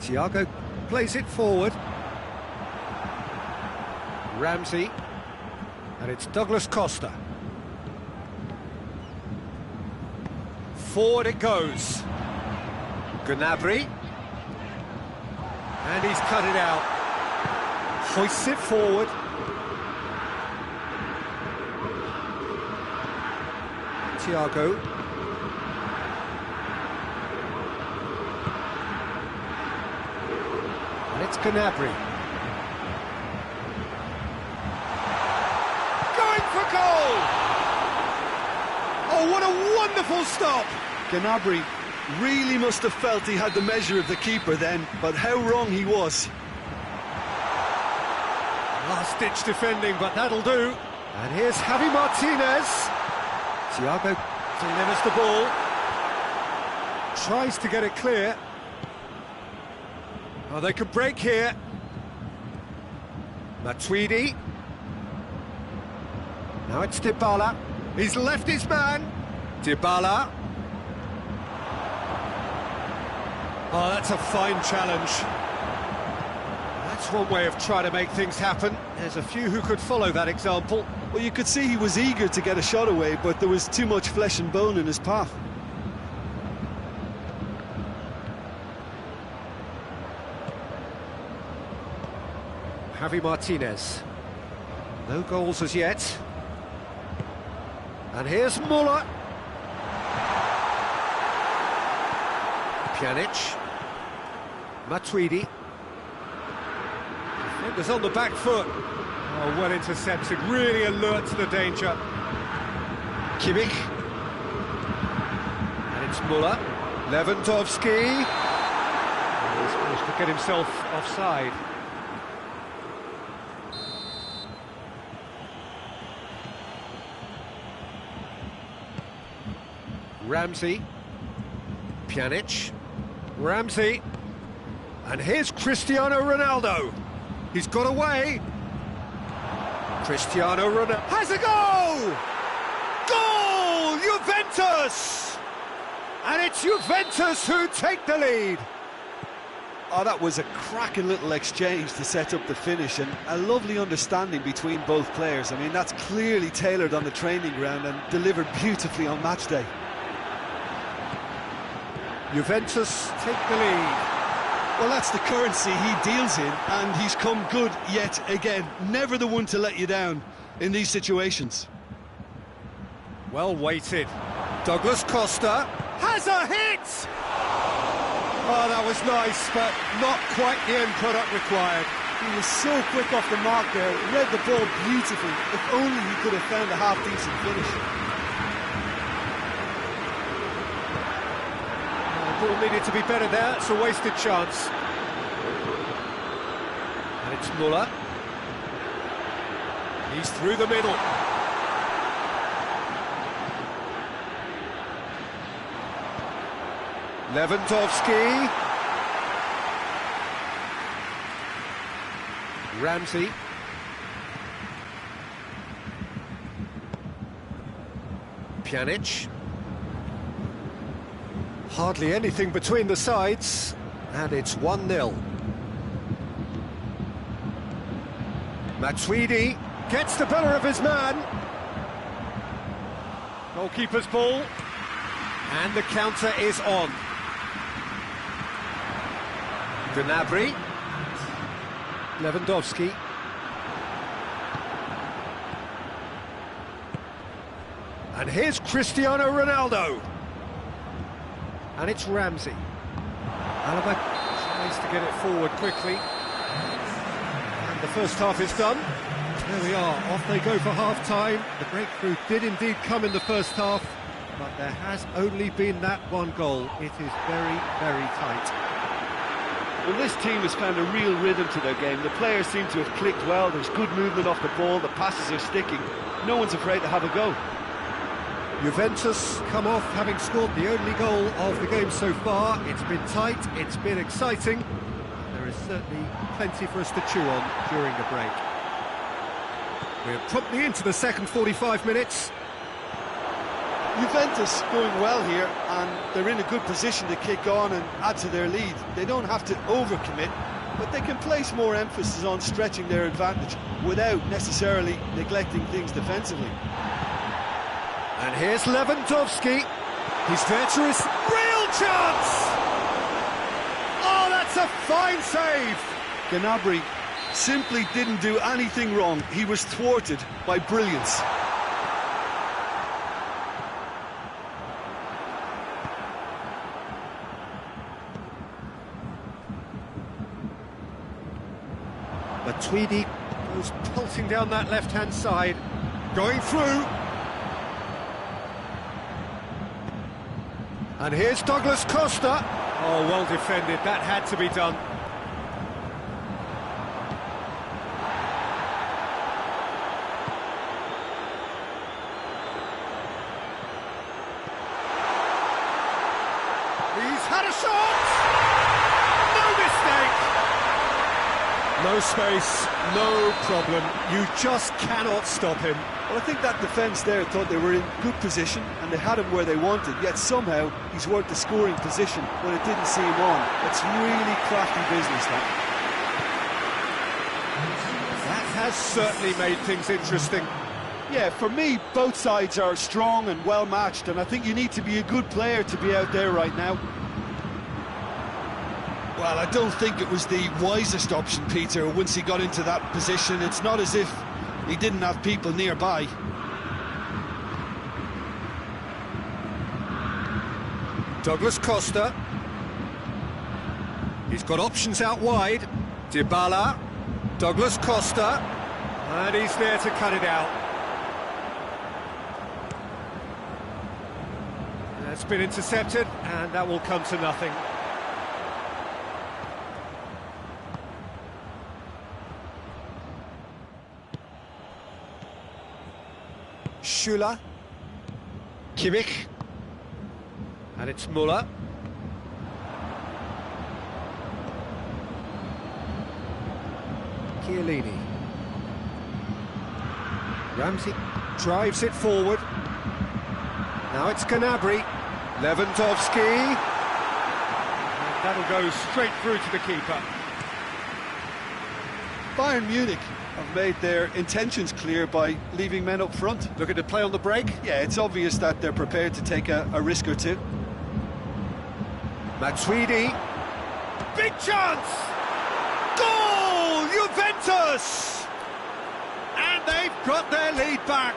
Thiago plays it forward. Ramsey. And it's Douglas Costa. Forward it goes. Gnabry. And he's cut it out. Hoists it forward. Thiago. And it's Gnabry. Going for goal! Oh, what a wonderful stop! Gnabry really must have felt he had the measure of the keeper then, but how wrong he was. Last-ditch defending, but that'll do. And here's Javi Martinez. Thiago delivers the ball. Tries to get it clear. Oh, they could break here. Matuidi. Now it's Dybala. He's left his man. Dybala. Oh, that's a fine challenge. That's one way of trying to make things happen. There's a few who could follow that example. Well, you could see he was eager to get a shot away, but there was too much flesh and bone in his path. Javi Martinez. No goals as yet. And here's Muller. Pjanic. Matuidi. Defenders on the back foot. Oh, well intercepted, really alert to the danger. Kimmich. And it's Muller. Lewandowski. Oh, he's managed to get himself offside. Ramsey. Pjanic. Ramsey. And here's Cristiano Ronaldo. He's got away. Cristiano Ronaldo has a goal! Goal! Juventus! And it's Juventus who take the lead. Oh, that was a cracking little exchange to set up the finish, and a lovely understanding between both players. I mean, that's clearly tailored on the training ground and delivered beautifully on match day. Juventus take the lead. Well, that's the currency he deals in, and he's come good yet again. Never the one to let you down in these situations. Well weighted. Douglas Costa. has a hit! Oh, that was nice, but not quite the end product required. He was so quick off the mark there, read the ball beautifully. If only he could have found a half-decent finish. The ball needed to be better there, it's a wasted chance. And it's Muller. He's through the middle. Lewandowski. Ramsey. Pjanic. Hardly anything between the sides, and it's 1-0. Matuidi gets the better of his man. Goalkeeper's ball, and the counter is on. Gnabry. Lewandowski. And here's Cristiano Ronaldo. And it's Ramsey. Alaba tries to get it forward quickly. And the first half is done. There we are, off they go for half-time. The breakthrough did indeed come in the first half, but there has only been that one goal. It is very, very tight. Well, this team has found a real rhythm to their game. The players seem to have clicked well. There's good movement off the ball. The passes are sticking. No one's afraid to have a go. Juventus come off having scored the only goal of the game so far. It's been tight, it's been exciting. There is certainly plenty for us to chew on during the break. We're promptly into the second 45 minutes. Juventus going well here, and they're in a good position to kick on and add to their lead. They don't have to overcommit, but they can place more emphasis on stretching their advantage without necessarily neglecting things defensively. And here's Lewandowski. He's there to his real chance! Oh, that's a fine save! Gnabry simply didn't do anything wrong. He was thwarted by brilliance. Matuidi goes pelting down that left-hand side, going through. And here's Douglas Costa. Oh, well defended, that had to be done. He's had a shot! No mistake! No space, no problem. You just cannot stop him. Well, I think that defence there thought they were in good position and they had him where they wanted, yet somehow he's worked the scoring position when it didn't see him on. It's really crafty business, that. That has certainly made things interesting. Yeah, for me, both sides are strong and well matched, and I think you need to be a good player to be out there right now. Well, I don't think it was the wisest option, Peter, once he got into that position. It's not as if he didn't have people nearby. Douglas Costa. He's got options out wide. Dybala. Douglas Costa. And he's there to cut it out. That's been intercepted, and that will come to nothing. Schüller, Kimmich, and it's Muller. Chiellini. Ramsey drives it forward. Now it's Gnabry. Lewandowski. And that'll go straight through to the keeper. Bayern Munich have made their intentions clear by leaving men up front. Looking to play on the break. Yeah, it's obvious that they're prepared to take a risk or two. Matuidi. Big chance! Goal! Juventus! And they've got their lead back.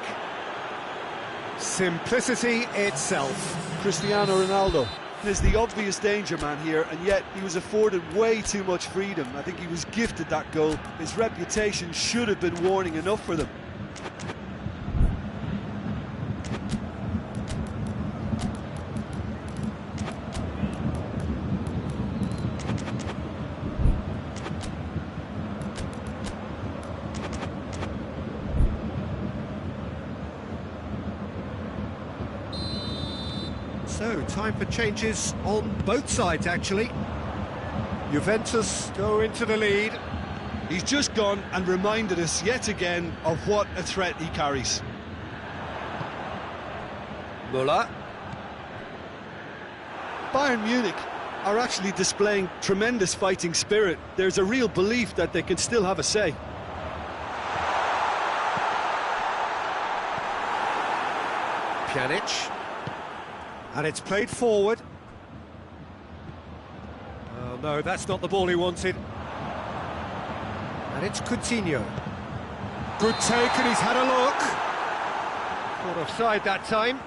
Simplicity itself. Cristiano Ronaldo is the obvious danger man here, and yet he was afforded way too much freedom. I think he was gifted that goal. His reputation should have been warning enough for them. So, time for changes on both sides, actually. Juventus go into the lead. He's just gone and reminded us yet again of what a threat he carries. Müller. Bayern Munich are actually displaying tremendous fighting spirit. There's a real belief that they can still have a say. Pjanic. And it's played forward. Oh no, that's not the ball he wanted. And it's Coutinho. Good take, and he's had a look. Caught offside that time.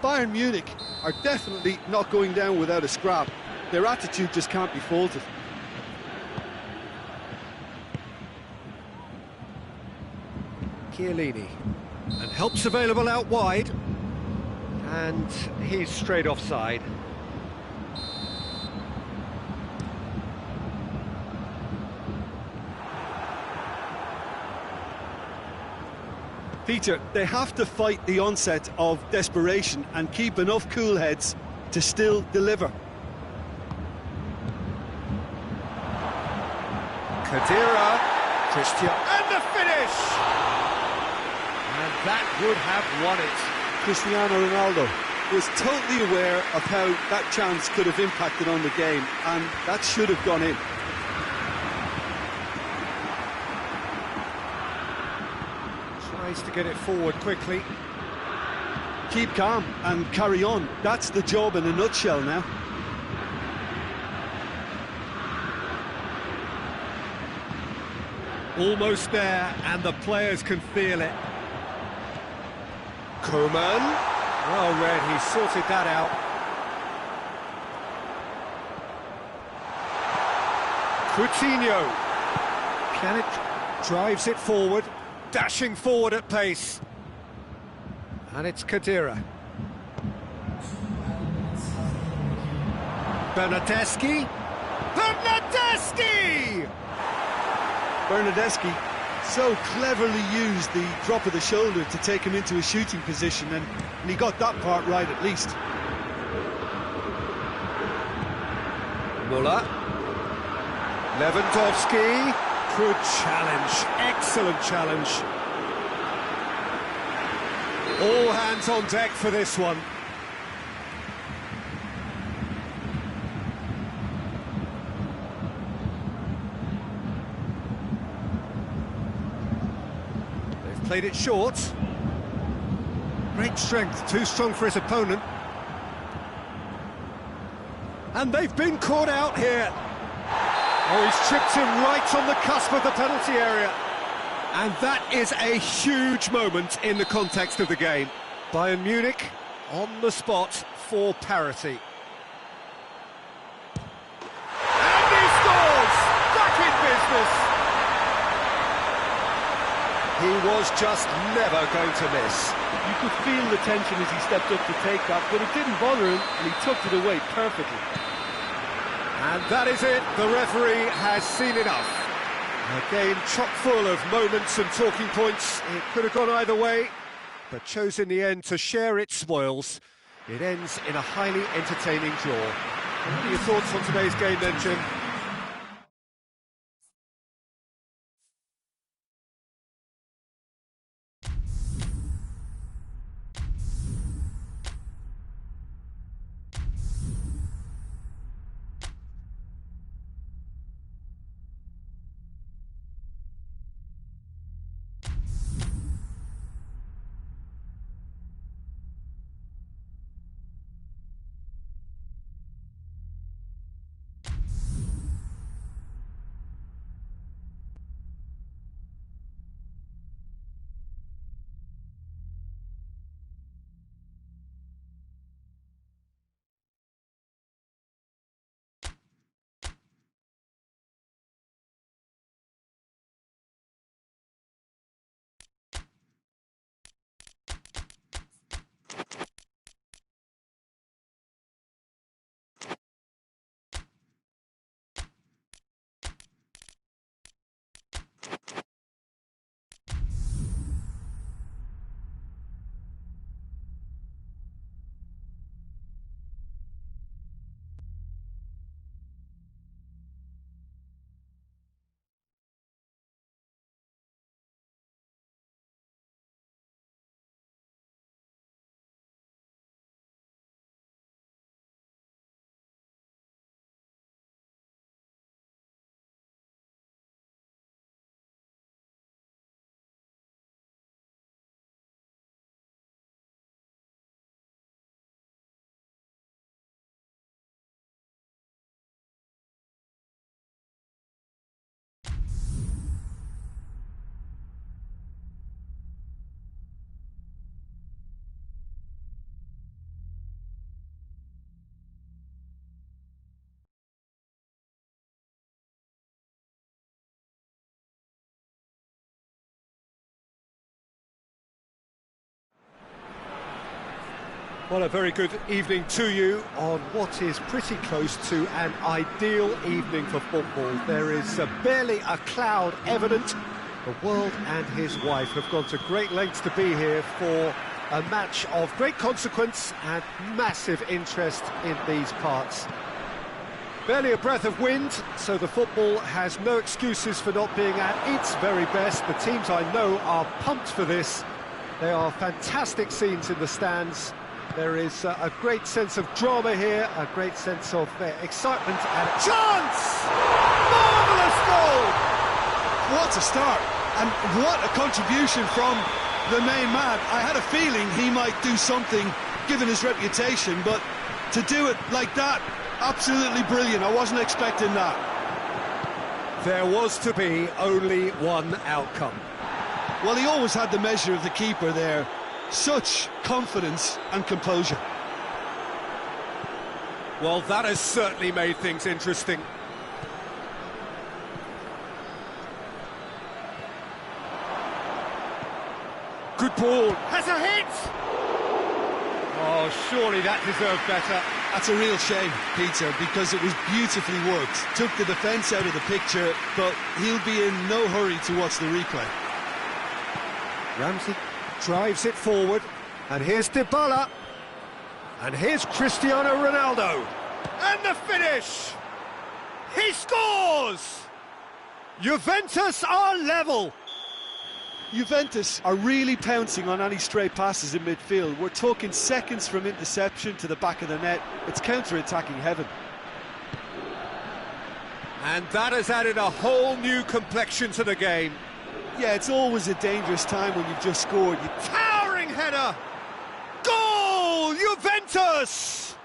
Bayern Munich are definitely not going down without a scrap. Their attitude just can't be faulted. Chiellini. And help's available out wide. And he's straight offside. Peter, they have to fight the onset of desperation and keep enough cool heads to still deliver. Khedira, Christian, and the finish! And that would have won it. Cristiano Ronaldo was totally aware of how that chance could have impacted on the game, and that should have gone in. Tries to get it forward quickly. Keep calm and carry on. That's the job in a nutshell now. Almost there, and the players can feel it. Koeman. Well read, he sorted that out. Coutinho. Pjanic drives it forward, dashing forward at pace. And it's Khedira. Bernardeschi. Bernardeschi! Bernardeschi so cleverly used the drop of the shoulder to take him into a shooting position, and he got that part right at least. Müller. Lewandowski. Good challenge. Excellent challenge. All hands on deck for this one. They've played it short. Great strength, too strong for his opponent. And they've been caught out here. Oh, he's chipped him right on the cusp of the penalty area. And that is a huge moment in the context of the game. Bayern Munich on the spot for parity. And he scores! Back in business! He was just never going to miss. You could feel the tension as he stepped up to take that, but it didn't bother him, and he tucked it away perfectly. And that is it, the referee has seen enough. A game chock full of moments and talking points. It could have gone either way, but chose in the end to share its spoils. It ends in a highly entertaining draw. What are your thoughts on today's game then, Jim? Well, a very good evening to you on what is pretty close to an ideal evening for football. There is barely a cloud evident. The world and his wife have gone to great lengths to be here for a match of great consequence and massive interest in these parts. Barely a breath of wind, so the football has no excuses for not being at its very best. The teams I know are pumped for this. There are fantastic scenes in the stands. There is a great sense of drama here, a great sense of excitement and a chance! Marvellous goal! What a start, and what a contribution from the main man. I had a feeling he might do something, given his reputation, but to do it like that, absolutely brilliant. I wasn't expecting that. There was to be only one outcome. Well, he always had the measure of the keeper there. Such confidence and composure. Well, that has certainly made things interesting. Good ball. Has a hit! Oh, surely that deserved better. That's a real shame, Peter, because it was beautifully worked. Took the defence out of the picture, but he'll be in no hurry to watch the replay. Ramsey drives it forward, and here's Dybala, and here's Cristiano Ronaldo, And the finish! He scores! Juventus are level. Juventus are really pouncing on any stray passes in midfield. We're talking seconds from interception to the back of the net. It's counter-attacking heaven. and that has added a whole new complexion to the game. Yeah, it's always a dangerous time when you've just scored. Towering header! Goal! Juventus!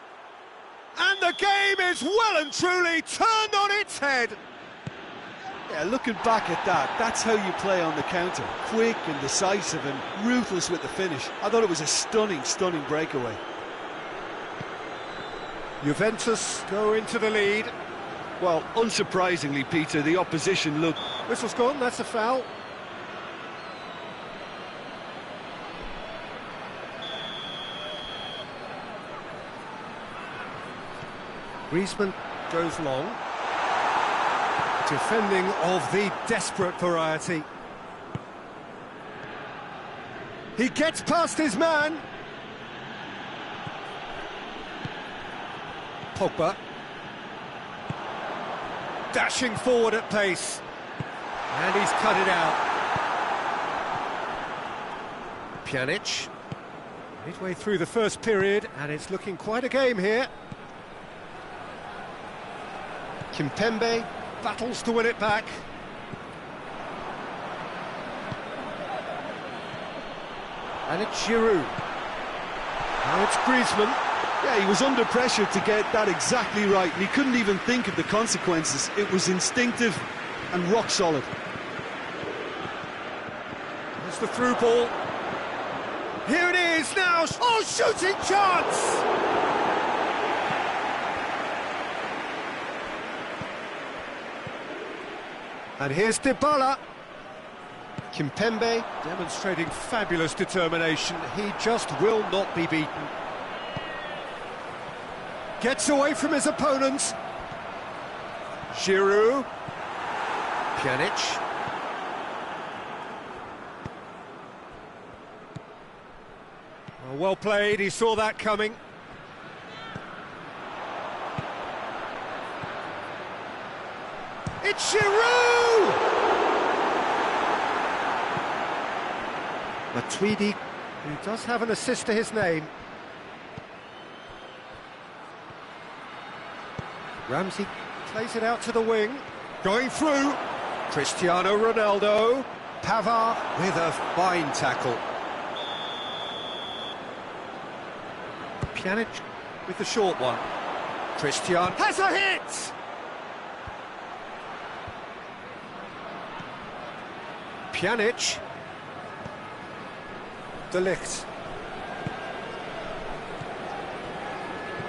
And the game is well and truly turned on its head. Yeah, looking back at that, that's how you play on the counter. Quick and decisive and ruthless with the finish. I thought it was a stunning, stunning breakaway. Juventus go into the lead. Well, unsurprisingly, Peter, the opposition looked... Whistle's gone, that's a foul. Griezmann goes long. Defending of the desperate variety. He gets past his man. Pogba. Dashing forward at pace. And he's cut it out. Pjanic. Midway through the first period, and it's looking quite a game here. Kimpembe battles to win it back. And it's Giroud. Now it's Griezmann. Yeah, he was under pressure to get that exactly right, and he couldn't even think of the consequences. It was instinctive and rock solid. There's the through ball. Here it is now. Oh, shooting chance! And here's Dybala. Kimpembe demonstrating fabulous determination. He just will not be beaten. Gets away from his opponents. Giroud. Pjanic. Well played, he saw that coming. It's Giroud! Matuidi, who does have an assist to his name. Ramsey plays it out to the wing. Going through. Cristiano Ronaldo. Pavard with a fine tackle. Pjanic with the short one. Cristiano Has a hit! Pjanic. De Ligt.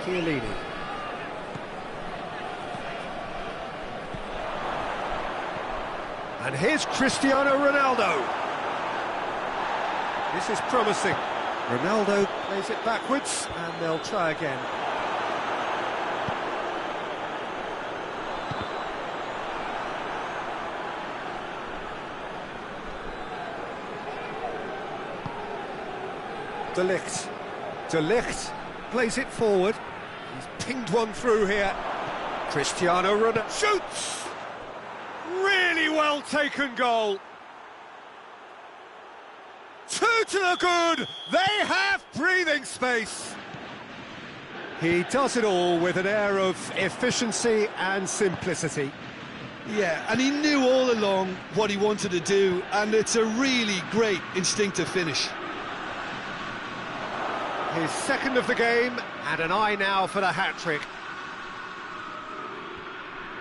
Chiellini. And here's Cristiano Ronaldo. This is promising. Ronaldo plays it backwards, and they'll try again. De Ligt plays it forward. He's pinged one through here. Cristiano Ronaldo shoots! Really well taken goal. 2 to the good. They have breathing space. He does it all with an air of efficiency and simplicity. Yeah, and he knew all along what he wanted to do, and it's a really great instinctive finish. His second of the game, and an eye now for the hat-trick.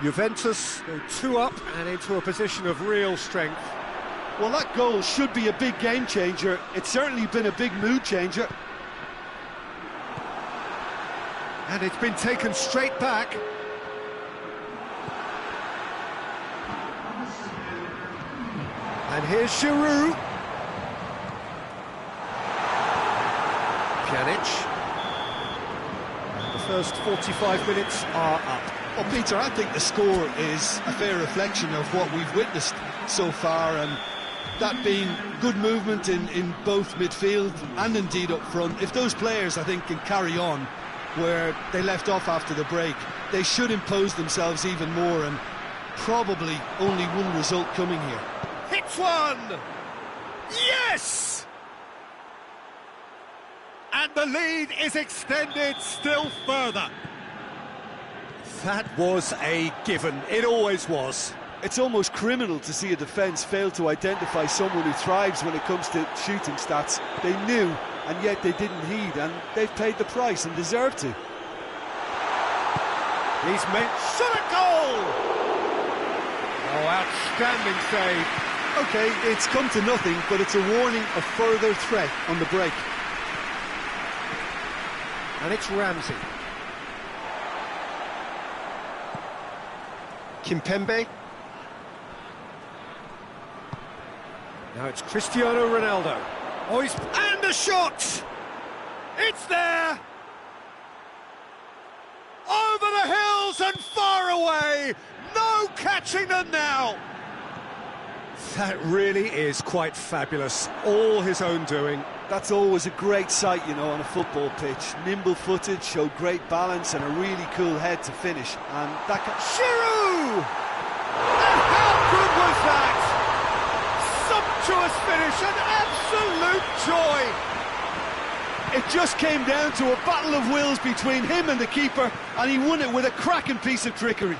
Juventus go 2 up and into a position of real strength. Well, that goal should be a big game changer. It's certainly been a big mood changer. And it's been taken straight back. And here's Giroud. Pjanic. And the first 45 minutes are up. Well, Peter, I think the score is a fair reflection of what we've witnessed so far, and that being good movement in both midfield and indeed up front. If those players, I think, can carry on where they left off after the break, they should impose themselves even more, and probably only one result coming here. Hits one! Yes! And the lead is extended still further. That was a given. It always was. It's almost criminal to see a defence fail to identify someone who thrives when it comes to shooting stats. They knew, and yet they didn't heed, and they've paid the price and deserve to. He's made shot a goal! Oh, outstanding save. OK, it's come to nothing, but it's a warning of further threat on the break. And it's Ramsey. Kimpembe. Now it's Cristiano Ronaldo. Oh, and a shot! It's there! Over the hills and far away! No catching them now! That really is quite fabulous. All his own doing. That's always a great sight, you know, on a football pitch. Nimble-footed, showed great balance and a really cool head to finish. And that Giroud! And how good was that? Sumptuous finish, an absolute joy! It just came down to a battle of wills between him and the keeper, and he won it with a cracking piece of trickery.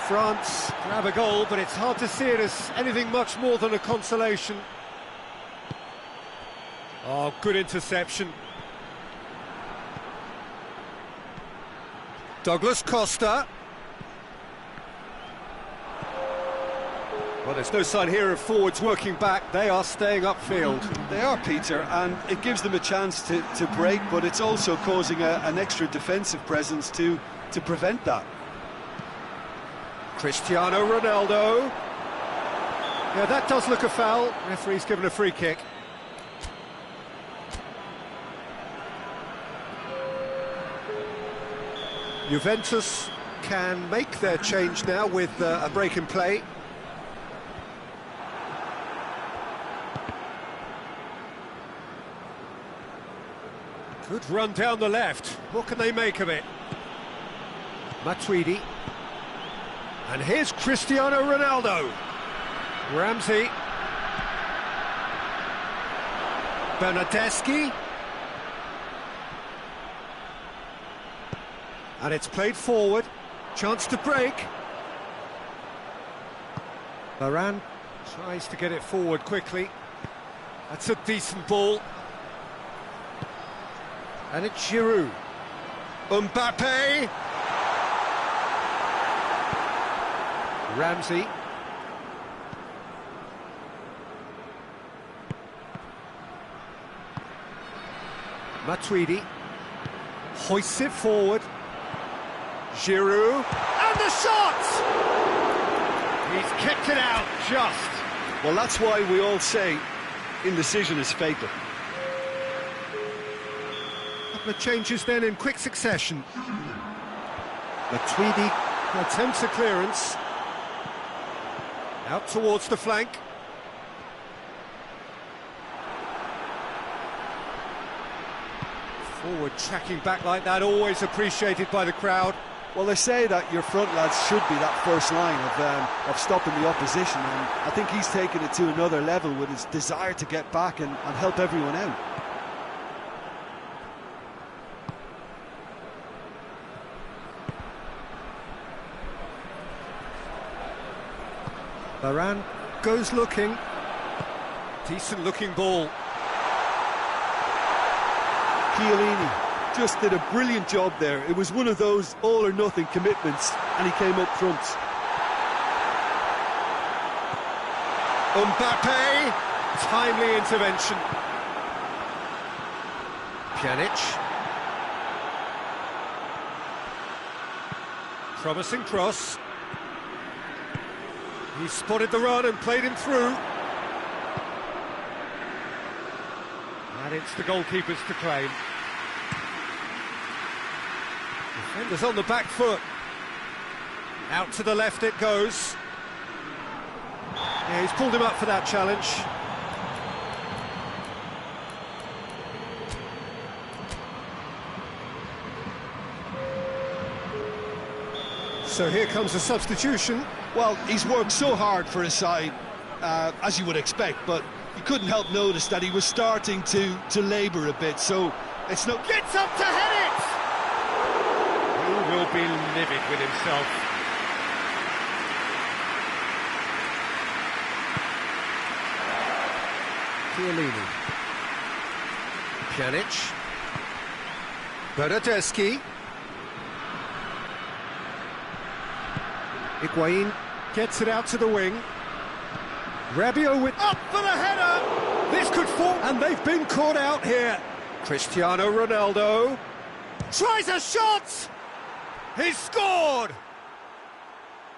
France grab a goal, but it's hard to see it as anything much more than a consolation. Oh, good interception. Douglas Costa. Well, there's no sign here of forwards working back. They are staying upfield. They are, Peter, and it gives them a chance to break, but it's also causing an extra defensive presence to prevent that. Cristiano Ronaldo. Yeah, that does look a foul. Referee's given a free kick. Juventus can make their change now with a break in play. Good run down the left. What can they make of it? Matuidi. And here's Cristiano Ronaldo. Ramsey. Bernardeschi. And it's played forward. Chance to break. Varane tries to get it forward quickly. That's a decent ball. And it's Giroud. Mbappe. Ramsey. Matuidi. Hoists it forward. Giroud. And the shot! He's kept it out just. Well, that's why we all say indecision is fatal. Couple of changes then in quick succession. Matuidi attempts a clearance. Out towards the flank. Forward tracking back like that, always appreciated by the crowd. Well, they say that your front lads should be that first line of stopping the opposition, and I think he's taken it to another level with his desire to get back and help everyone out. Varane goes looking. Decent looking ball. Chiellini just did a brilliant job there. It was one of those all or nothing commitments, and he came up front. Mbappe, timely intervention. Pjanic. Promising cross. He spotted the run and played him through. And it's the goalkeepers to claim. Defenders on the back foot. Out to the left it goes. Yeah, he's pulled him up for that challenge. So here comes a substitution. Well, he's worked so hard for his side, as you would expect, but you couldn't help notice that he was starting to labour a bit, so it's no... Gets up to head it! He will be livid with himself. Chiellini. Pjanic. Bernardeschi. Higuain gets it out to the wing. Rabiot with up for the header. This could fall, and they've been caught out here. Cristiano Ronaldo tries a shot. He scored.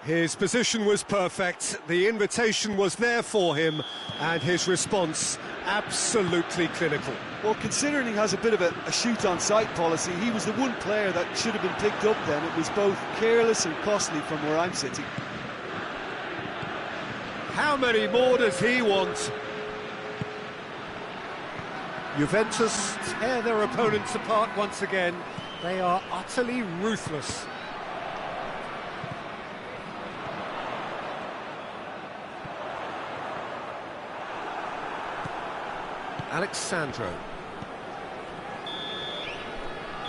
His position was perfect. The invitation was there for him, and his response absolutely clinical. Well, considering he has a bit of a shoot-on-sight policy, he was the one player that should have been picked up then. It was both careless and costly from where I'm sitting. How many more does he want? Juventus tear their opponents apart once again. They are utterly ruthless. Alexandro.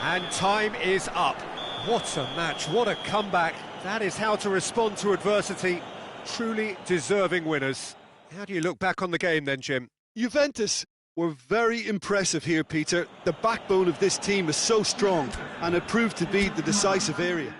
And time is up. What a match, what a comeback. That is how to respond to adversity. Truly deserving winners. How do you look back on the game then, Jim? Juventus were very impressive here, Peter. The backbone of this team is so strong, and it proved to be the decisive area.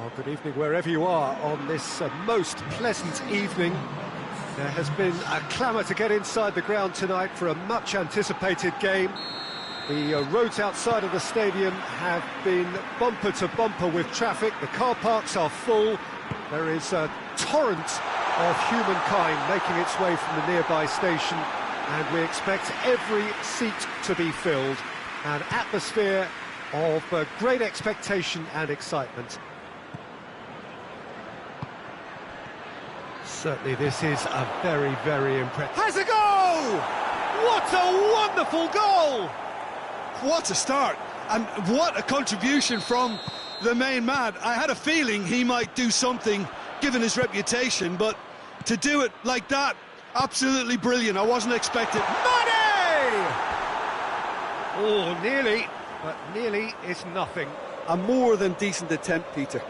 Well, good evening wherever you are on this most pleasant evening. There has been a clamour to get inside the ground tonight for a much-anticipated game. The roads outside of the stadium have been bumper to bumper with traffic. The car parks are full. There is a torrent of humankind making its way from the nearby station, and we expect every seat to be filled. An atmosphere of great expectation and excitement. Certainly this is a very, very impressive... Has a goal! What a wonderful goal! What a start, and what a contribution from the main man. I had a feeling he might do something, given his reputation, but to do it like that, absolutely brilliant. I wasn't expecting... Money! Oh, nearly, but nearly is nothing. A more than decent attempt, Peter.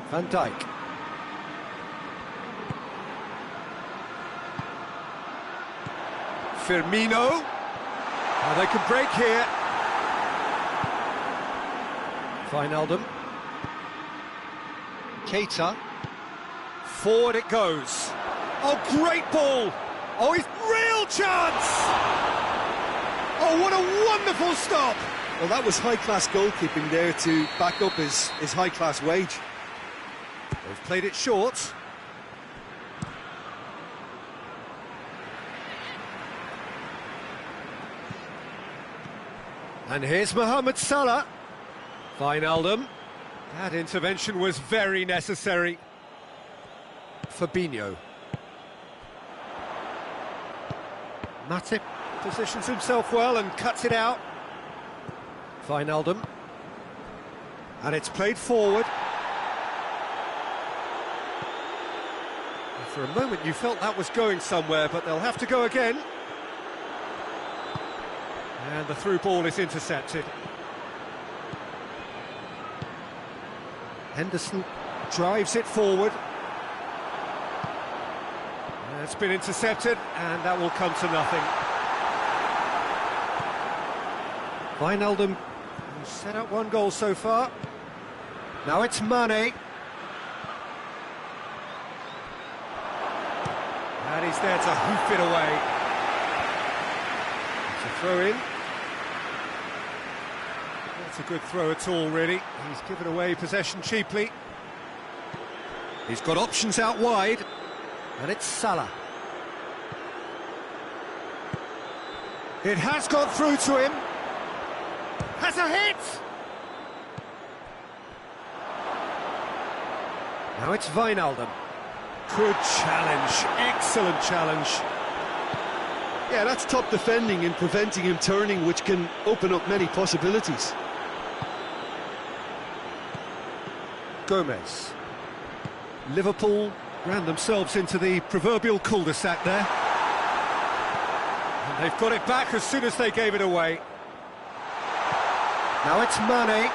Van Dijk. Firmino. Oh, they can break here. Wijnaldum. Keita. Forward it goes. Oh, great ball. Oh, he's real chance. Oh, what a wonderful stop. Well, that was high-class goalkeeping there to back up his high-class wage. They've played it short. And here's Mohamed Salah. Wijnaldum. That intervention was very necessary. Fabinho. Matip positions himself well and cuts it out. Wijnaldum. And it's played forward. For a moment you felt that was going somewhere, but they'll have to go again. And the through ball is intercepted. Henderson drives it forward. It's been intercepted, and that will come to nothing. Wijnaldum set up one goal so far. Now it's Mane. And he's there to hoof it away. It's a throw in. That's a good throw at all, really. He's given away possession cheaply. He's got options out wide. And it's Salah. It has gone through to him. Has a hit! Now it's Wijnaldum. Good challenge, excellent challenge. Yeah, that's top defending and preventing him turning, which can open up many possibilities. Gomez. Liverpool ran themselves into the proverbial cul-de-sac there. And they've got it back as soon as they gave it away. Now it's Mane.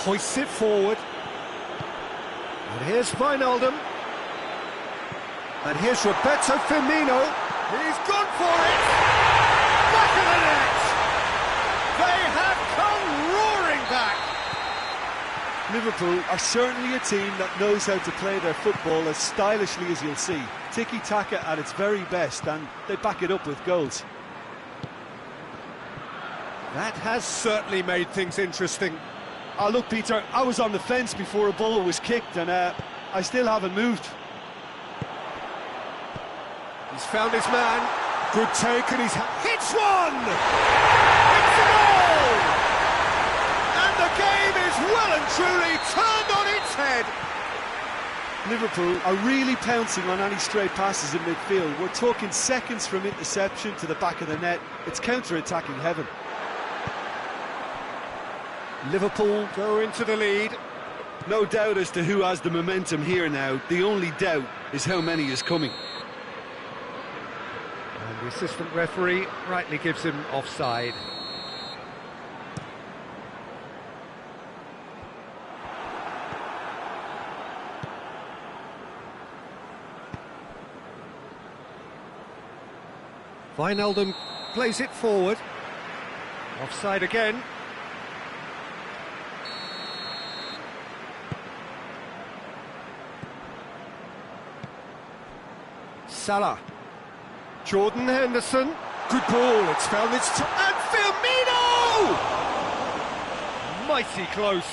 Hoists it forward. And here's Wijnaldum. And here's Roberto Firmino. He's gone for it! Back of the net! They have come roaring back! Liverpool are certainly a team that knows how to play their football as stylishly as you'll see. Tiki-taka at its very best, and they back it up with goals. That has certainly made things interesting. Oh, look, Peter, I was on the fence before a ball was kicked, and I still haven't moved. He's found his man. Good take, and he's hits one! It's a goal! And the game is well and truly turned on its head. Liverpool are really pouncing on any stray passes in midfield. We're talking seconds from interception to the back of the net. It's counter-attacking heaven. Liverpool Go into the lead. No doubt as to who has the momentum here now. The only doubt is how many is coming. And the assistant referee rightly gives him offside. Wijnaldum plays it forward. Offside again. Salah. Jordan Henderson. Good ball, it's found its... And Firmino! Mighty close.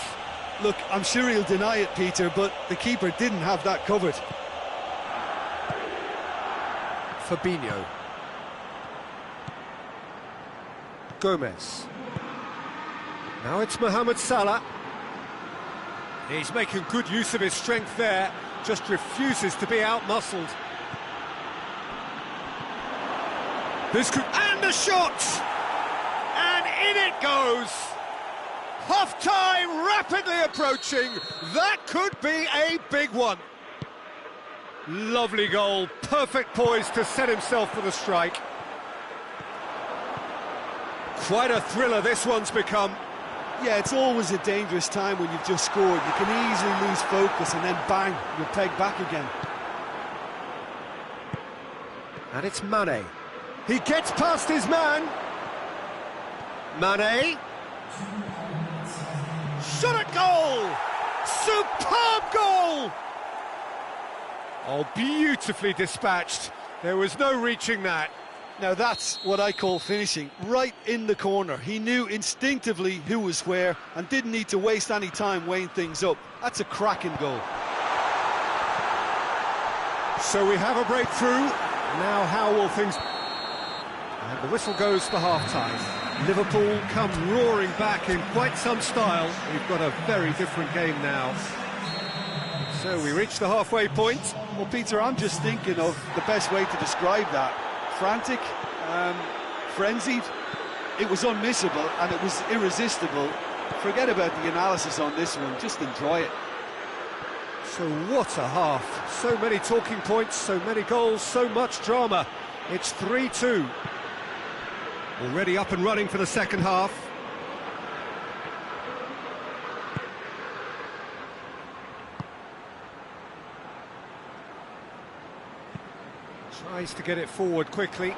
Look, I'm sure he'll deny it, Peter, but the keeper didn't have that covered. Fabinho. Gomez. Now it's Mohamed Salah. He's making good use of his strength there, just refuses to be outmuscled. This could... And the shot! And in it goes! Half-time rapidly approaching. That could be a big one. Lovely goal, perfect poise to set himself for the strike. Quite a thriller this one's become. Yeah, it's always a dangerous time when you've just scored. You can easily lose focus and then bang, you're pegged back again. And it's Mane. He gets past his man. Mane. Shot at goal! Superb goal! Oh, beautifully dispatched. There was no reaching that. Now that's what I call finishing, right in the corner. He knew instinctively who was where and didn't need to waste any time weighing things up. That's a cracking goal. So we have a breakthrough. Now how will things... And the whistle goes for half-time. Liverpool come roaring back in quite some style. We've got a very different game now. So we reach the halfway point. Well, Peter, I'm just thinking of the best way to describe that. Frantic, frenzied. It was unmissable and it was irresistible. Forget about the analysis on this one, just enjoy it. So what a half. So many talking points, so many goals, so much drama. It's 3-2. Already up and running for the second half. Tries to get it forward quickly.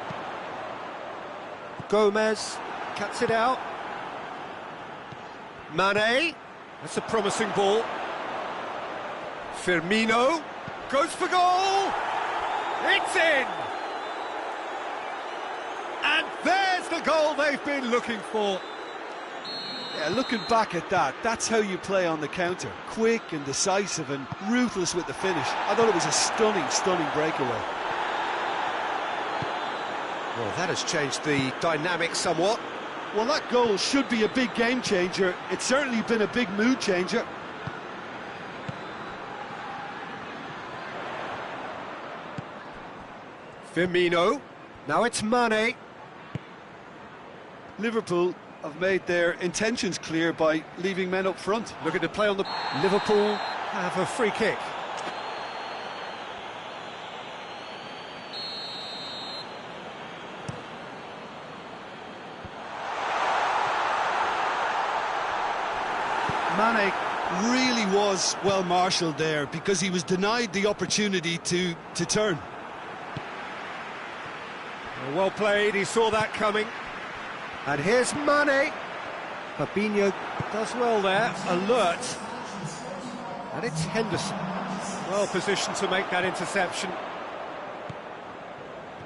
Gomez cuts it out. Mane, that's a promising ball. Firmino goes for goal. It's in. And there's the goal they've been looking for. Yeah, looking back at that, that's how you play on the counter. Quick and decisive and ruthless with the finish. I thought it was a stunning, stunning breakaway. Well, that has changed the dynamic somewhat. Well, that goal should be a big game changer. It's certainly been a big mood changer. Firmino. Now it's Mane. Liverpool have made their intentions clear by leaving men up front. Looking to play on the... Liverpool have a free kick. Mane really was well marshalled there because he was denied the opportunity to turn. Well played, he saw that coming. And here's Mane. Fabinho does well there, alert. And it's Henderson. Well positioned to make that interception.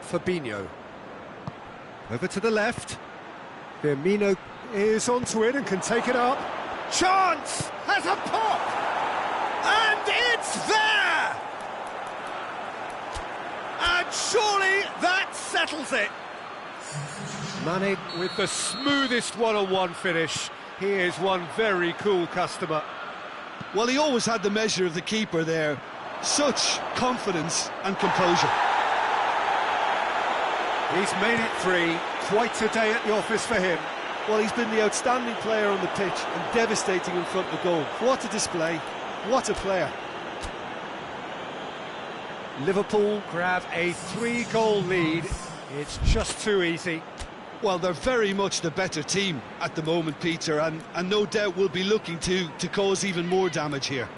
Fabinho. Over to the left. Firmino is onto it and can take it up. Chance! Has a pop! And it's there! And surely that settles it. Mane with the smoothest one-on-one finish. He is one very cool customer. Well, he always had the measure of the keeper there. Such confidence and composure. He's made it 3. Quite a day at the office for him. Well, he's been the outstanding player on the pitch and devastating in front of goal. What a display, what a player. Liverpool grab a 3-goal lead. It's just too easy. Well, they're very much the better team at the moment, Peter, and no doubt will be looking to cause even more damage here.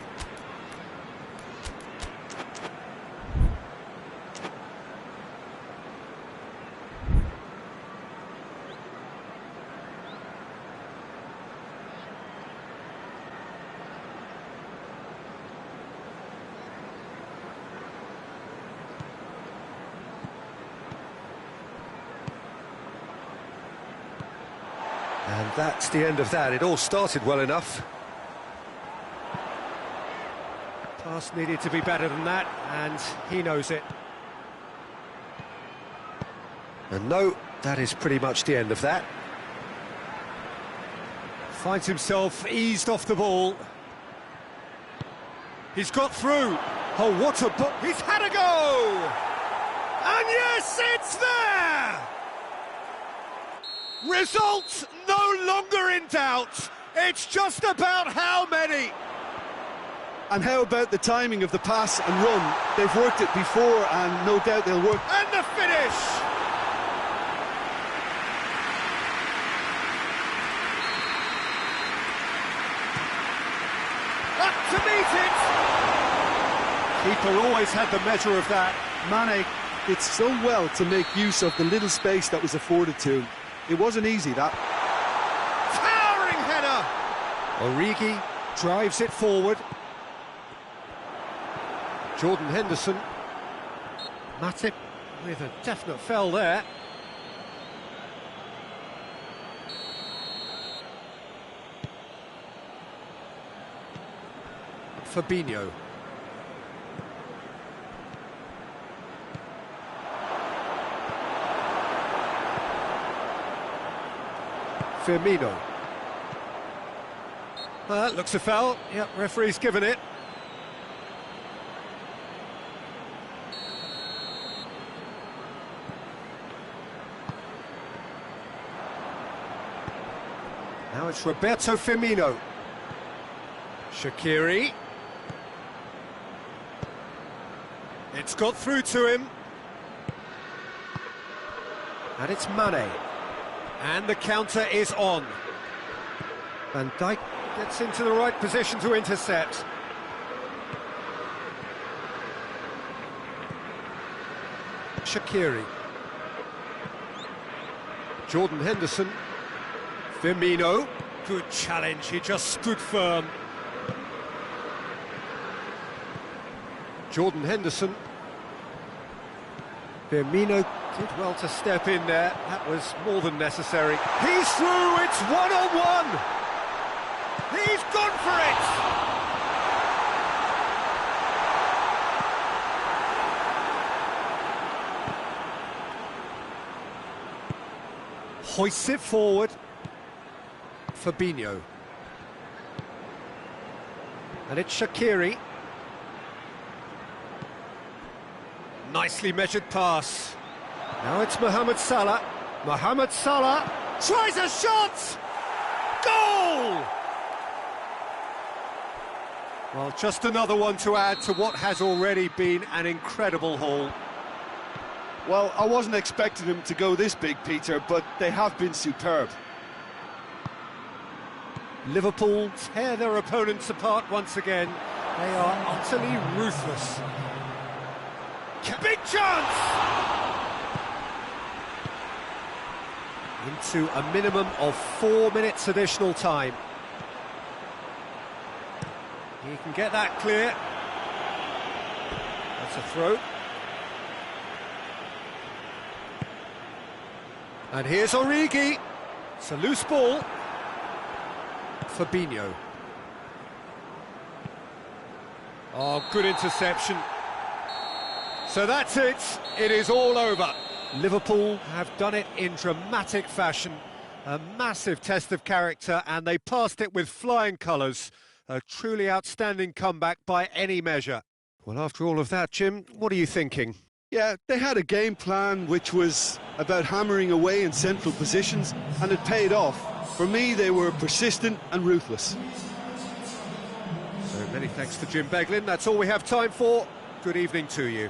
That's the end of that. It all started well enough. Pass needed to be better than that, and he knows it. And no, that is pretty much the end of that. Finds himself eased off the ball. He's got through. Oh, what a... He's had a go! And yes, it's there! Results no longer in doubt. It's just about how many. And how about the timing of the pass and run? They've worked it before, and no doubt they'll work. And the finish! Up to meet it! Keeper always had the measure of that. Mane did so well to make use of the little space that was afforded to him. It wasn't easy, that. Towering header! Origi drives it forward. Jordan Henderson. Matip with a definite fell there. Fabinho. Firmino. Looks a foul. Yep, referee's given it. Now it's Roberto Firmino. Shaqiri. It's got through to him. And it's Mane. And the counter is on. Van Dijk gets into the right position to intercept. Shaqiri. Jordan Henderson. Firmino. Good challenge, he just stood firm. Jordan Henderson. Firmino did well to step in there. That was more than necessary. He's through, it's one-on-one! He's gone for it! Hoists it forward. Fabinho. And it's Shaqiri. Nicely measured pass. Now it's Mohamed Salah. Mohamed Salah tries a shot! Goal! Well, just another one to add to what has already been an incredible haul. Well, I wasn't expecting them to go this big, Peter, but they have been superb. Liverpool tear their opponents apart once again. They are utterly ruthless. Big chance! Into a minimum of 4 minutes additional time. He can get that clear. That's a throw. And here's Origi. It's a loose ball. Fabinho. Oh, good interception. So that's it. It is all over. Liverpool have done it in dramatic fashion. A massive test of character, and they passed it with flying colours. A truly outstanding comeback by any measure. Well, after all of that, Jim, what are you thinking? Yeah, they had a game plan which was about hammering away in central positions, and it paid off. For me, they were persistent and ruthless. So many thanks to Jim Beglin. That's all we have time for. Good evening to you.